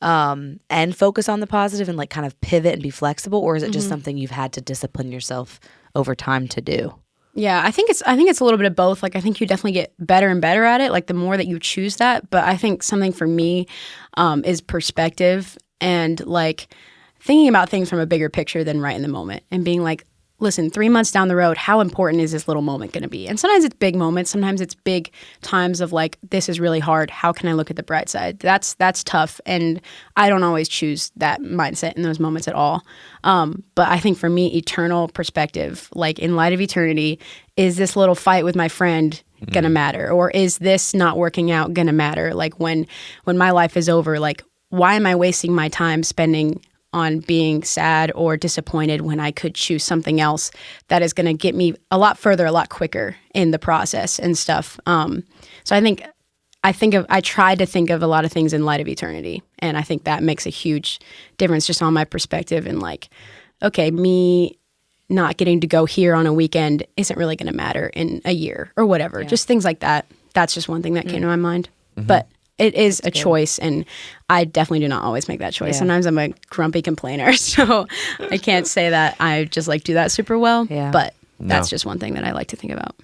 [SPEAKER 2] and focus on the positive and like kind of pivot and be flexible? Or is it just something you've had to discipline yourself over time to do?
[SPEAKER 3] Yeah, I think it's a little bit of both. Like, I think you definitely get better and better at it, like the more that you choose that. But I think something for me is perspective, and like thinking about things from a bigger picture than right in the moment, and being like, listen, 3 months down the road, how important is this little moment going to be? And sometimes it's big moments. Sometimes it's big times of like, this is really hard. How can I look at the bright side? That's tough. And I don't always choose that mindset in those moments at all. But I think for me, eternal perspective, like in light of eternity, is this little fight with my friend going to matter? Or is this not working out going to matter? Like when my life is over, like, why am I wasting my time spending on being sad or disappointed when I could choose something else that is going to get me a lot further, a lot quicker in the process and stuff. So I tried to think of a lot of things in light of eternity. And I think that makes a huge difference just on my perspective. And like, okay, me not getting to go here on a weekend isn't really going to matter in a year or whatever. Just things like that. That's just one thing that came to my mind. But it is a choice, and I definitely do not always make that choice. Sometimes I'm a grumpy complainer, so I can't say that I just like do that super well. But that's just one thing that I like to think about.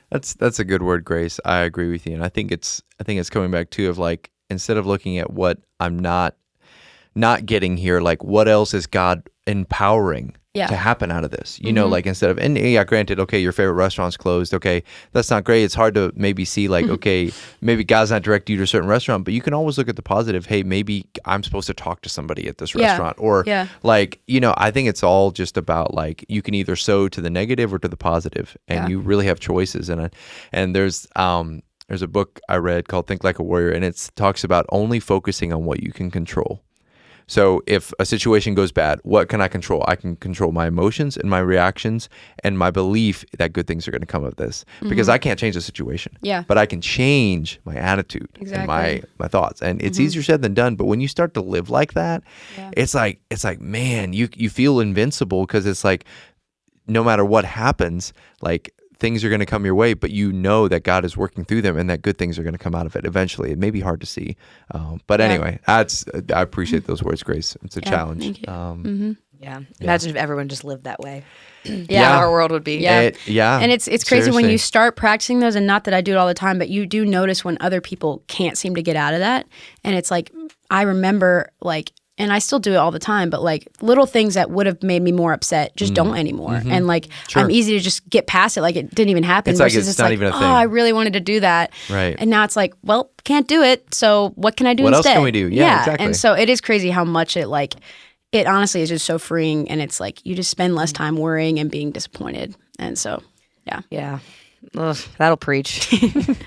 [SPEAKER 1] That's a good word, Grace. I agree with you, and I think it's coming back too of like, instead of looking at what I'm not not getting here, like what else is God empowering to happen out of this? You know, like instead of, and yeah, granted, okay, your favorite restaurant's closed. Okay, that's not great. It's hard to maybe see like, okay, maybe God's not directing you to a certain restaurant, but you can always look at the positive. Hey, maybe I'm supposed to talk to somebody at this restaurant, or like, you know, I think it's all just about like, you can either sow to the negative or to the positive, and you really have choices. And there's a book I read called Think Like a Warrior, and it talks about only focusing on what you can control. So if a situation goes bad, what can I control? I can control my emotions and my reactions and my belief that good things are going to come of this, because I can't change the situation.
[SPEAKER 3] Yeah.
[SPEAKER 1] But I can change my attitude and my thoughts. And it's easier said than done. But when you start to live like that, it's like, man, you feel invincible, because it's like, no matter what happens, like, things are going to come your way, but you know that God is working through them and that good things are going to come out of it eventually. It may be hard to see. But anyway, I appreciate those words, Grace. It's a challenge.
[SPEAKER 3] Thank you.
[SPEAKER 2] Imagine if everyone just lived that way.
[SPEAKER 3] Yeah.
[SPEAKER 2] How our world would be.
[SPEAKER 3] And it's crazy when
[SPEAKER 1] Seriously.
[SPEAKER 3] you start practicing those, and not that I do it all the time, but you do notice when other people can't seem to get out of that. And it's like, I remember like, and I still do it all the time, but like little things that would have made me more upset just don't anymore. And like, I'm easy to just get past it. Like it didn't even happen.
[SPEAKER 1] It's like,
[SPEAKER 3] versus
[SPEAKER 1] it's not even a thing.
[SPEAKER 3] Oh, I really wanted to do that.
[SPEAKER 1] Right.
[SPEAKER 3] And now it's like, well, can't do it. So what can I do
[SPEAKER 1] What
[SPEAKER 3] instead?
[SPEAKER 1] else can we do? Yeah, exactly.
[SPEAKER 3] And so it is crazy how much it like, it honestly is just so freeing. And it's like, you just spend less time worrying and being disappointed. And so,
[SPEAKER 2] Yeah. Ugh, that'll preach.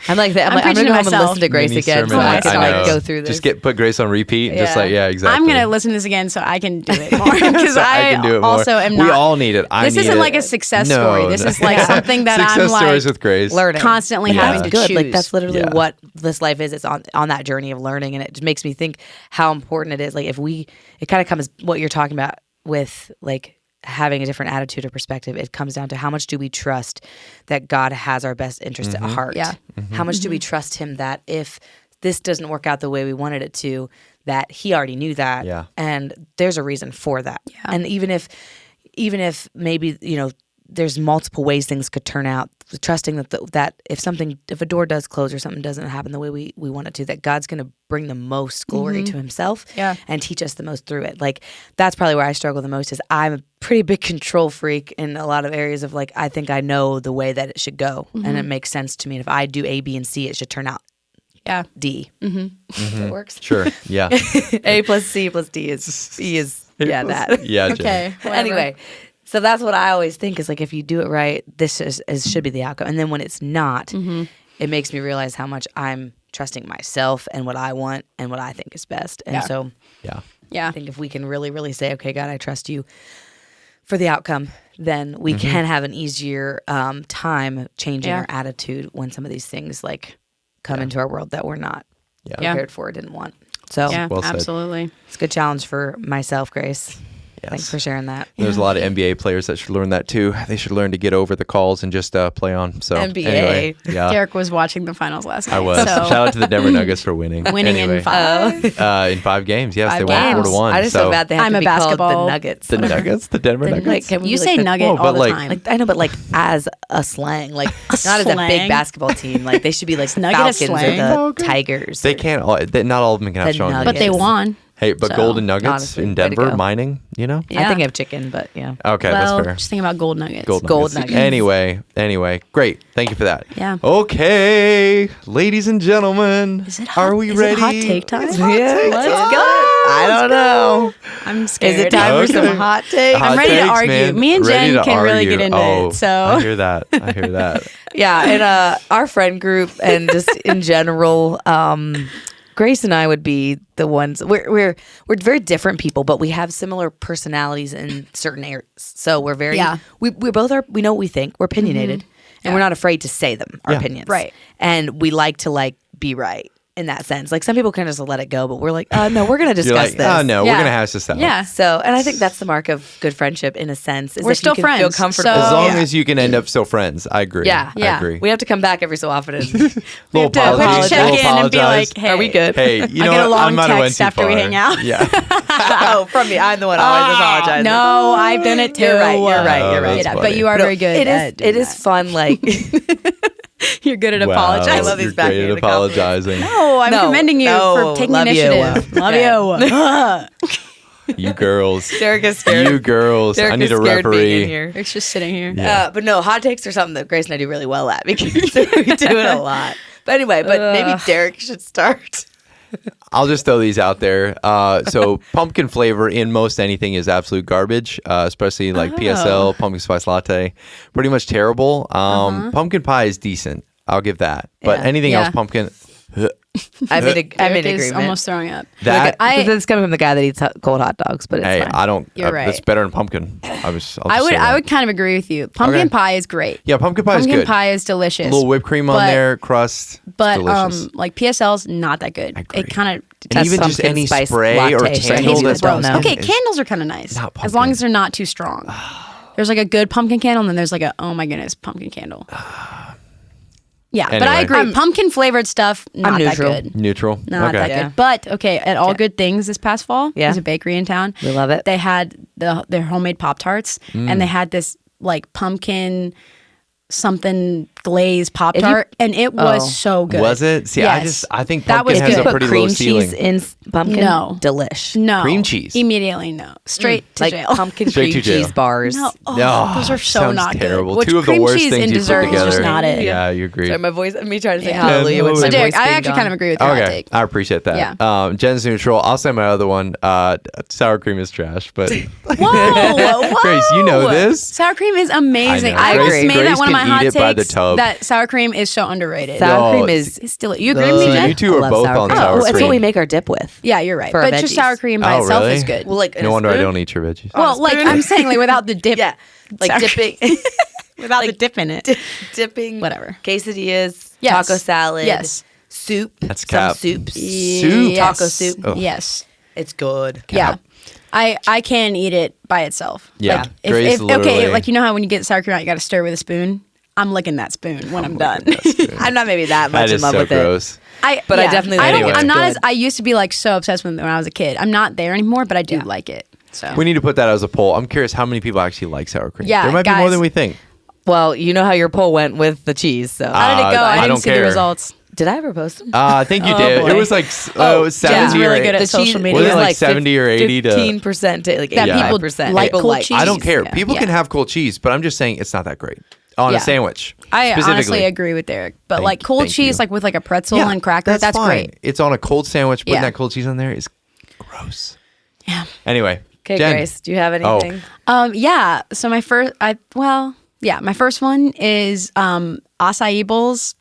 [SPEAKER 2] I'm like that. I'm
[SPEAKER 3] preaching
[SPEAKER 2] gonna
[SPEAKER 3] to
[SPEAKER 2] go home and
[SPEAKER 3] myself.
[SPEAKER 2] listen to Grace
[SPEAKER 1] Mini
[SPEAKER 2] again, so
[SPEAKER 1] sermon.
[SPEAKER 2] I can
[SPEAKER 1] I
[SPEAKER 2] like
[SPEAKER 1] know.
[SPEAKER 2] go through this.
[SPEAKER 1] Just put Grace on repeat. Just like, exactly.
[SPEAKER 3] I'm going to listen to this again so I can do it more. Because
[SPEAKER 1] So I can do it more.
[SPEAKER 3] also am not.
[SPEAKER 1] We all need it.
[SPEAKER 3] This isn't like a success story. This is like something that
[SPEAKER 1] success
[SPEAKER 3] I'm like
[SPEAKER 1] stories with Grace.
[SPEAKER 2] learning.
[SPEAKER 3] constantly
[SPEAKER 1] Yeah.
[SPEAKER 3] having to
[SPEAKER 2] Good.
[SPEAKER 3] choose.
[SPEAKER 2] Like that's literally
[SPEAKER 1] Yeah.
[SPEAKER 2] what this life is. It's on that journey of learning, and it just makes me think how important it is. Like it kind of comes what you're talking about with like having a different attitude or perspective. It comes down to how much do we trust that God has our best interest at heart?
[SPEAKER 3] Yeah.
[SPEAKER 2] How much do we trust Him that if this doesn't work out the way we wanted it to, that He already knew that,
[SPEAKER 1] Yeah.
[SPEAKER 2] and there's a reason for that. And even if maybe there's multiple ways things could turn out, trusting that if a door does close or something doesn't happen the way we want it to, that God's going to bring the most glory to Himself and teach us the most through it. Like that's probably where I struggle the most. Is I'm a pretty big control freak in a lot of areas of like, I think I know the way that it should go and it makes sense to me. And if I do A, B, and C, it should turn out D. That works.
[SPEAKER 1] Sure. Yeah.
[SPEAKER 2] A plus C plus D is E is that.
[SPEAKER 1] Yeah. Jen.
[SPEAKER 3] Okay. Whatever.
[SPEAKER 2] Anyway, so that's what I always think is like, if you do it right, this should be the outcome. And then when it's not, it makes me realize how much I'm trusting myself and what I want and what I think is best. And so
[SPEAKER 3] Yeah.
[SPEAKER 2] I think if we can really, really say, okay, God, I trust you for the outcome, then we can have an easier time changing our attitude when some of these things like come into our world that we're not prepared for or didn't want. So
[SPEAKER 3] Yeah,
[SPEAKER 1] Well said.
[SPEAKER 3] absolutely.
[SPEAKER 2] it's a good challenge for myself, Grace.
[SPEAKER 1] Yes.
[SPEAKER 2] Thanks for sharing that.
[SPEAKER 1] There's a lot of NBA players that should learn that too. They should learn to get over the calls and just play on. So
[SPEAKER 2] NBA.
[SPEAKER 1] anyway, yeah,
[SPEAKER 3] Derek was watching the finals last night.
[SPEAKER 1] I was.
[SPEAKER 3] So
[SPEAKER 1] Shout out to the Denver Nuggets for winning.
[SPEAKER 3] winning
[SPEAKER 1] Anyway,
[SPEAKER 3] in 5.
[SPEAKER 1] in 5 games. Yes,
[SPEAKER 3] 5
[SPEAKER 1] they won
[SPEAKER 3] games.
[SPEAKER 1] 4-1.
[SPEAKER 2] I just
[SPEAKER 1] so
[SPEAKER 2] feel bad they have
[SPEAKER 3] I'm
[SPEAKER 2] to
[SPEAKER 3] a
[SPEAKER 2] be called
[SPEAKER 3] basketball-
[SPEAKER 2] the Nuggets.
[SPEAKER 1] the Nuggets, the Denver
[SPEAKER 2] Then,
[SPEAKER 1] Nuggets.
[SPEAKER 2] like, can we
[SPEAKER 3] You
[SPEAKER 2] be
[SPEAKER 3] say
[SPEAKER 2] like the-
[SPEAKER 3] nugget
[SPEAKER 1] Whoa,
[SPEAKER 3] all
[SPEAKER 1] but
[SPEAKER 3] the
[SPEAKER 1] like-
[SPEAKER 3] time.
[SPEAKER 2] Like I know, but like as a slang, like not as a
[SPEAKER 3] slang?
[SPEAKER 2] big basketball team. Like they should be like the
[SPEAKER 3] Nugget a
[SPEAKER 2] Falcons or
[SPEAKER 3] slang?
[SPEAKER 2] the
[SPEAKER 1] Okay.
[SPEAKER 2] Tigers.
[SPEAKER 1] They can't. Not all of them can have
[SPEAKER 2] The
[SPEAKER 1] Shawna.
[SPEAKER 3] but they
[SPEAKER 2] Nuggets.
[SPEAKER 3] won.
[SPEAKER 1] Hey, but
[SPEAKER 3] So,
[SPEAKER 1] Golden Nuggets
[SPEAKER 2] honestly,
[SPEAKER 1] in
[SPEAKER 2] way to
[SPEAKER 1] Denver
[SPEAKER 2] go.
[SPEAKER 1] mining. You know.
[SPEAKER 2] I
[SPEAKER 3] Yeah.
[SPEAKER 2] think of chicken, but yeah.
[SPEAKER 1] Okay,
[SPEAKER 3] Well,
[SPEAKER 1] that's fair.
[SPEAKER 3] just think about gold nuggets.
[SPEAKER 2] Gold Nuggets.
[SPEAKER 1] Anyway, great. Thank you for that.
[SPEAKER 3] Yeah.
[SPEAKER 1] Okay, ladies and gentlemen,
[SPEAKER 3] Is it hot?
[SPEAKER 1] are we
[SPEAKER 3] is
[SPEAKER 1] ready?
[SPEAKER 3] It hot take time?
[SPEAKER 2] Let's go. I don't know.
[SPEAKER 3] I'm scared.
[SPEAKER 2] Is it time for
[SPEAKER 1] Okay.
[SPEAKER 2] some hot takes?
[SPEAKER 1] Hot
[SPEAKER 3] I'm ready to
[SPEAKER 1] takes,
[SPEAKER 3] argue.
[SPEAKER 1] man.
[SPEAKER 3] Me and
[SPEAKER 1] Ready
[SPEAKER 3] Jen
[SPEAKER 1] to
[SPEAKER 3] can really
[SPEAKER 1] argue.
[SPEAKER 3] get into
[SPEAKER 1] Oh,
[SPEAKER 3] it. So
[SPEAKER 1] I hear that. I hear that.
[SPEAKER 2] Yeah, and our friend group and just in general, Grace and I would be the ones. We're very different people, but we have similar personalities in certain areas. So we're very we both are. We know what we think. We're opinionated, and we're not afraid to say them. Our
[SPEAKER 1] Yeah.
[SPEAKER 2] opinions,
[SPEAKER 3] Right.
[SPEAKER 2] And we like to like be right in that sense. Like some people can just let it go, but we're like, no, we're gonna
[SPEAKER 1] You're
[SPEAKER 2] discuss
[SPEAKER 1] like,
[SPEAKER 2] this.
[SPEAKER 1] oh no, we're
[SPEAKER 3] Yeah.
[SPEAKER 1] gonna hash this out.
[SPEAKER 3] yeah.
[SPEAKER 2] So, and I think that's the mark of good friendship in a sense. Is
[SPEAKER 3] We're
[SPEAKER 2] if
[SPEAKER 3] still
[SPEAKER 2] you can feel
[SPEAKER 3] friends,
[SPEAKER 2] comfortable.
[SPEAKER 3] so-
[SPEAKER 1] As long
[SPEAKER 3] Yeah.
[SPEAKER 1] as you can end up still friends, I agree.
[SPEAKER 2] Yeah.
[SPEAKER 1] I
[SPEAKER 3] Yeah.
[SPEAKER 1] agree.
[SPEAKER 2] We have to come back every so often. And
[SPEAKER 1] Little
[SPEAKER 3] To
[SPEAKER 1] apologies.
[SPEAKER 3] check
[SPEAKER 1] little
[SPEAKER 3] in and be
[SPEAKER 1] apologize.
[SPEAKER 3] like, hey,
[SPEAKER 2] Are we good?
[SPEAKER 1] Hey, you
[SPEAKER 3] I
[SPEAKER 1] know
[SPEAKER 3] get a
[SPEAKER 1] what? I
[SPEAKER 3] long
[SPEAKER 1] might have went
[SPEAKER 3] text
[SPEAKER 1] too
[SPEAKER 3] after we
[SPEAKER 1] far.
[SPEAKER 3] hang out.
[SPEAKER 1] Yeah.
[SPEAKER 2] Oh, from me, I'm the one always apologizing.
[SPEAKER 3] No, I've done it too.
[SPEAKER 2] You're right. You're right.
[SPEAKER 1] Oh,
[SPEAKER 2] You're right.
[SPEAKER 1] that's
[SPEAKER 3] But
[SPEAKER 1] funny.
[SPEAKER 3] you are
[SPEAKER 2] But
[SPEAKER 3] very good.
[SPEAKER 2] It
[SPEAKER 3] at
[SPEAKER 2] is.
[SPEAKER 3] doing
[SPEAKER 2] It is
[SPEAKER 3] that.
[SPEAKER 2] fun. Like
[SPEAKER 3] You're You're good at
[SPEAKER 1] Wow,
[SPEAKER 3] apologizing.
[SPEAKER 2] I love these
[SPEAKER 1] you're great at
[SPEAKER 2] backhanded
[SPEAKER 1] apologizing.
[SPEAKER 3] No, I'm commending you for taking
[SPEAKER 2] love you.
[SPEAKER 3] initiative. Love you.
[SPEAKER 1] You girls.
[SPEAKER 2] Derek is scared.
[SPEAKER 1] You girls.
[SPEAKER 2] Derek
[SPEAKER 1] I need
[SPEAKER 2] is
[SPEAKER 1] a
[SPEAKER 2] scared being in
[SPEAKER 1] referee.
[SPEAKER 2] here.
[SPEAKER 3] Eric's just sitting here.
[SPEAKER 1] Yeah.
[SPEAKER 2] But no, hot takes are something that Grace and I do really well at because we do it a lot. But anyway, maybe Derek should start.
[SPEAKER 1] I'll just throw these out there. So pumpkin flavor in most anything is absolute garbage, especially like PSL, pumpkin spice latte. Pretty much terrible. Pumpkin pie is decent. I'll give that. But
[SPEAKER 2] Yeah.
[SPEAKER 1] anything
[SPEAKER 3] Yeah.
[SPEAKER 1] else pumpkin,
[SPEAKER 2] I'm in
[SPEAKER 3] Derek is
[SPEAKER 2] agreement.
[SPEAKER 3] almost throwing up.
[SPEAKER 1] that,
[SPEAKER 2] It's coming from the guy that eats cold hot dogs, but it's
[SPEAKER 1] hey,
[SPEAKER 2] fine.
[SPEAKER 1] I don't.
[SPEAKER 3] You're
[SPEAKER 1] That's
[SPEAKER 3] right.
[SPEAKER 1] better than pumpkin. I'll just say
[SPEAKER 3] I
[SPEAKER 1] that.
[SPEAKER 3] would kind of agree with you. Pumpkin
[SPEAKER 1] Okay.
[SPEAKER 3] pie is great.
[SPEAKER 1] Yeah, pumpkin pie is
[SPEAKER 3] Pumpkin
[SPEAKER 1] good.
[SPEAKER 3] pie is delicious.
[SPEAKER 1] A little whipped cream on
[SPEAKER 3] But-
[SPEAKER 1] there, crust.
[SPEAKER 3] But
[SPEAKER 1] delicious.
[SPEAKER 3] like PSL's not that good.
[SPEAKER 1] agree.
[SPEAKER 3] It kind of
[SPEAKER 1] And even just
[SPEAKER 2] pumpkin
[SPEAKER 1] any
[SPEAKER 2] spice
[SPEAKER 1] spray or
[SPEAKER 2] latte for
[SPEAKER 1] candle
[SPEAKER 2] anyone
[SPEAKER 1] that's
[SPEAKER 2] that don't
[SPEAKER 1] done
[SPEAKER 2] know.
[SPEAKER 3] Okay,
[SPEAKER 1] is
[SPEAKER 3] candles are kind of nice
[SPEAKER 1] not
[SPEAKER 3] as long
[SPEAKER 1] pumpkin.
[SPEAKER 3] as they're not too strong. There's like a good pumpkin candle, and then there's like a oh my goodness pumpkin candle. Yeah, but I
[SPEAKER 1] Anyway.
[SPEAKER 3] agree. Pumpkin flavored stuff not that
[SPEAKER 2] neutral.
[SPEAKER 3] good.
[SPEAKER 1] neutral.
[SPEAKER 3] Not that
[SPEAKER 2] Yeah.
[SPEAKER 3] good. But okay, at All Good Things this past fall,
[SPEAKER 2] Yeah.
[SPEAKER 3] there's a bakery in town.
[SPEAKER 2] We love it.
[SPEAKER 3] They had their homemade Pop Tarts, and they had this like pumpkin something glazed Pop Tart, and it was
[SPEAKER 2] Oh.
[SPEAKER 3] so good.
[SPEAKER 1] Was it? See,
[SPEAKER 3] Yes.
[SPEAKER 1] I think
[SPEAKER 3] That was
[SPEAKER 1] pumpkin has
[SPEAKER 3] good.
[SPEAKER 1] a pretty
[SPEAKER 2] cream
[SPEAKER 1] low ceiling.
[SPEAKER 2] cheese in pumpkin.
[SPEAKER 3] No.
[SPEAKER 2] Delish.
[SPEAKER 3] No
[SPEAKER 1] Cream cheese.
[SPEAKER 3] immediately. No, straight to
[SPEAKER 2] Like
[SPEAKER 3] jail.
[SPEAKER 2] pumpkin
[SPEAKER 1] Straight
[SPEAKER 2] cream
[SPEAKER 1] to jail.
[SPEAKER 2] cheese bars.
[SPEAKER 3] No, oh,
[SPEAKER 1] No,
[SPEAKER 3] those are so
[SPEAKER 1] sounds
[SPEAKER 3] not
[SPEAKER 1] terrible.
[SPEAKER 3] good. Which
[SPEAKER 1] Two of the
[SPEAKER 3] cream
[SPEAKER 1] worst
[SPEAKER 3] cheese
[SPEAKER 1] things
[SPEAKER 3] in
[SPEAKER 1] you put
[SPEAKER 3] dessert is just
[SPEAKER 1] together.
[SPEAKER 3] not it.
[SPEAKER 1] Yeah, you agree.
[SPEAKER 2] Sorry, my voice. Me trying to say
[SPEAKER 1] Yeah.
[SPEAKER 2] hallelujah with
[SPEAKER 1] So
[SPEAKER 2] my
[SPEAKER 3] Derek,
[SPEAKER 2] voice
[SPEAKER 3] I
[SPEAKER 2] being
[SPEAKER 3] actually
[SPEAKER 2] gone.
[SPEAKER 3] kind of agree with your hot
[SPEAKER 1] Okay,
[SPEAKER 3] take.
[SPEAKER 1] I appreciate that.
[SPEAKER 3] Yeah.
[SPEAKER 1] Jen's neutral. I'll say my other one. Sour cream is trash, but
[SPEAKER 3] Whoa,
[SPEAKER 1] Grace, you know this.
[SPEAKER 3] Sour cream is amazing.
[SPEAKER 1] I
[SPEAKER 3] I,
[SPEAKER 1] know.
[SPEAKER 3] almost
[SPEAKER 2] Grace-
[SPEAKER 3] made
[SPEAKER 1] Grace
[SPEAKER 3] that one of my
[SPEAKER 1] can
[SPEAKER 3] hot
[SPEAKER 1] eat it by the
[SPEAKER 3] takes.
[SPEAKER 1] tub.
[SPEAKER 3] That sour cream is so underrated.
[SPEAKER 2] Sour
[SPEAKER 1] No,
[SPEAKER 2] cream is.
[SPEAKER 3] It's still. You agree with me,
[SPEAKER 1] So
[SPEAKER 3] Jen?
[SPEAKER 1] you two
[SPEAKER 2] I
[SPEAKER 1] are
[SPEAKER 2] love
[SPEAKER 1] both
[SPEAKER 2] sour
[SPEAKER 1] on
[SPEAKER 2] cream.
[SPEAKER 1] sour
[SPEAKER 2] It's
[SPEAKER 1] cream.
[SPEAKER 2] what we make our dip with.
[SPEAKER 3] Yeah, you're right.
[SPEAKER 2] For our
[SPEAKER 3] But just
[SPEAKER 2] veggies.
[SPEAKER 3] sour cream by
[SPEAKER 1] Oh,
[SPEAKER 3] itself
[SPEAKER 1] really?
[SPEAKER 3] is good.
[SPEAKER 2] Well, like in
[SPEAKER 1] No
[SPEAKER 2] a
[SPEAKER 1] wonder I
[SPEAKER 2] spoon?
[SPEAKER 1] don't eat your veggies.
[SPEAKER 3] Well, like
[SPEAKER 2] spoon?
[SPEAKER 3] I'm saying, like without the dip.
[SPEAKER 2] Yeah, like
[SPEAKER 3] Sour-
[SPEAKER 2] dipping,
[SPEAKER 3] without the dip in it.
[SPEAKER 2] dipping.
[SPEAKER 3] Whatever.
[SPEAKER 2] Quesadillas,
[SPEAKER 3] Yes.
[SPEAKER 2] taco salad,
[SPEAKER 3] Yes.
[SPEAKER 2] soup.
[SPEAKER 1] That's
[SPEAKER 2] some
[SPEAKER 1] cap.
[SPEAKER 2] soups.
[SPEAKER 1] Soup?
[SPEAKER 3] Yes.
[SPEAKER 2] Taco soup.
[SPEAKER 1] Oh.
[SPEAKER 3] Yes.
[SPEAKER 2] It's good.
[SPEAKER 3] Yeah. I can eat it by itself.
[SPEAKER 1] Yeah.
[SPEAKER 3] Like,
[SPEAKER 1] Grace
[SPEAKER 3] if
[SPEAKER 1] literally-
[SPEAKER 3] okay, like you know how when you get sour cream out, you got to stir with a spoon. I'm licking that spoon when I'm done.
[SPEAKER 2] I'm not maybe that much
[SPEAKER 1] That
[SPEAKER 2] in
[SPEAKER 1] is
[SPEAKER 2] love
[SPEAKER 1] so
[SPEAKER 2] with
[SPEAKER 1] gross.
[SPEAKER 2] But I definitely
[SPEAKER 3] I
[SPEAKER 2] like
[SPEAKER 3] don't.
[SPEAKER 1] it.
[SPEAKER 3] I'm not
[SPEAKER 2] Good.
[SPEAKER 3] as I used to be like so obsessed with it when I was a kid. I'm not there anymore, but I do like it. So
[SPEAKER 1] We need to put that as a poll. I'm curious how many people actually like sour cream.
[SPEAKER 3] Yeah,
[SPEAKER 1] there might be more
[SPEAKER 3] guys.
[SPEAKER 1] than we think.
[SPEAKER 2] it. Well, you know how your poll went with the cheese. So
[SPEAKER 3] how did it go?
[SPEAKER 1] I
[SPEAKER 3] I didn't
[SPEAKER 1] don't
[SPEAKER 3] see
[SPEAKER 1] care.
[SPEAKER 3] the results.
[SPEAKER 2] did I ever post them?
[SPEAKER 1] I think you
[SPEAKER 3] Oh,
[SPEAKER 1] did.
[SPEAKER 3] boy.
[SPEAKER 1] It was like it was 70
[SPEAKER 3] Jen's really
[SPEAKER 1] or
[SPEAKER 3] good at
[SPEAKER 2] The
[SPEAKER 3] social
[SPEAKER 2] cheese-
[SPEAKER 3] media.
[SPEAKER 1] Was it
[SPEAKER 2] was
[SPEAKER 1] like 70 or 80 to-
[SPEAKER 2] 15% to like
[SPEAKER 3] That
[SPEAKER 2] 85%.
[SPEAKER 3] people like
[SPEAKER 2] People
[SPEAKER 3] cold
[SPEAKER 2] like
[SPEAKER 3] cheese.
[SPEAKER 1] I don't care.
[SPEAKER 3] Yeah.
[SPEAKER 1] People can have cold cheese, but I'm just saying it's not that great on
[SPEAKER 3] Yeah.
[SPEAKER 1] a sandwich.
[SPEAKER 3] I
[SPEAKER 1] specifically.
[SPEAKER 3] honestly agree with Derek, but
[SPEAKER 1] Thank-
[SPEAKER 3] like cold
[SPEAKER 1] thank
[SPEAKER 3] cheese,
[SPEAKER 1] you.
[SPEAKER 3] like with like a pretzel
[SPEAKER 1] Yeah,
[SPEAKER 3] and cracker, that's
[SPEAKER 1] fine.
[SPEAKER 3] great.
[SPEAKER 1] It's on a cold sandwich. Putting
[SPEAKER 3] Yeah.
[SPEAKER 1] that cold cheese on there is gross.
[SPEAKER 3] Yeah.
[SPEAKER 1] Anyway,
[SPEAKER 2] Okay,
[SPEAKER 1] Jen.
[SPEAKER 2] Grace, do you have
[SPEAKER 1] Oh.
[SPEAKER 2] anything?
[SPEAKER 3] Yeah. So my first, my first one is acai bowls.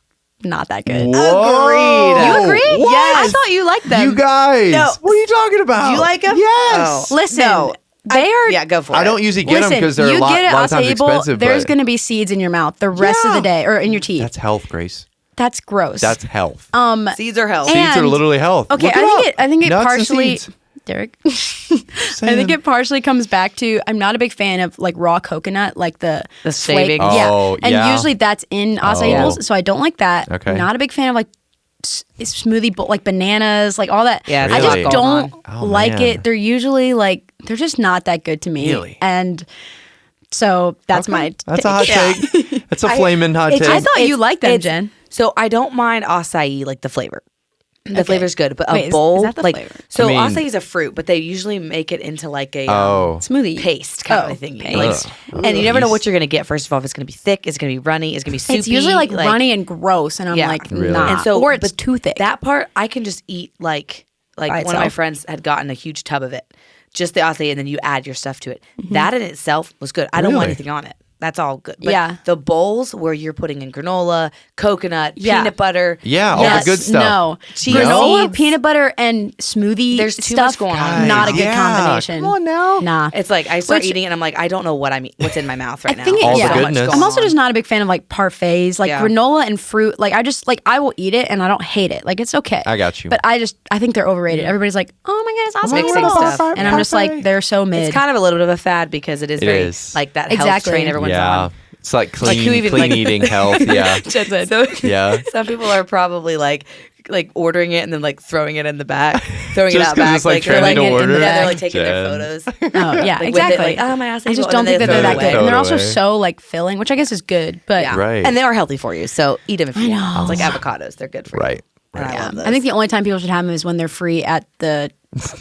[SPEAKER 3] Not that good.
[SPEAKER 1] Whoa.
[SPEAKER 3] You agree?
[SPEAKER 1] What?
[SPEAKER 3] Yes. I thought you liked them.
[SPEAKER 1] You guys,
[SPEAKER 2] No.
[SPEAKER 1] what are you talking about?
[SPEAKER 2] Do you like 'em?
[SPEAKER 1] Yes.
[SPEAKER 2] Oh.
[SPEAKER 3] Listen,
[SPEAKER 2] No.
[SPEAKER 3] they are.
[SPEAKER 2] Yeah, go for it.
[SPEAKER 1] I don't usually get them
[SPEAKER 3] Listen,
[SPEAKER 1] because they're
[SPEAKER 3] you
[SPEAKER 1] a lot,
[SPEAKER 3] get an
[SPEAKER 1] lot of times
[SPEAKER 3] acai bowl,
[SPEAKER 1] expensive.
[SPEAKER 3] there's
[SPEAKER 1] but
[SPEAKER 3] going to be seeds in your mouth the rest of the
[SPEAKER 1] Yeah.
[SPEAKER 3] day, or in your teeth.
[SPEAKER 1] that's health, Grace.
[SPEAKER 3] That's gross.
[SPEAKER 1] That's health.
[SPEAKER 2] Seeds are health.
[SPEAKER 3] And-
[SPEAKER 1] Seeds are literally health.
[SPEAKER 3] Okay,
[SPEAKER 1] Look
[SPEAKER 3] I think it
[SPEAKER 1] Nuts and
[SPEAKER 3] partially.
[SPEAKER 1] seeds.
[SPEAKER 3] Derek, I think it partially comes back to I'm not a big fan of like raw coconut, like the
[SPEAKER 2] shaving.
[SPEAKER 3] flake.
[SPEAKER 1] Oh,
[SPEAKER 3] and
[SPEAKER 1] yeah.
[SPEAKER 3] usually that's in acai
[SPEAKER 1] Oh.
[SPEAKER 3] bowls, so I don't like that.
[SPEAKER 1] Okay.
[SPEAKER 3] Not a big fan of like smoothie bowl, like bananas, like all that.
[SPEAKER 2] Yeah,
[SPEAKER 3] I
[SPEAKER 1] Really?
[SPEAKER 3] just don't
[SPEAKER 1] Oh,
[SPEAKER 3] like
[SPEAKER 1] man.
[SPEAKER 3] it. They're usually like they're just not that good to me.
[SPEAKER 1] Really?
[SPEAKER 3] And so that's my.
[SPEAKER 1] That's a hot
[SPEAKER 3] take.
[SPEAKER 1] take. That's a flaming hot take.
[SPEAKER 3] I thought you
[SPEAKER 2] It's-
[SPEAKER 3] liked them,
[SPEAKER 2] it's-
[SPEAKER 3] Jen.
[SPEAKER 2] So I don't mind acai, like the flavor. The flavor's good, but
[SPEAKER 3] Wait,
[SPEAKER 2] a
[SPEAKER 3] is
[SPEAKER 2] bowl,
[SPEAKER 3] that the
[SPEAKER 2] like
[SPEAKER 3] flavor?
[SPEAKER 2] so,
[SPEAKER 1] I mean-
[SPEAKER 2] acai is a fruit, but they usually make it into like a
[SPEAKER 1] Oh.
[SPEAKER 3] Smoothie
[SPEAKER 2] paste kind
[SPEAKER 3] Oh,
[SPEAKER 2] of thing.
[SPEAKER 3] paste.
[SPEAKER 2] Like, and you never know what you're gonna get. First of all, if it's gonna be thick, it's gonna be runny, it's gonna be soupy.
[SPEAKER 3] It's usually like runny and gross, and I'm
[SPEAKER 2] Yeah.
[SPEAKER 3] like,
[SPEAKER 1] Really?
[SPEAKER 3] nah.
[SPEAKER 2] And so,
[SPEAKER 3] or it's
[SPEAKER 2] but
[SPEAKER 3] too thick.
[SPEAKER 2] That part I can just eat like
[SPEAKER 3] By
[SPEAKER 2] one of my
[SPEAKER 3] itself.
[SPEAKER 2] friends had gotten a huge tub of it, just the acai, and then you add your stuff to it. That in itself was good. I don't want
[SPEAKER 1] Really?
[SPEAKER 2] anything on it. That's all good. But
[SPEAKER 3] Yeah.
[SPEAKER 2] the bowls where you're putting in granola, coconut,
[SPEAKER 3] Yeah.
[SPEAKER 2] peanut butter.
[SPEAKER 1] Yeah, all the good stuff.
[SPEAKER 3] No,
[SPEAKER 2] Cheese
[SPEAKER 3] granola,
[SPEAKER 2] seeds.
[SPEAKER 3] peanut butter, and smoothie.
[SPEAKER 2] There's too
[SPEAKER 3] stuff,
[SPEAKER 2] much going on.
[SPEAKER 3] Not a good
[SPEAKER 1] Yeah.
[SPEAKER 3] combination.
[SPEAKER 1] Come on now.
[SPEAKER 3] Nah.
[SPEAKER 2] It's like I start
[SPEAKER 3] Which-
[SPEAKER 2] eating it and I'm like, I don't know what's in my mouth right now.
[SPEAKER 3] think it-
[SPEAKER 1] All the
[SPEAKER 3] yeah.
[SPEAKER 2] So much
[SPEAKER 1] goodness.
[SPEAKER 2] going
[SPEAKER 3] I'm also
[SPEAKER 2] on.
[SPEAKER 3] just not a big fan of like parfaits, like
[SPEAKER 2] Yeah.
[SPEAKER 3] granola and fruit. Like I just like I will eat it and I don't hate it. Like it's okay.
[SPEAKER 1] I got you.
[SPEAKER 3] But I think they're overrated. Everybody's like, oh my goodness, awesome
[SPEAKER 2] Mixing
[SPEAKER 3] stuff.
[SPEAKER 2] stuff.
[SPEAKER 3] And I'm just like, they're so mid.
[SPEAKER 2] It's kind of a little bit of a fad because it is
[SPEAKER 1] It
[SPEAKER 2] very
[SPEAKER 1] is.
[SPEAKER 2] like that health
[SPEAKER 3] Exactly.
[SPEAKER 2] train everyone's
[SPEAKER 1] Yeah.
[SPEAKER 2] on.
[SPEAKER 1] It's like clean,
[SPEAKER 2] who even,
[SPEAKER 1] clean
[SPEAKER 2] like-
[SPEAKER 1] eating health. Yeah.
[SPEAKER 2] So
[SPEAKER 1] Yeah.
[SPEAKER 2] some people are probably like like ordering it and then like throwing it in the back, throwing it
[SPEAKER 1] Just
[SPEAKER 2] out
[SPEAKER 1] 'cause
[SPEAKER 2] back.
[SPEAKER 1] it's, like,
[SPEAKER 2] they're
[SPEAKER 1] trending to
[SPEAKER 2] in the
[SPEAKER 1] order?
[SPEAKER 2] back, they're like taking their
[SPEAKER 1] Jen.
[SPEAKER 2] photos.
[SPEAKER 3] Oh yeah,
[SPEAKER 2] Like, with it,
[SPEAKER 3] exactly.
[SPEAKER 2] like, oh, my acai
[SPEAKER 3] I just
[SPEAKER 2] bowl,
[SPEAKER 3] don't
[SPEAKER 2] and
[SPEAKER 3] think
[SPEAKER 2] then
[SPEAKER 3] that
[SPEAKER 2] they
[SPEAKER 3] they're that
[SPEAKER 2] throw it
[SPEAKER 3] good,
[SPEAKER 2] away.
[SPEAKER 3] and they're
[SPEAKER 1] Throw it
[SPEAKER 3] also
[SPEAKER 1] away.
[SPEAKER 3] so like filling, which I guess is good. But
[SPEAKER 2] Yeah.
[SPEAKER 1] Right.
[SPEAKER 2] And they are healthy for you, so eat them if you
[SPEAKER 3] I
[SPEAKER 2] want.
[SPEAKER 3] know.
[SPEAKER 2] It's like avocados; they're good for you.
[SPEAKER 1] Right.
[SPEAKER 2] And I love those.
[SPEAKER 3] I think the only time people should have them is when they're free at the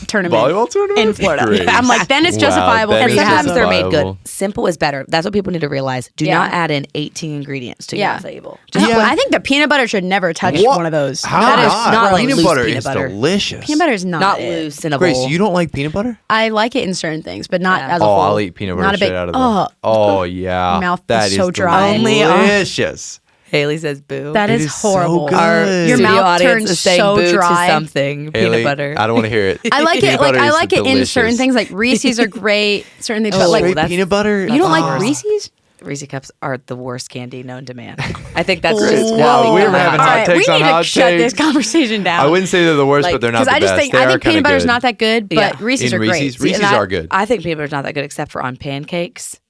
[SPEAKER 3] tournament
[SPEAKER 1] Volleyball tournament
[SPEAKER 3] in Florida.
[SPEAKER 1] Grace.
[SPEAKER 3] I'm like, then it's
[SPEAKER 1] Wow,
[SPEAKER 3] justifiable
[SPEAKER 1] then
[SPEAKER 3] for
[SPEAKER 2] and
[SPEAKER 3] you to
[SPEAKER 1] it's
[SPEAKER 3] have
[SPEAKER 2] sometimes
[SPEAKER 3] them.
[SPEAKER 2] they're made
[SPEAKER 1] justifiable.
[SPEAKER 2] good. Simple is better. That's what people need to realize. Do
[SPEAKER 3] Yeah.
[SPEAKER 2] not add in 18 ingredients to your
[SPEAKER 3] Yeah.
[SPEAKER 2] acai bowl.
[SPEAKER 3] I think the peanut butter should never touch
[SPEAKER 1] What?
[SPEAKER 3] one of those.
[SPEAKER 1] How
[SPEAKER 3] That is
[SPEAKER 1] not?
[SPEAKER 2] not like
[SPEAKER 1] peanut
[SPEAKER 2] loose
[SPEAKER 1] butter
[SPEAKER 2] peanut
[SPEAKER 1] is
[SPEAKER 2] butter.
[SPEAKER 1] delicious.
[SPEAKER 3] peanut butter is not it.
[SPEAKER 2] loose in a
[SPEAKER 1] Grace,
[SPEAKER 2] bowl.
[SPEAKER 1] you don't like peanut butter?
[SPEAKER 3] I like it in certain things, but not
[SPEAKER 2] Yeah.
[SPEAKER 3] as a
[SPEAKER 1] Oh,
[SPEAKER 3] whole.
[SPEAKER 1] I'll eat peanut butter
[SPEAKER 3] Not a
[SPEAKER 1] straight
[SPEAKER 3] big,
[SPEAKER 1] out of the. Oh yeah,
[SPEAKER 3] Your mouth
[SPEAKER 1] that
[SPEAKER 3] is so dry.
[SPEAKER 2] Only-
[SPEAKER 1] delicious.
[SPEAKER 2] Haley says boo.
[SPEAKER 3] That
[SPEAKER 1] It
[SPEAKER 3] is
[SPEAKER 1] is so
[SPEAKER 3] horrible.
[SPEAKER 1] good.
[SPEAKER 2] Our
[SPEAKER 3] Your
[SPEAKER 2] studio
[SPEAKER 3] mouth
[SPEAKER 2] audience
[SPEAKER 3] turns
[SPEAKER 2] is saying
[SPEAKER 3] so
[SPEAKER 2] boo
[SPEAKER 3] dry.
[SPEAKER 2] to something.
[SPEAKER 1] Haley,
[SPEAKER 2] Peanut butter.
[SPEAKER 1] I don't want to hear it.
[SPEAKER 3] I like it.
[SPEAKER 1] Peanut
[SPEAKER 3] Like
[SPEAKER 1] butter
[SPEAKER 3] I
[SPEAKER 1] is
[SPEAKER 3] like it in
[SPEAKER 1] delicious.
[SPEAKER 3] certain things. Like Reese's are great. Certain things, but
[SPEAKER 2] Oh,
[SPEAKER 3] like
[SPEAKER 1] Straight
[SPEAKER 2] that's-
[SPEAKER 1] peanut butter.
[SPEAKER 3] you don't like
[SPEAKER 1] Oh.
[SPEAKER 3] Reese's.
[SPEAKER 2] Reese cups are the worst candy known to man. I think that's
[SPEAKER 1] Grace,
[SPEAKER 2] just
[SPEAKER 1] wow, we were
[SPEAKER 2] coming out.
[SPEAKER 1] having
[SPEAKER 3] All
[SPEAKER 1] hot
[SPEAKER 3] right,
[SPEAKER 1] takes
[SPEAKER 3] we
[SPEAKER 1] on
[SPEAKER 3] need to
[SPEAKER 1] hot
[SPEAKER 3] shut this
[SPEAKER 1] takes.
[SPEAKER 3] conversation down.
[SPEAKER 1] I wouldn't say they're the worst,
[SPEAKER 2] Like,
[SPEAKER 1] but they're not
[SPEAKER 3] because
[SPEAKER 1] the
[SPEAKER 3] I just
[SPEAKER 1] best.
[SPEAKER 3] think
[SPEAKER 1] They
[SPEAKER 3] I
[SPEAKER 1] are
[SPEAKER 3] think
[SPEAKER 1] kinda
[SPEAKER 3] peanut butter is
[SPEAKER 1] good.
[SPEAKER 3] not that good, but
[SPEAKER 2] Yeah.
[SPEAKER 3] Reese's
[SPEAKER 1] In
[SPEAKER 3] are great.
[SPEAKER 1] Reese's,
[SPEAKER 2] See,
[SPEAKER 1] Reese's
[SPEAKER 2] and
[SPEAKER 1] are good.
[SPEAKER 2] I think peanut butter's not that good except for on pancakes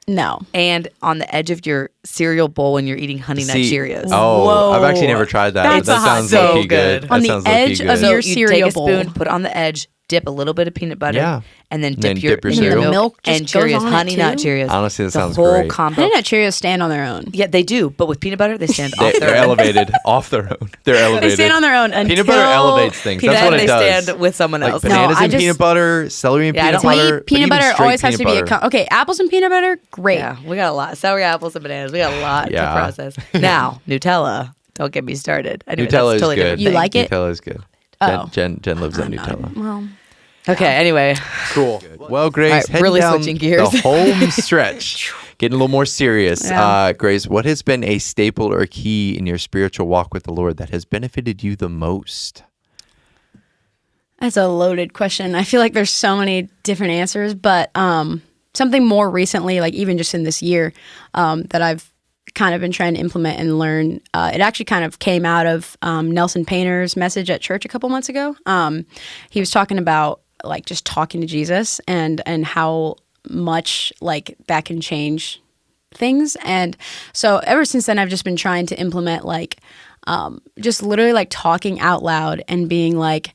[SPEAKER 3] No,
[SPEAKER 2] and on the edge of your cereal bowl when you're eating Honey Nut
[SPEAKER 1] See,
[SPEAKER 2] Cheerios.
[SPEAKER 1] Oh, I've actually
[SPEAKER 3] Whoa.
[SPEAKER 1] never tried that.
[SPEAKER 3] That's
[SPEAKER 1] but that
[SPEAKER 3] a hot
[SPEAKER 1] sounds
[SPEAKER 2] take.
[SPEAKER 1] low-key
[SPEAKER 2] So
[SPEAKER 1] good.
[SPEAKER 2] good.
[SPEAKER 3] On
[SPEAKER 1] That
[SPEAKER 3] the
[SPEAKER 1] sounds low-key
[SPEAKER 3] edge
[SPEAKER 1] good.
[SPEAKER 3] of
[SPEAKER 2] So
[SPEAKER 3] your
[SPEAKER 2] you
[SPEAKER 3] cereal
[SPEAKER 2] take a spoon,
[SPEAKER 3] bowl.
[SPEAKER 2] put on the edge, dip a little bit of peanut butter,
[SPEAKER 1] Yeah.
[SPEAKER 2] and then
[SPEAKER 1] Then
[SPEAKER 2] dip your,
[SPEAKER 1] dip your
[SPEAKER 2] in
[SPEAKER 1] cereal.
[SPEAKER 2] the milk
[SPEAKER 3] Just
[SPEAKER 2] and
[SPEAKER 3] goes
[SPEAKER 2] Cheerios,
[SPEAKER 3] on it
[SPEAKER 2] Honey Nut
[SPEAKER 3] too?
[SPEAKER 2] Cheerios.
[SPEAKER 1] Honestly, that
[SPEAKER 2] the
[SPEAKER 1] sounds
[SPEAKER 2] whole
[SPEAKER 1] great.
[SPEAKER 2] combo.
[SPEAKER 3] Honey Nut Cheerios stand on their own.
[SPEAKER 2] Yeah, they do, but with peanut butter, they stand off
[SPEAKER 1] They're
[SPEAKER 2] their own.
[SPEAKER 1] elevated off their own. They're elevated.
[SPEAKER 3] They stand on their own until
[SPEAKER 1] Peanut butter elevates things.
[SPEAKER 3] peanut
[SPEAKER 1] That's what
[SPEAKER 2] Then
[SPEAKER 1] it
[SPEAKER 2] they
[SPEAKER 1] does.
[SPEAKER 2] stand with someone
[SPEAKER 1] Like
[SPEAKER 2] else.
[SPEAKER 1] bananas
[SPEAKER 3] I
[SPEAKER 1] and
[SPEAKER 3] just-
[SPEAKER 1] peanut butter, celery and
[SPEAKER 2] Yeah, I
[SPEAKER 1] peanut
[SPEAKER 2] don't like-
[SPEAKER 1] butter. but
[SPEAKER 3] Peanut
[SPEAKER 1] even
[SPEAKER 3] butter
[SPEAKER 1] straight
[SPEAKER 3] always has to
[SPEAKER 1] peanut
[SPEAKER 3] be
[SPEAKER 1] butter.
[SPEAKER 3] okay. Apples and peanut butter, great.
[SPEAKER 2] Yeah, we got a lot. Celery, apples, and bananas. We got a lot
[SPEAKER 1] Yeah.
[SPEAKER 2] to process. Now, Nutella. Don't get me started. Anyway,
[SPEAKER 1] Nutella
[SPEAKER 2] that's
[SPEAKER 1] is
[SPEAKER 2] totally
[SPEAKER 1] good.
[SPEAKER 2] different
[SPEAKER 3] You
[SPEAKER 2] thing.
[SPEAKER 3] like it?
[SPEAKER 1] Nutella is good.
[SPEAKER 3] Oh.
[SPEAKER 1] Jen loves that Nutella.
[SPEAKER 3] Well,
[SPEAKER 2] Okay, anyway.
[SPEAKER 1] Cool. Well, Grace,
[SPEAKER 2] All right,
[SPEAKER 1] heading
[SPEAKER 2] really
[SPEAKER 1] down
[SPEAKER 2] switching gears.
[SPEAKER 1] the home stretch, getting a little more serious.
[SPEAKER 3] Yeah.
[SPEAKER 1] Grace, what has been a staple or key in your spiritual walk with the Lord that has benefited you the most?
[SPEAKER 3] that's a loaded question. I feel like there's so many different answers, but something more recently, like even just in this year, that I've kind of been trying to implement and learn. It actually kind of came out of Nelson Painter's message at church a couple months ago. He was talking about like just talking to Jesus and how much like that can change things. And so ever since then, I've just been trying to implement like just literally like talking out loud and being like,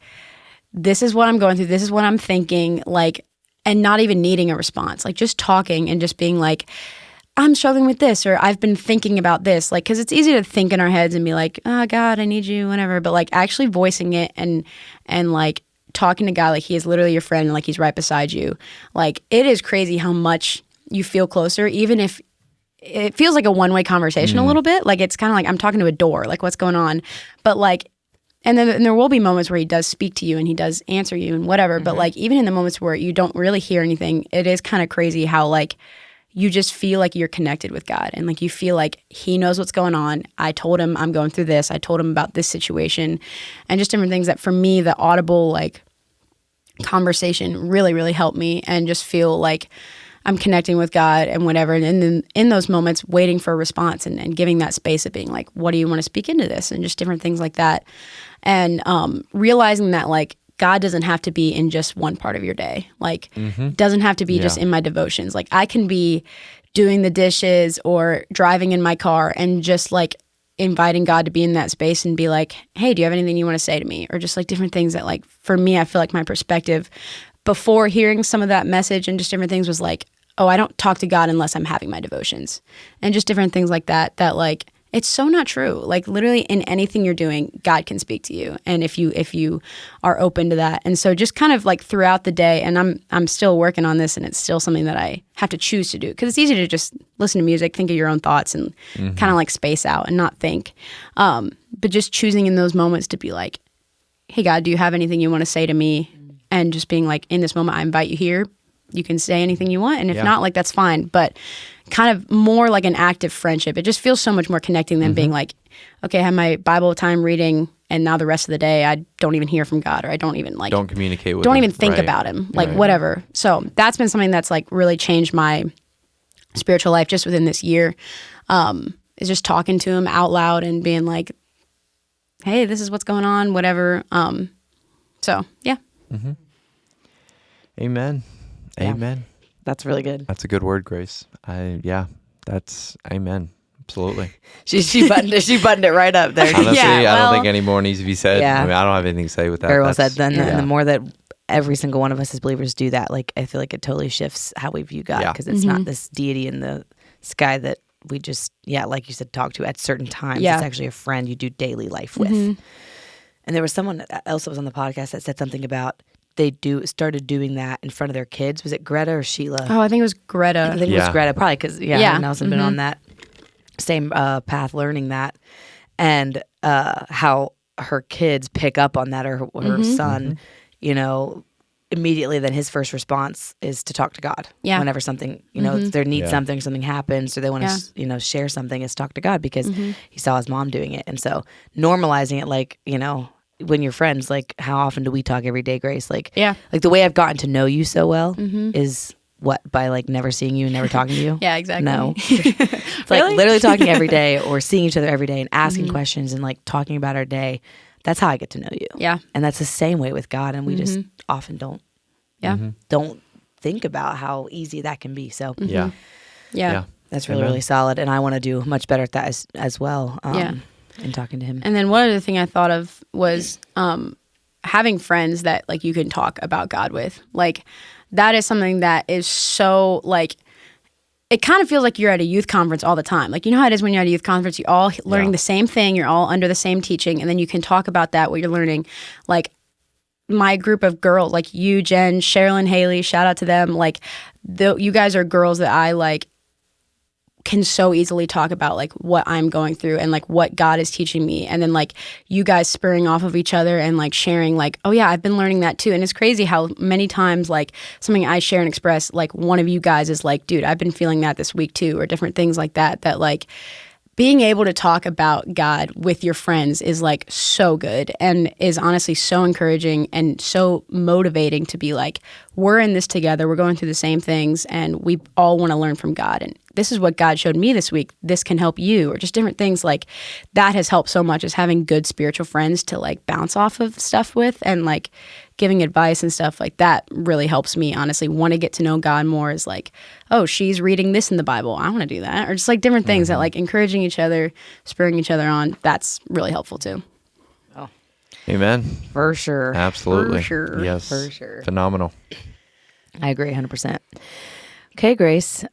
[SPEAKER 3] this is what I'm going through. This is what I'm thinking, like, and not even needing a response, like just talking and just being like, I'm struggling with this, or I've been thinking about this, like, because it's easy to think in our heads and be like, oh God, I need you, whatever. But like actually voicing it and like talking to God, like he is literally your friend and like he's right beside you. Like it is crazy how much you feel closer, even if it feels like a one-way conversation a little bit. Like it's kind of like I'm talking to a door, like what's going on. But like, and then there will be moments where he does speak to you and he does answer you and whatever. But like even in the moments where you don't really hear anything, it is kind of crazy how like you just feel like you're connected with God and like you feel like he knows what's going on. I told him I'm going through this. I told him about this situation and just different things that for me, the audible like conversation really, really helped me and just feel like I'm connecting with God and whatever. And then in those moments, waiting for a response and giving that space of being like, what do you want to speak into this? And just different things like that. And realizing that like God doesn't have to be in just one part of your day. Like doesn't have to be just in my devotions. Like I can be doing the dishes or driving in my car and just like inviting God to be in that space and be like, hey, do you have anything you want to say to me? Or just like different things that like, for me, I feel like my perspective before hearing some of that message and just different things was like, oh, I don't talk to God unless I'm having my devotions and just different things like that, that like, it's so not true. Like literally in anything you're doing, God can speak to you. And if you are open to that. And so just kind of like throughout the day, and I'm still working on this and it's still something that I have to choose to do because it's easy to just listen to music, think of your own thoughts and kind of like space out and not think. But just choosing in those moments to be like, hey God, do you have anything you want to say to me? And just being like, in this moment, I invite you here. You can say anything you want. And if not, like, that's fine. But kind of more like an active friendship. It just feels so much more connecting than being like, okay, I have my Bible time reading and now the rest of the day I don't even hear from God or I don't even like
[SPEAKER 1] Don't communicate with
[SPEAKER 3] don't
[SPEAKER 1] him.
[SPEAKER 3] even think
[SPEAKER 1] Right.
[SPEAKER 3] about him, like
[SPEAKER 1] Right.
[SPEAKER 3] whatever. So that's been something that's like really changed my spiritual life just within this year, is just talking to him out loud and being like, hey, this is what's going on, whatever. So yeah.
[SPEAKER 1] Amen.
[SPEAKER 2] Yeah.
[SPEAKER 1] Amen.
[SPEAKER 2] That's really good.
[SPEAKER 1] That's a good word, Grace. That's amen. Absolutely.
[SPEAKER 2] She buttoned it right up there.
[SPEAKER 1] Honestly,
[SPEAKER 3] Yeah,
[SPEAKER 1] I
[SPEAKER 3] well-
[SPEAKER 1] don't think any more needs to be said.
[SPEAKER 2] Yeah.
[SPEAKER 1] I mean, I don't have anything to say with that.
[SPEAKER 2] Very well said.
[SPEAKER 1] That's-
[SPEAKER 2] Then the more that every single one of us as believers do that, like I feel like it totally shifts how we view God,
[SPEAKER 1] Yeah.
[SPEAKER 2] because it's not this deity in the sky that we just like you said, talk to at certain times.
[SPEAKER 3] Yeah.
[SPEAKER 2] It's actually a friend you do daily life with. And there was someone else that was on the podcast that said something about they started doing that in front of their kids. Was it Greta or Sheila?
[SPEAKER 3] Oh, I think it was Greta.
[SPEAKER 2] I think it was Greta, probably because Nelson been on that same path, learning that, and how her kids pick up on that, or her son, immediately. Then his first response is to talk to God.
[SPEAKER 3] Yeah.
[SPEAKER 2] Whenever something, they need something happens, or they want to, share something, is talk to God, because he saw his mom doing it, and so normalizing it, like when you're friends, like how often do we talk every day, Grace? Like like the way I've gotten to know you so well is. What, by like never seeing you and never talking to you?
[SPEAKER 3] Yeah, exactly.
[SPEAKER 2] No. It's like literally talking every day, or seeing each other every day and asking questions and like talking about our day. That's how I get to know you.
[SPEAKER 3] Yeah.
[SPEAKER 2] And that's the same way with God. And we just often don't think about how easy that can be. So
[SPEAKER 1] Yeah.
[SPEAKER 2] that's really, really solid. And I want to do much better at that as well. In talking to him.
[SPEAKER 3] And then one other thing I thought of was having friends that like you can talk about God with. Like that is something that is so like, it kind of feels like you're at a youth conference all the time. Like, you know how it is when you're at a youth conference, you're all learning the same thing, you're all under the same teaching, and then you can talk about that, what you're learning. Like my group of girls, like you, Jen, Sherilyn, Haley, shout out to them. Like you guys are girls that I like can so easily talk about like what I'm going through and like what God is teaching me, and then like you guys spurring off of each other and like sharing like, oh yeah, I've been learning that too. And it's crazy how many times like something I share and express, like one of you guys is like, dude, I've been feeling that this week too, or different things like that, that like being able to talk about God with your friends is like so good, and is honestly so encouraging and so motivating to be like, we're in this together, we're going through the same things, and we all want to learn from God. And this is what God showed me this week. This can help you, or just different things like that has helped so much, is having good spiritual friends to like bounce off of stuff with, and like giving advice and stuff like that really helps me honestly want to get to know God more. Is like, oh, she's reading this in the Bible, I want to do that, or just like different things that like encouraging each other, spurring each other on. That's really helpful too.
[SPEAKER 2] Oh,
[SPEAKER 1] Amen.
[SPEAKER 2] for sure.
[SPEAKER 1] Absolutely.
[SPEAKER 3] For sure.
[SPEAKER 1] Yes.
[SPEAKER 2] For sure.
[SPEAKER 1] Phenomenal.
[SPEAKER 2] I agree 100%. Okay, Grace.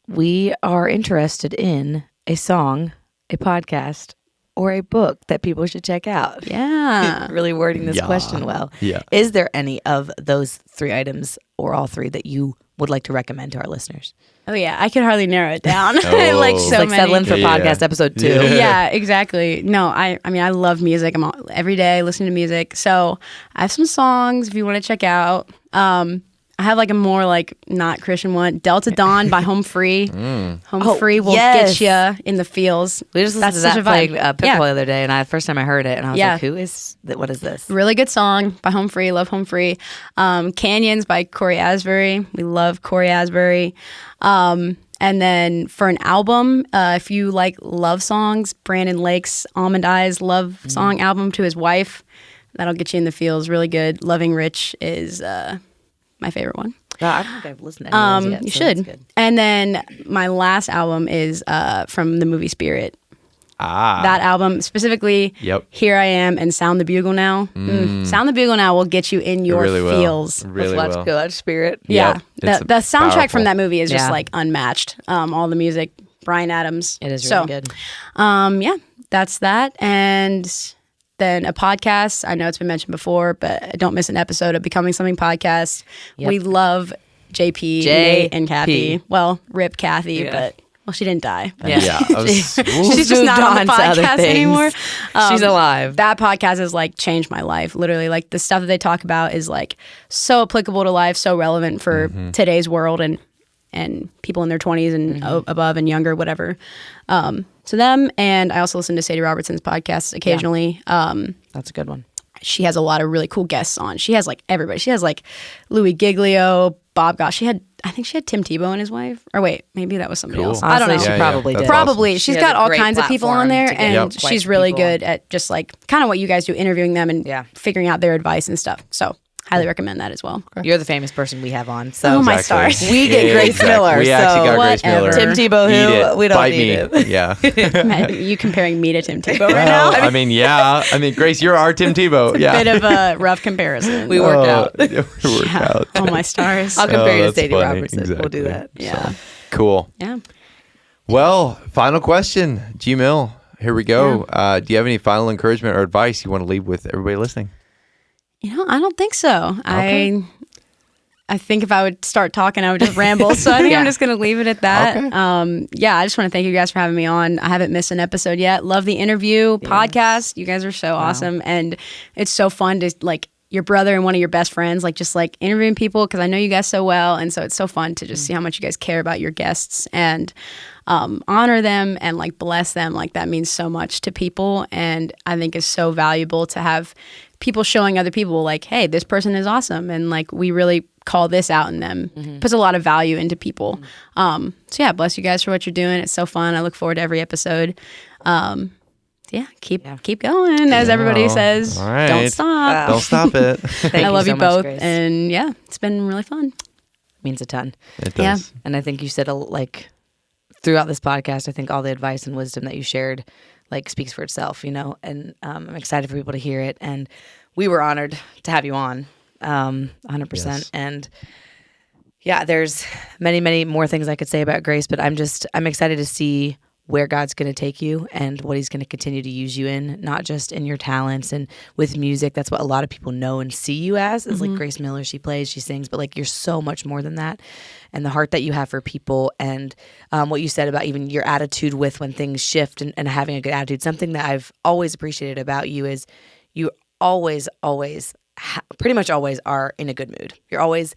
[SPEAKER 2] We are interested in a song, a podcast, or a book that people should check out.
[SPEAKER 3] Yeah.
[SPEAKER 2] Really wording this
[SPEAKER 1] Yeah.
[SPEAKER 2] question well.
[SPEAKER 1] Yeah.
[SPEAKER 2] Is there any of those three items, or all three, that you would like to recommend to our listeners?
[SPEAKER 3] Oh yeah, I could hardly narrow it down.
[SPEAKER 1] Oh.
[SPEAKER 3] Like
[SPEAKER 1] It's
[SPEAKER 3] so
[SPEAKER 2] like
[SPEAKER 3] many.
[SPEAKER 2] settle in for
[SPEAKER 1] Yeah.
[SPEAKER 2] podcast episode 2.
[SPEAKER 3] Yeah, exactly. No, I mean I love music. I'm every day listening to music. So I have some songs if you want to check out. I have like a more like not Christian one. Delta Dawn by Home Free. Home Free will
[SPEAKER 2] yes.
[SPEAKER 3] get you in the feels.
[SPEAKER 2] We just listened
[SPEAKER 3] That's
[SPEAKER 2] to
[SPEAKER 3] such
[SPEAKER 2] that
[SPEAKER 3] a
[SPEAKER 2] playing
[SPEAKER 3] vibe.
[SPEAKER 2] Pitbull the other day, and first time I heard it, and I was
[SPEAKER 3] Yeah.
[SPEAKER 2] like, "Who is that? What is this?"
[SPEAKER 3] Really good song by Home Free. Love Home Free. Canyons by Corey Asbury. We love Corey Asbury. And then for an album, if you like love songs, Brandon Lake's Almond Eyes love song album to his wife. That'll get you in the feels. Really good. Loving Rich is my favorite one.
[SPEAKER 2] I don't think I've listened to any of those yet.
[SPEAKER 3] You
[SPEAKER 2] so that's
[SPEAKER 3] should.
[SPEAKER 2] good.
[SPEAKER 3] And then my last album is from the movie Spirit.
[SPEAKER 1] Ah.
[SPEAKER 3] That album, specifically
[SPEAKER 1] Yep.
[SPEAKER 3] Here I Am and Sound the Bugle Now. Sound the Bugle Now will get you in your
[SPEAKER 1] really will.
[SPEAKER 3] feels.
[SPEAKER 1] Really
[SPEAKER 2] Let's
[SPEAKER 1] will.
[SPEAKER 2] go. That's Spirit.
[SPEAKER 3] Yeah.
[SPEAKER 1] Yep.
[SPEAKER 3] The soundtrack
[SPEAKER 1] Powerful.
[SPEAKER 3] from that movie is just
[SPEAKER 2] Yeah.
[SPEAKER 3] like unmatched. All the music, Bryan Adams.
[SPEAKER 2] It is
[SPEAKER 3] So,
[SPEAKER 2] really good.
[SPEAKER 3] Yeah, that's that. And then a podcast. I know it's been mentioned before, but don't miss an episode of Becoming Something podcast.
[SPEAKER 2] Yep.
[SPEAKER 3] We love JP, Nate, and Kathy. Well, rip Kathy,
[SPEAKER 2] Yeah.
[SPEAKER 3] but well, she didn't die. But
[SPEAKER 2] Yeah.
[SPEAKER 1] Yeah. I was,
[SPEAKER 3] She's just not on the
[SPEAKER 2] moved on to other
[SPEAKER 3] podcast
[SPEAKER 2] things.
[SPEAKER 3] anymore.
[SPEAKER 2] She's alive.
[SPEAKER 3] That podcast has like changed my life. Literally, like the stuff that they talk about is like so applicable to life, so relevant for today's world and people in their 20s and above and younger, whatever. So them, and I also listen to Sadie Robertson's podcast occasionally.
[SPEAKER 2] That's a good one.
[SPEAKER 3] She has a lot of really cool guests on. She has like everybody. She has like Louis Giglio, Bob Goss. I think she had Tim Tebow and his wife. Or wait, maybe that was somebody
[SPEAKER 1] Cool.
[SPEAKER 3] else. I don't know.
[SPEAKER 2] Honestly, she probably
[SPEAKER 1] That's
[SPEAKER 2] did.
[SPEAKER 3] Probably.
[SPEAKER 1] awesome.
[SPEAKER 3] She's
[SPEAKER 2] She
[SPEAKER 3] got
[SPEAKER 2] has a
[SPEAKER 3] all
[SPEAKER 2] great
[SPEAKER 3] kinds of people on there,
[SPEAKER 2] platform to
[SPEAKER 3] and
[SPEAKER 2] get
[SPEAKER 3] she's
[SPEAKER 2] quite
[SPEAKER 3] really
[SPEAKER 2] people on.
[SPEAKER 3] good at just like kind of what you guys do, interviewing them and
[SPEAKER 2] Yeah.
[SPEAKER 3] figuring out their advice and stuff. So highly recommend that as well.
[SPEAKER 2] You're the famous person we have on. So
[SPEAKER 3] Oh, my stars.
[SPEAKER 2] We get Grace Miller.
[SPEAKER 1] We actually got Grace
[SPEAKER 3] whatever.
[SPEAKER 1] Miller.
[SPEAKER 2] Tim Tebow,
[SPEAKER 1] Eat
[SPEAKER 2] who
[SPEAKER 1] it.
[SPEAKER 2] we don't
[SPEAKER 1] Bite
[SPEAKER 2] need
[SPEAKER 1] me.
[SPEAKER 2] him.
[SPEAKER 1] Yeah.
[SPEAKER 3] Imagine you comparing me to Tim Tebow right
[SPEAKER 1] Well,
[SPEAKER 3] now.
[SPEAKER 1] I mean, yeah. I mean, Grace, you're our Tim Tebow. Yeah.
[SPEAKER 3] Bit of a rough comparison.
[SPEAKER 2] We work out.
[SPEAKER 1] We work out.
[SPEAKER 3] Oh, my stars.
[SPEAKER 2] I'll compare you to
[SPEAKER 1] that's
[SPEAKER 2] Sadie
[SPEAKER 1] funny.
[SPEAKER 2] Robertson. We'll do
[SPEAKER 1] Exactly.
[SPEAKER 2] that.
[SPEAKER 3] Yeah.
[SPEAKER 1] Cool.
[SPEAKER 3] Yeah.
[SPEAKER 1] Well, final question. G-Mill, here we go. Do you have any final encouragement or advice you want to leave with everybody listening?
[SPEAKER 3] I don't think so.
[SPEAKER 1] Okay.
[SPEAKER 3] I think if I would start talking, I would just ramble. So I think
[SPEAKER 2] Yeah.
[SPEAKER 3] I'm just going to leave it at that.
[SPEAKER 1] Okay.
[SPEAKER 3] I just want to thank you guys for having me on. I haven't missed an episode yet. Love the interview podcast. You guys are so awesome. And it's so fun to your brother and one of your best friends, just interviewing people because I know you guys so well. And so it's so fun to just see how much you guys care about your guests and honor them and bless them. That means so much to people. And I think it's so valuable to have people showing other people hey, this person is awesome. And we really call this out in them. Puts a lot of value into people. So yeah, bless you guys for what you're doing. It's so fun. I look forward to every episode. Keep going, as everybody says.
[SPEAKER 1] All right.
[SPEAKER 3] Don't stop.
[SPEAKER 1] Don't stop it.
[SPEAKER 2] Thank
[SPEAKER 3] I love
[SPEAKER 2] so
[SPEAKER 3] you
[SPEAKER 2] much,
[SPEAKER 3] both.
[SPEAKER 2] Grace.
[SPEAKER 3] And yeah, it's been really fun.
[SPEAKER 2] Means a ton.
[SPEAKER 1] It
[SPEAKER 3] Yeah.
[SPEAKER 1] does.
[SPEAKER 2] And I think you said throughout this podcast, I think all the advice and wisdom that you shared speaks for itself, and I'm excited for people to hear it. And we were honored to have you on 100%.
[SPEAKER 1] Yes.
[SPEAKER 2] And yeah, there's many, many more things I could say about Grace, but I'm excited to see where God's going to take you and what he's going to continue to use you in, not just in your talents and with music. That's what a lot of people know and see you as, is Grace Miller. She plays, she sings, but you're so much more than that. And the heart that you have for people and what you said about even your attitude with when things shift and having a good attitude. Something that I've always appreciated about you is you always, pretty much always are in a good mood. You're always,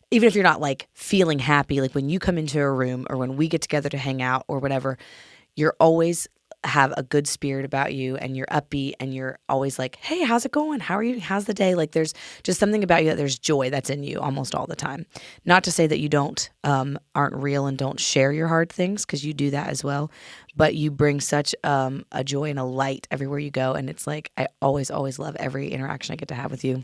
[SPEAKER 2] even if you're not feeling happy, when you come into a room or when we get together to hang out or whatever, you're always have a good spirit about you and you're upbeat and you're always hey, how's it going? How are you? How's the day? There's just something about you that there's joy that's in you almost all the time. Not to say that you aren't real and don't share your hard things, because you do that as well, but you bring such a joy and a light everywhere you go. And it's I always love every interaction I get to have with you.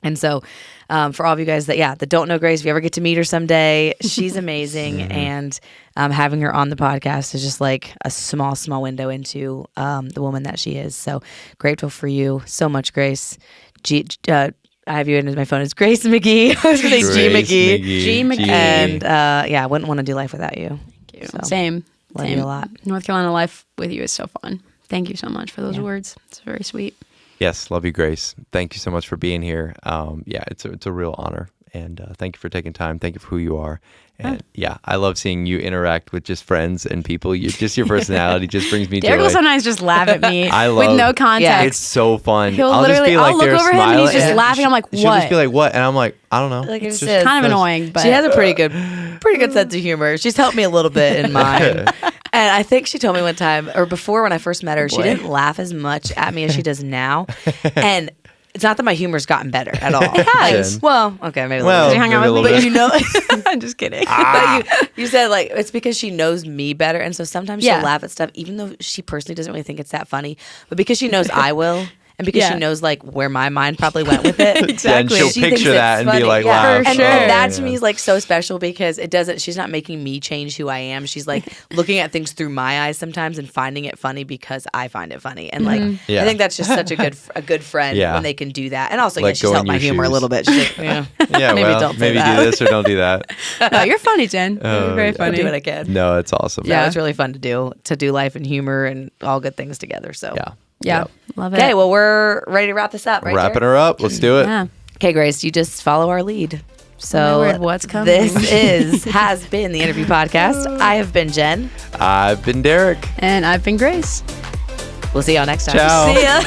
[SPEAKER 2] And so for all of you guys that don't know Grace, if you ever get to meet her someday, she's amazing. And having her on the podcast is just a small window into the woman that she is. So grateful for you so much, Grace. I have you in my phone as Grace McGee. I was going to say G McGee.
[SPEAKER 3] G McGee.
[SPEAKER 2] And I wouldn't want to do life without you.
[SPEAKER 3] Thank you.
[SPEAKER 2] So,
[SPEAKER 3] Same.
[SPEAKER 2] Love you a lot.
[SPEAKER 3] North Carolina life with you is so fun. Thank you so much for those words. It's very sweet.
[SPEAKER 1] Yes, love you, Grace. Thank you so much for being here. It's a real honor, and thank you for taking time. Thank you for who you are, and I love seeing you interact with just friends and people. Your personality just brings me
[SPEAKER 3] Derek
[SPEAKER 1] joy.
[SPEAKER 3] will sometimes just laugh at me
[SPEAKER 1] I love-
[SPEAKER 3] with no context.
[SPEAKER 2] Yeah,
[SPEAKER 1] It's so fun.
[SPEAKER 3] He'll
[SPEAKER 1] I'll just
[SPEAKER 3] literally,
[SPEAKER 1] be
[SPEAKER 3] I'll look
[SPEAKER 1] there
[SPEAKER 3] over him and
[SPEAKER 1] smiling,
[SPEAKER 3] he's just laughing. I'm like,
[SPEAKER 1] She'll just be
[SPEAKER 3] what?
[SPEAKER 1] like, what? And I'm like, I don't know.
[SPEAKER 2] It
[SPEAKER 1] It's
[SPEAKER 2] just is.
[SPEAKER 3] Kind of annoying, but
[SPEAKER 2] She has a pretty good sense of humor. She's helped me a little bit in mine. And I think she told me one time, or before when I first met her, she didn't laugh as much at me as she does now. And it's not that my humor's gotten better at all. It
[SPEAKER 1] has.
[SPEAKER 2] Well, okay, maybe a
[SPEAKER 1] Well,
[SPEAKER 2] little
[SPEAKER 3] you hung
[SPEAKER 2] bit.
[SPEAKER 3] out
[SPEAKER 1] maybe a
[SPEAKER 3] with
[SPEAKER 1] little
[SPEAKER 3] me?
[SPEAKER 1] bit.
[SPEAKER 2] But
[SPEAKER 3] I'm just kidding.
[SPEAKER 2] but you said it's because she knows me better, and so sometimes she'll
[SPEAKER 3] Yeah.
[SPEAKER 2] laugh at stuff even though she personally doesn't really think it's that funny, but because she knows I will, and because she
[SPEAKER 3] Yeah.
[SPEAKER 2] knows where my mind probably went with it.
[SPEAKER 3] Exactly.
[SPEAKER 1] Then
[SPEAKER 2] She
[SPEAKER 1] she'll
[SPEAKER 2] thinks
[SPEAKER 1] picture
[SPEAKER 2] it's
[SPEAKER 1] that and be
[SPEAKER 2] funny.
[SPEAKER 1] like,
[SPEAKER 2] Yeah.
[SPEAKER 1] wow.
[SPEAKER 3] For
[SPEAKER 2] And
[SPEAKER 3] sure.
[SPEAKER 2] that to
[SPEAKER 1] yeah.
[SPEAKER 2] me is so special because it doesn't. She's not making me change who I am. She's looking at things through my eyes sometimes and finding it funny because I find it funny. And
[SPEAKER 1] Yeah.
[SPEAKER 2] I think that's just such a good friend
[SPEAKER 1] Yeah.
[SPEAKER 2] when they can do that. And also,
[SPEAKER 1] Like,
[SPEAKER 2] she's
[SPEAKER 1] go in
[SPEAKER 2] helped my
[SPEAKER 1] your
[SPEAKER 2] humor a
[SPEAKER 1] shoes.
[SPEAKER 2] little bit. She's
[SPEAKER 1] Yeah,
[SPEAKER 2] maybe
[SPEAKER 1] well,
[SPEAKER 2] don't say
[SPEAKER 1] maybe
[SPEAKER 2] that.
[SPEAKER 1] do this or don't do that.
[SPEAKER 3] No, you're funny, Jen.
[SPEAKER 1] Oh,
[SPEAKER 3] You're very
[SPEAKER 1] yeah.
[SPEAKER 2] I'll
[SPEAKER 3] funny.
[SPEAKER 2] do what I can.
[SPEAKER 1] No, it's awesome.
[SPEAKER 2] Yeah, it's really fun to do life and humor and all good things together. So
[SPEAKER 1] Yeah.
[SPEAKER 3] Yeah.
[SPEAKER 1] Yep.
[SPEAKER 3] Love it.
[SPEAKER 2] Okay, well, we're ready to wrap this up, right?
[SPEAKER 1] Wrapping
[SPEAKER 2] Derek?
[SPEAKER 1] her up. Let's do it.
[SPEAKER 3] Yeah.
[SPEAKER 2] Okay, Grace, you just follow our lead. So
[SPEAKER 3] My word, what's coming?
[SPEAKER 2] This has been the Interview Podcast. I have been Jen.
[SPEAKER 1] I've been Derek.
[SPEAKER 3] And I've been Grace.
[SPEAKER 2] We'll see y'all next time.
[SPEAKER 1] Ciao.
[SPEAKER 2] See ya.